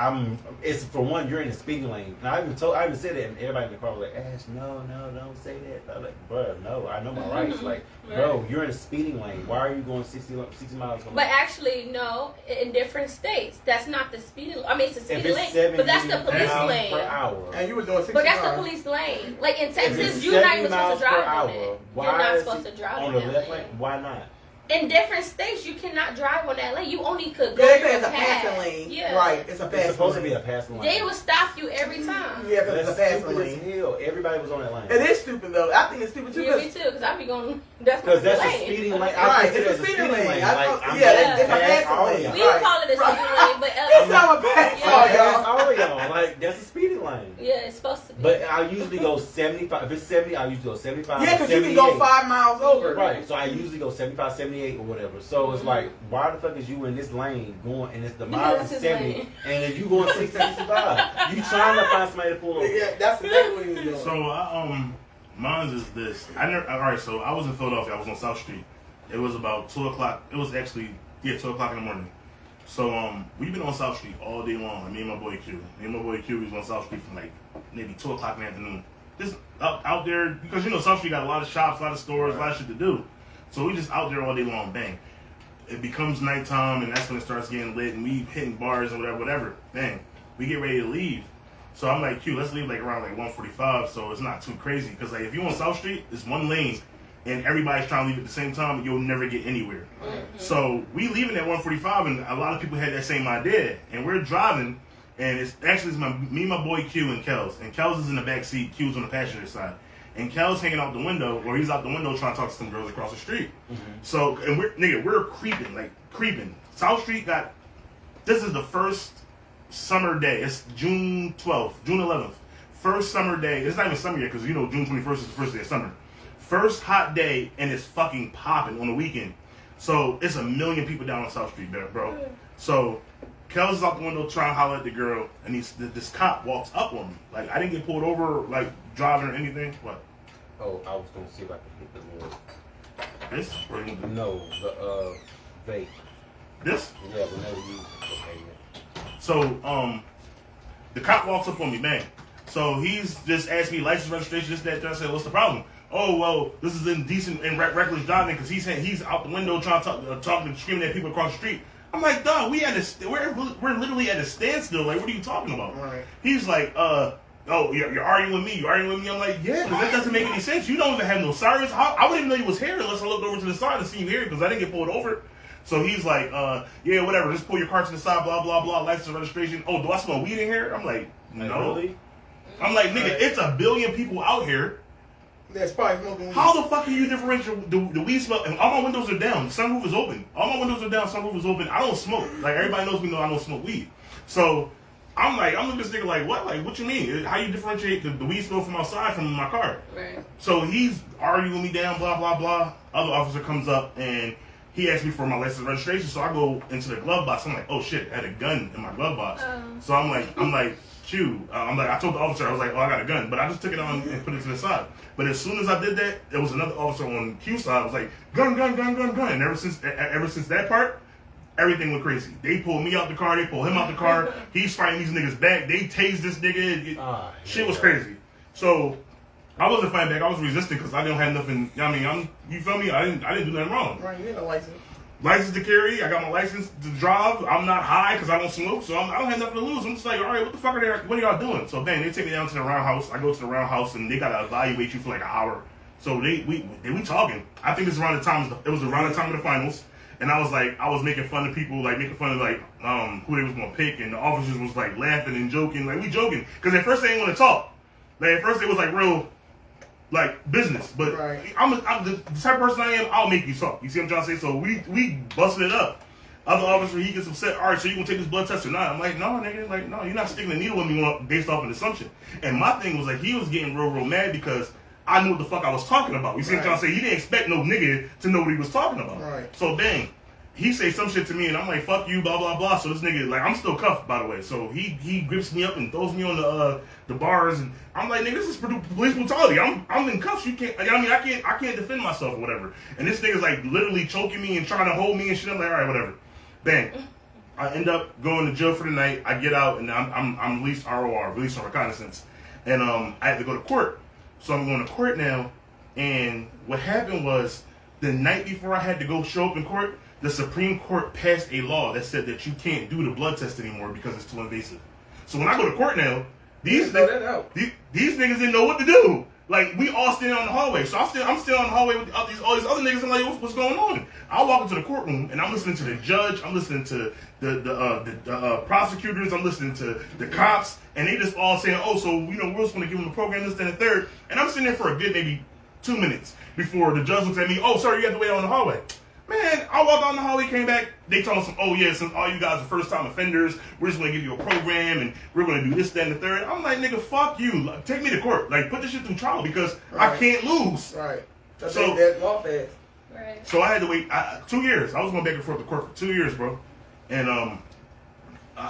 it's for one, you're in the speeding lane. And I even said that, and everybody in the car was like, Ash, no, don't say that. I'm like, bro, no, I know my rights. Like, bro, you're in the speeding lane. Why are you going 60 miles? But actually, no. In different states, that's not the speeding. I mean, it's the If speeding it's lane, but that's the 70 police miles lane. per hour. And you were doing 60 But that's the miles. police lane. Like in If Texas, it's you're not 70 even supposed miles to per drive on hour, it. why You're not is supposed he to drive on on the that left lane. lane? Why not? in different states, you cannot drive on that lane. You only could go Yeah, through it's a passing lane. Yeah. Right, it's a passing It's supposed to lane. be a passing lane. They will stop you every time. Yeah, because it's a That's passing stupid as lane. hell. Everybody was on that lane. It is stupid though. I think it's stupid too. Yeah, me too, because I be going, that's my Because that's a lane. speeding lane. Right, I it's consider a it a speeding speeding lane. lane. I Like, thought- I'm yeah, gonna it's a pass passing all lane. y'all. We Right. call it a speeding lane, but It's not a pass, Yeah. all Pass y'all. all y'all. Like, that's a speeding lane. yeah, it's supposed to be. But I usually go 75. If it's 70, I usually go 75. Yeah, or because you can go 78. 5 miles over. Right, so I usually go 75, 78 or whatever. So it's like, why the fuck is you in this lane going, and it's the miles That's is his 70, lane. and if you going 60, 65, you trying to find somebody to pull over. Yeah, that's exactly what you're doing. So mine's is this. All right. So I was in Philadelphia. I was on South Street. It was about 2 o'clock. It was actually 2 o'clock in the morning. So we've been on South Street all day long. Me and my boy Q. We was on South Street from like maybe 2 o'clock in the afternoon. Just out there because South Street got a lot of shops, a lot of stores, a lot of shit to do. So we just out there all day long. Bang. It becomes nighttime, and that's when it starts getting lit, and we hitting bars and whatever. Bang. We get ready to leave. So I'm like, Q, let's leave like around like 1:45, so it's not too crazy. Because like if you're on South Street, it's one lane, and everybody's trying to leave at the same time, and you'll never get anywhere. Mm-hmm. So we leaving at 1:45, and a lot of people had that same idea. And we're driving, and it's me and my boy Q and Kels. And Kels is in the back seat, Q's on the passenger side. And Kel's hanging out the window, or he's out the window trying to talk to some girls across the street. Mm-hmm. So, and we're creeping. South Street this is the first summer day. It's June 11th. First summer day. It's not even summer yet, because June 21st is the first day of summer. First hot day, and it's fucking popping on the weekend. So, it's 1 million people down on South Street, bro. So, Kel's out the window trying to holler at the girl, and this cop walks up on me. Like, I didn't get pulled over, like, driving or anything. What? Oh, I was going to see if I could hit the Lord. This? Or you gonna do- No, the vape. This? Yeah, whenever you. Okay, man. So, the cop walks up on me, man. So he's just asked me license, registration, this, that. I said, what's the problem? Oh, well, this is indecent and reckless driving because he's out the window trying to talking and screaming at people across the street. I'm like, dog, we're literally at a standstill. Like, what are you talking about? Right. He's like, oh, you're arguing with me. You arguing with me? I'm like, yeah, because that doesn't make any sense. You don't even have no sirens. I wouldn't even know you was here unless I looked over to the side to see you here because I didn't get pulled over. So he's like, yeah, whatever. Just pull your car to the side, blah, blah, blah, license and registration. Oh, do I smell weed in here? I'm like, no. Really? I'm like, nigga, it's 1 billion people out here. That's probably smoking weed. How the fuck can you differentiate the weed smell? And all my windows are down. The sunroof is open. All my windows are down. Sunroof is open. I don't smoke. Like, everybody knows me know I don't smoke weed. So I'm looking at this nigga like, what? Like, what you mean? How you differentiate the weed smell from outside from my car? Right. So he's arguing me down, blah, blah, blah. Other officer comes up and he asked me for my license and registration. So I go into the glove box. I'm like, oh shit, I had a gun in my glove box. So I'm like, Q. I told the officer, I was like, oh, I got a gun. But I just took it on and put it to the side. But as soon as I did that, there was another officer on Q's side. Was like, gun. And ever since that part, everything went crazy. They pulled me out the car. They pulled him out the car. He's fighting these niggas back. They tased this nigga. Shit was crazy. So I wasn't fighting back. I was resisting because I didn't have nothing. You feel me? I didn't do nothing wrong. Right, you need a license. License to carry. I got my license to drive. I'm not high because I don't smoke, so I don't have nothing to lose. I'm just like, all right, what the fuck what are y'all doing? So bang, they take me down to the roundhouse. I go to the roundhouse and they gotta evaluate you for like an hour. So we talking. I think it's around the time. It was around the time of the finals, and I was making fun of people, like making fun of who they was gonna pick, and the officers was like laughing and joking, like we joking, because at first they didn't want to talk. Like at first it was like real. Like business, but right. I'm the type of person I am. I'll make you talk. You see what I'm trying to say? So we busted it up. Other officer, he gets upset. All right, so you gonna take this blood test or not? I'm like, no, nigga. Like, no, you're not sticking a needle in me based off an assumption. And my thing was like, he was getting real mad because I knew what the fuck I was talking about. You see what I'm trying to say? He didn't expect no nigga to know what he was talking about. Right. So bang. He say some shit to me, and I'm like, fuck you, blah, blah, blah. So this nigga, like, I'm still cuffed, by the way. So he grips me up and throws me on the bars, and I'm like, nigga, this is police brutality. I'm in cuffs. You can't, I can't defend myself or whatever. And this nigga's like literally choking me and trying to hold me and shit. I'm like, all right, whatever. Bang. I end up going to jail for the night. I get out, and I'm released ROR, released on reconnaissance. And I had to go to court. So I'm going to court now, and what happened was the night before I had to go show up in court, the Supreme Court passed a law that said that you can't do the blood test anymore because it's too invasive. So when I go to court now, these niggas didn't know what to do. Like, we all standing on the hallway. So I'm still on the hallway with all these other niggas. I'm like, what's going on? I walk into the courtroom and I'm listening to the judge. I'm listening to the prosecutors. I'm listening to the cops, and they just all saying, oh, so we're just going to give them the program, this, and the third. And I'm sitting there for a good maybe 2 minutes before the judge looks at me. Oh, sorry, you have to wait on the hallway. Man, I walked down the hallway, came back. They told us, oh yeah, since all you guys are first-time offenders, we're just gonna give you a program and we're gonna do this, that, and the third. I'm like, nigga, fuck you. Like, take me to court. Like, put this shit through trial because I can't lose. Right. So that law fast. Right. So I had to wait 2 years. I was going back and forth to court for 2 years, bro. And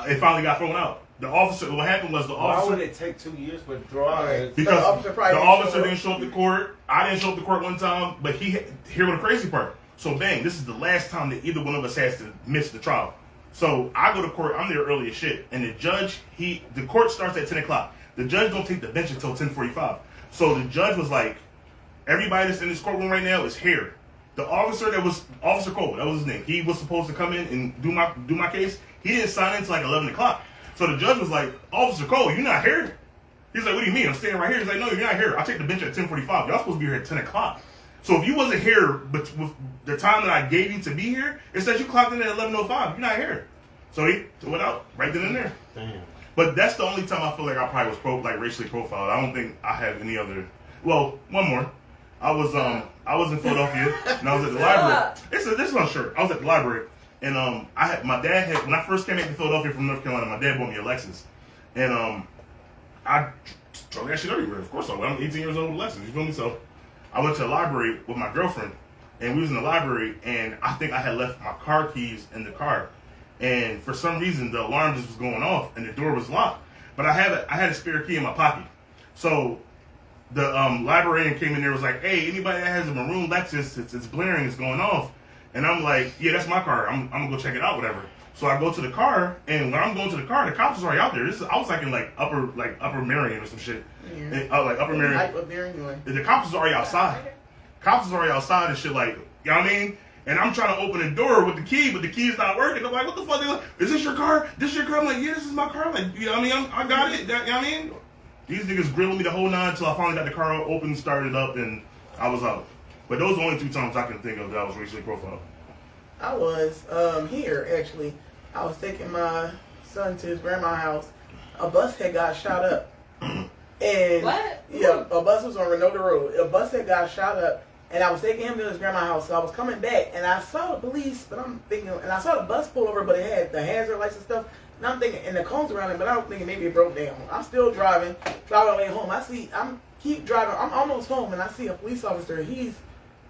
it finally got thrown out. The officer, what happened was the officer. Why would it take 2 years for it to draw out? Because the officer didn't show up to court. I didn't show up to court one time, but here was the crazy part. So bang, this is the last time that either one of us has to miss the trial. So I go to court, I'm there early as shit. And the judge, the court starts at 10 o'clock. The judge don't take the bench until 10:45. So the judge was like, everybody that's in this courtroom right now is here. The officer that was, Officer Cole, that was his name. He was supposed to come in and do my case. He didn't sign in until like 11 o'clock. So the judge was like, Officer Cole, you're not here? He's like, what do you mean? I'm standing right here. He's like, no, you're not here. I take the bench at 10:45. Y'all supposed to be here at 10 o'clock. So if you wasn't here, but with the time that I gave you to be here, it says you clocked in at 11:05. You're not here. So he threw it out right then and there. Damn. But that's the only time I feel like I probably was racially profiled. I don't think I have any other. Well, one more. I was in Philadelphia and I was at the library. This is on shirt. I was at the library and my dad had, when I first came back to Philadelphia from North Carolina, my dad bought me a Lexus, and I drove that shit everywhere. Of course I would. I'm 18 years old with a Lexus. You feel me? So I went to the library with my girlfriend, and we was in the library, and I think I had left my car keys in the car, and for some reason the alarm just was going off, and the door was locked. But I had a spare key in my pocket, so the librarian came in there and was like, "Hey, anybody that has a maroon Lexus, it's blaring, it's going off," and I'm like, "Yeah, that's my car. I'm gonna go check it out, whatever." So I go to the car, and when I'm going to the car, the cops was already out there. I was like in upper Marion or some shit. Yeah. And, like upper Marion. Up there anyway. The cops was already outside. Cops was already outside and shit, like, you know what I mean? And I'm trying to open the door with the key, but the key's not working. I'm like, what the fuck? They're like, is this your car? This your car? I'm like, yeah, this is my car. I'm like, you know what I mean? I got it. You know what I mean? These niggas grilling me the whole nine until I finally got the car open, started up, and I was out. But those are the only 2 times I can think of that I was racially profiled. I was here actually. I was taking my son to his grandma's house. A bus had got shot up. And what? Yeah, a bus was on Renault Road. A bus had got shot up, and I was taking him to his grandma's house. So I was coming back, and I saw the police, but I'm thinking, and I saw the bus pull over, but it had the hazard lights and stuff. And I'm thinking, and the cones around it, but I'm thinking maybe it broke down. I'm still driving away home. I'm keep driving. I'm almost home, and I see a police officer. He's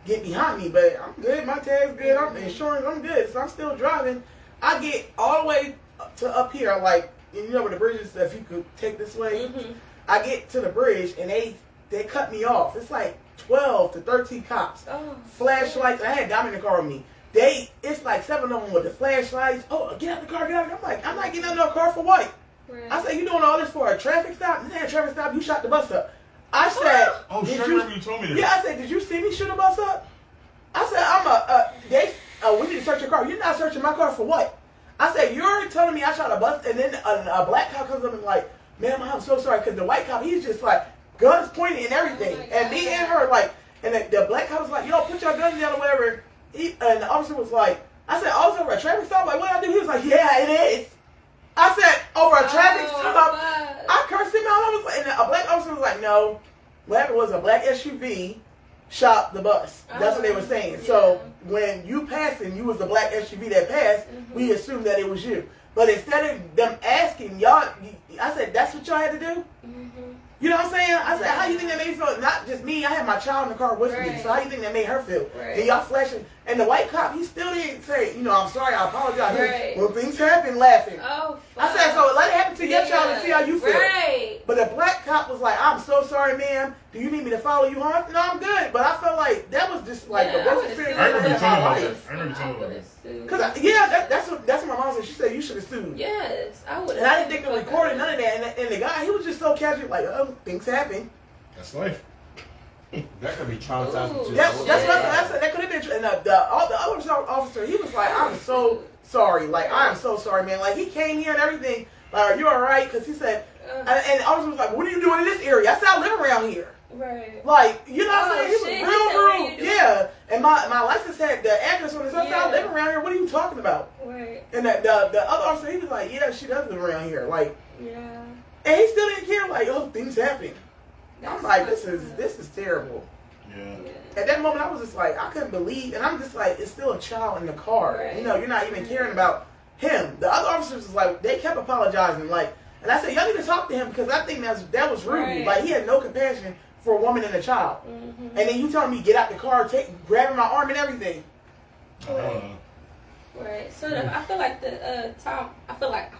getting behind me, but I'm good. My tag's good. I'm insurance. I'm good. So I'm still driving. I get all the way to up here, like, you know where the bridge is, if you could take this way. Mm-hmm. I get to the bridge, and they cut me off. It's like 12 to 13 cops. Oh, flashlights. I had Dom in the car with me. It's like 7 of them with the flashlights. Oh, get out the car, get out. I'm like, I'm not getting out of the car for what? Right. I said, you doing all this for a traffic stop? This ain't a traffic stop. You shot the bus up. I said, oh, sure, you told me that. Yeah, I said, did you see me shoot a bus up? I said, we need to search your car. You're not searching my car for what? I said, you're already telling me I shot a bus, and then a black cop comes up and like, ma'am, I'm so sorry, because the white cop, he's just like, guns pointing and everything. And me and her, like, and the black cop was like, yo, put your guns down or whatever. And the officer was like, I said, officer, over a traffic stop? Like, what I do? He was like, yeah, it is. I said, over a traffic stop? I cursed him out. And a black officer was like, no. What happened was a black SUV shot the bus. That's what they were saying. Yeah. So when you passed and you was the black SUV that passed, we assumed that it was you. But instead of them asking y'all, I said, that's what y'all had to do? You know what I'm saying? I said, how you think that made me feel? Not just me, I had my child in the car with me. So how you think that made her feel? And y'all flashing. And the white cop, he still didn't say, I'm sorry, I apologize. When things happen, laughing. Oh, I said, so let it happen to your child and see how you feel. But the black cop was like, I'm so sorry, ma'am. Do you need me to follow you home? No, I'm good. But I felt like that was just like the worst experience I remember you talking about that. I remember you talking about that. Because, that's what my mom said. She said, you should have sued. Yes, I would have. And I didn't think they recorded none of that. And the guy, he was just so casual, like, oh, things happen. That's life. That could be traumatizing too. That's what I said. That could have been. And the other officer, he was like, I'm so sorry. Like, I am so sorry, man. Like, he came here and everything. Like, are you all right? Because he said, and the officer was like, what are you doing in this area? I said, I live around here. Right. Like, you know what I'm saying? He shit, was he said, "What are real you rude. doing?" Yeah. And my license had the address on his house. I live around here. What are you talking about? Right. And the other officer, he was like, yeah, she does live around here. Like, Yeah. and he still didn't care. Like, oh, things happen. I'm like, this is terrible. Yeah. At that moment, I was just like, I couldn't believe, and I'm just like, it's still a child in the car. Right. You know, you're not even caring about him. The other officers was like, they kept apologizing. Like, and I said, y'all need to talk to him because I think that was rude. Right. Like, he had no compassion for a woman and a child. Mm-hmm. And then you telling me get out the car, grabbing my arm and everything. Right. So I feel like time. I feel like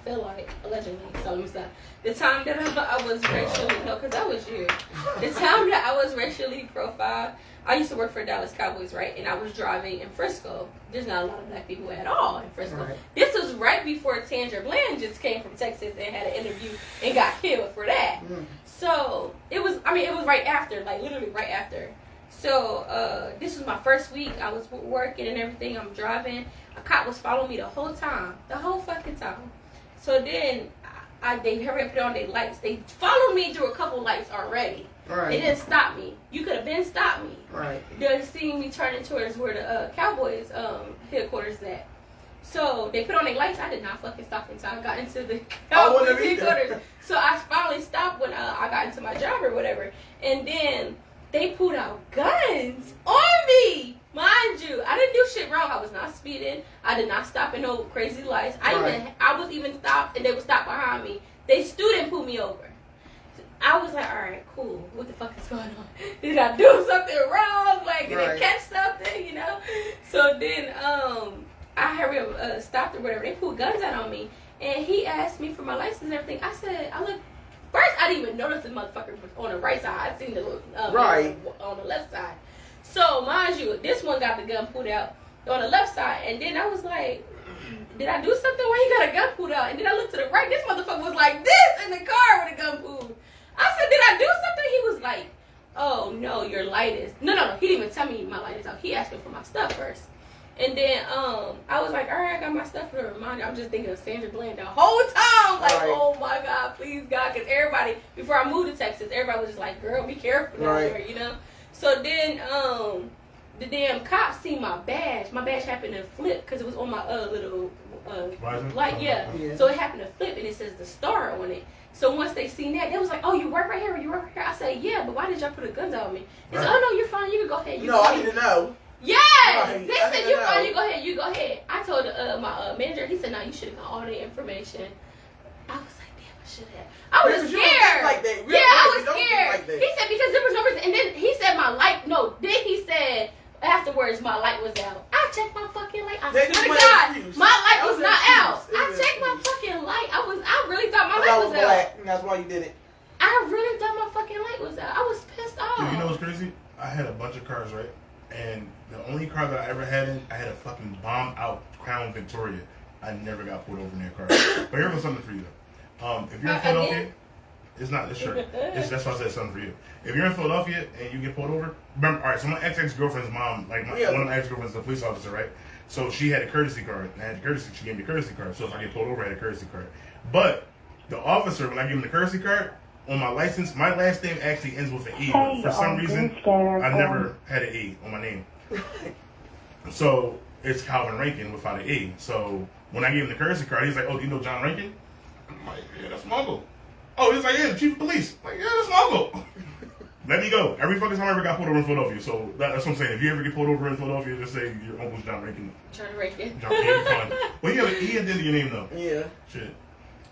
allegedly. So let me stop. The time that I was racially because that was you. The time that I was racially profiled. I used to work for Dallas Cowboys, right? And I was driving in Frisco. There's not a lot of black people at all in Frisco. Right. This was right before Tandra Bland just came from Texas and had an interview and got killed for that. Mm. So it was right after, like literally right after. So this was my first week. I was working and everything. I'm driving. A cop was following me the whole fucking time. So then they hurry up and put on their lights. They followed me through a couple lights already. Right. They didn't stop me. You could have been stopped me. Right. They're seeing me turning towards where the Cowboys headquarters is at. So they put on their lights. I did not fucking stop until I got into the Cowboys headquarters. So I finally stopped when I got into my job or whatever. And then they pulled out guns on me. Mind you, I didn't do shit wrong. I was not speeding. I did not stop at no crazy lights. I was even stopped and they would stop behind me. They stood and pulled me over. I was like, all right, cool. What the fuck is going on? Did I do something wrong? Like, did I catch something? You know? So then, I hurry up, stopped or whatever. They pulled guns out on me, and he asked me for my license and everything. I said, first I didn't even notice the motherfucker was on the right side. I seen the on the left side. So mind you, this one got the gun pulled out on the left side, and then I was like, did I do something? Why he got a gun pulled out? And then I looked to the right. This motherfucker was like this in the car with a gun pulled. I said, did I do something? He was like, oh, no, your light is... No. He didn't even tell me my light is out. He asked me for my stuff first. And then I was like, all right, I got my stuff for the reminder. I'm just thinking of Sandra Bland the whole time. Like, oh, my God, please, God. Because everybody, before I moved to Texas, everybody was just like, girl, be careful down there, you know? So then the damn cops see my badge. My badge happened to flip because it was on my little light. Yeah. So it happened to flip, and it says the star on it. So once they seen that, they was like, oh, you work right here? You work right here? I said, yeah, but why did y'all put the guns on me? They said, oh, no, you're fine. You can go ahead. I didn't know. Yes! Right. They said, you're fine. You go ahead. You go ahead. I told my manager, he said, no, you should have got all the information. I was like, damn, I should have. I was scared. Like that. I was scared. Like he said, because there was no reason. And then he said then he said, afterwards, my light was out. I checked my fucking light. I swear to God, my light was not out. I checked my fucking light. I really thought my light was out. And that's why you did it. I really thought my fucking light was out. I was pissed off. Dude, you know what's crazy? I had a bunch of cars, right? And the only car that I ever had I had a fucking bombed out Crown Victoria. I never got pulled over in that car. But here's something for you though. If you're in Philadelphia, it's not this shirt. That's why I said something for you. If you're in Philadelphia and you get pulled over, remember, all right, so my ex-girlfriend's mom, like one of my ex-girlfriends is a police officer, right? So she had a courtesy card, and she gave me a courtesy card. So if I get pulled over, I had a courtesy card. But the officer, when I give him the courtesy card, on my license, my last name actually ends with an E. But for some reason, I never had an E on my name. So it's Calvin Rankin without an E. So when I gave him the courtesy card, he's like, oh, do you know John Rankin? I'm like, yeah, that's my uncle. Oh, he's like, yeah, the chief of police. I'm like, yeah, that's my uncle. Let me go. Every fucking time I ever got pulled over in Philadelphia. So that's what I'm saying. If you ever get pulled over in Philadelphia, just say your uncle's John Rankin. John Rankin. John Rankin, fine. Well, you have an E at the end of your name, though. Yeah. Shit.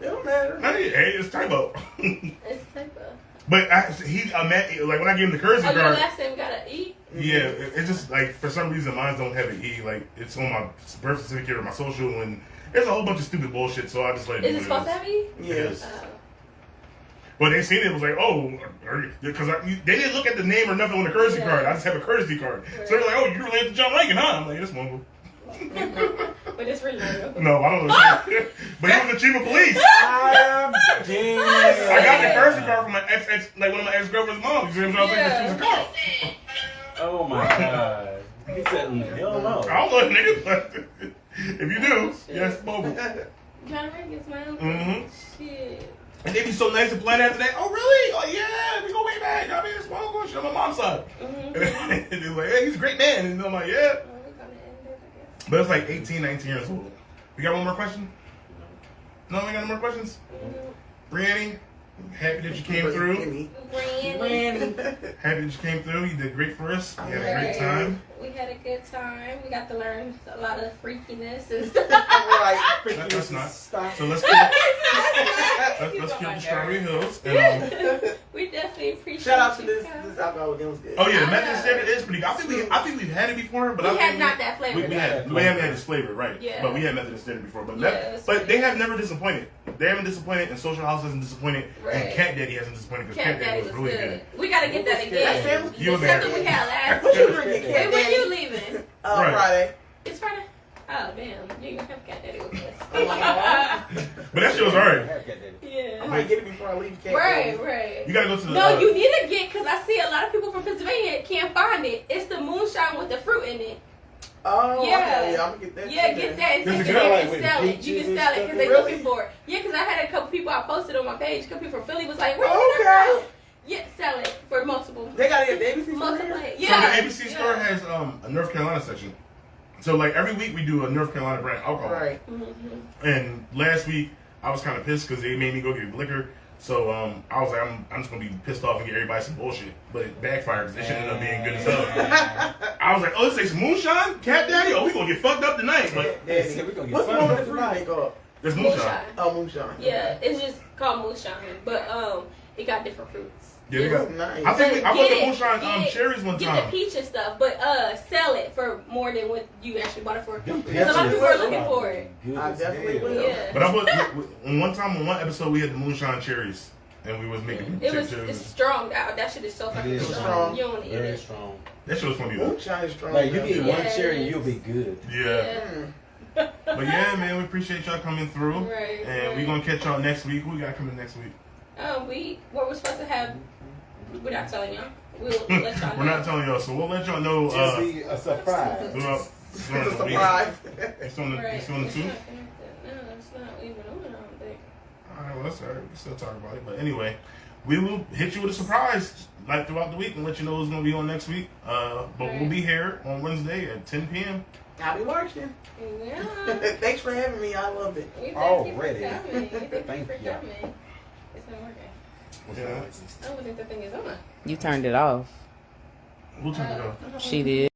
It don't matter. Hey, it's typo. It's typo. But like when I gave him the courtesy card. Your last name got an E? Yeah, it's just like for some reason mine don't have an E. Like it's on my birth certificate or my social, and there's a whole bunch of stupid bullshit. So I just let it. Is it supposed to have E? Yes. But they seen it was like, oh, because they didn't look at the name or nothing on the courtesy card. I just have a courtesy card. Right. So they're like, oh, you're related to John Rankin, huh? I'm like, this one. But it's really real. No, I don't know. But he was the chief of police. I am dead. I got the courtesy card from my one of my ex-girlfriend's mom. You see what I'm saying? She was a cop. Oh my God. He said, hell no. I don't know, nigga, but if you do, yes, mobile. John Rankin's my uncle. Mm-hmm. Shit. And they be so nice to plan after that. Oh, really? Oh, yeah. We go way back. I mean, it's one shit on my mom's side. And they're like, hey, he's a great man. And I'm like, yeah. But it's like 18, 19 years old. We got one more question? No, we got no more questions? Brianny, happy that you came through. Brandon. Happy that you came through. You did great for us. We had a great time. We had a good time. We got to learn a lot of freakiness and stuff. Right. That's not. Stop. So let's kill the Strawberry Hills. And, we definitely appreciate Shout out to you this guys. alcohol. It was good. oh yeah, the Methodist Standard is pretty good. I think we've had it before, but We I had think not that flavor. we haven't had this flavor, right? Yeah. But we had Methodist Standard before. But it's but they good. have never disappointed. They haven't disappointed, and Social House hasn't disappointed, Right. and Cat Daddy hasn't disappointed because Cat Daddy was really good. We gotta get that That again. sandwich You The and stuff that we had last What you week. drinking, Wait, Cat when Daddy? you leaving? Right. Friday. It's Friday. Oh damn, you ain't gonna have Cat Daddy with us. But that shit was alright. I Yeah. might get it before I leave. Cat Right, Daddy. right. You gotta go to the. No, you need to get, because I see a lot of people from Pennsylvania can't find it. It's the moonshine with the fruit in it. Oh, Yeah. okay. Yeah, I'm gonna get that. Yeah, too get then. that and Is take it it good? there Like and with sell it. You peaches can and sell it stuff? because they're Really? looking for it. Yeah, because I had a couple people I posted on my page. A couple people from Philly was like, where you Okay. get it? Yeah, sell it for multiple. They got it at the ABC store Multiple. here? Yeah. So the ABC store has a North Carolina section. So like every week we do a North Carolina brand alcohol. Right. And last week I was kind of pissed because they made me go get liquor. So I was like, I'm just gonna be pissed off and get everybody some bullshit. But it backfired because it should end up being good as hell. I was like, oh, let's say some moonshine, Cat Daddy. Oh, we gonna get fucked up tonight. But Daddy. We're gonna get What's the fucked one with up the fruit tonight. they call? there's moonshine. Moonshine. Oh, moonshine. Yeah, it's just called moonshine, but it got different fruits. Yeah, we got. Nice. I think I bought the Get it, moonshine get it, cherries one Get time. the peach and stuff, but sell it for more than what you actually bought it for. Them Because a lot of people are looking for it. Good I as definitely hell. will. Yeah. But I bought on one episode we had the moonshine cherries, and we was making It's cherries. strong. That shit is so fucking It is strong. strong. You don't want to eat Very it. strong. That shit was funny though. Moonshine is strong. Like you need Yeah. one cherry and you'll be good. Yeah. Mm. But yeah, man, we appreciate y'all coming through. Right, And right. we gonna catch y'all next week. Who we got coming next week? What we're supposed to have, we're not telling y'all. We'll let y'all know. We're not telling y'all, so we'll let y'all know Just be a surprise. throughout It's during a the week. surprise. It's on the Right. it's on the It's two. not connected. No, it's not even on, I don't think. Alright, well that's alright. We still talk about it. But anyway, we will hit you with a surprise like throughout the week and let you know who's gonna be on next week. But we'll be here on Wednesday at 10 p.m. I'll be watching. Yeah. Thanks for having me. I loved it. We thank Already. you for coming. Thank you Thank for you. coming. It's not working. Yeah. I don't think the thing is on. You turned it off. We'll turn it off. She did.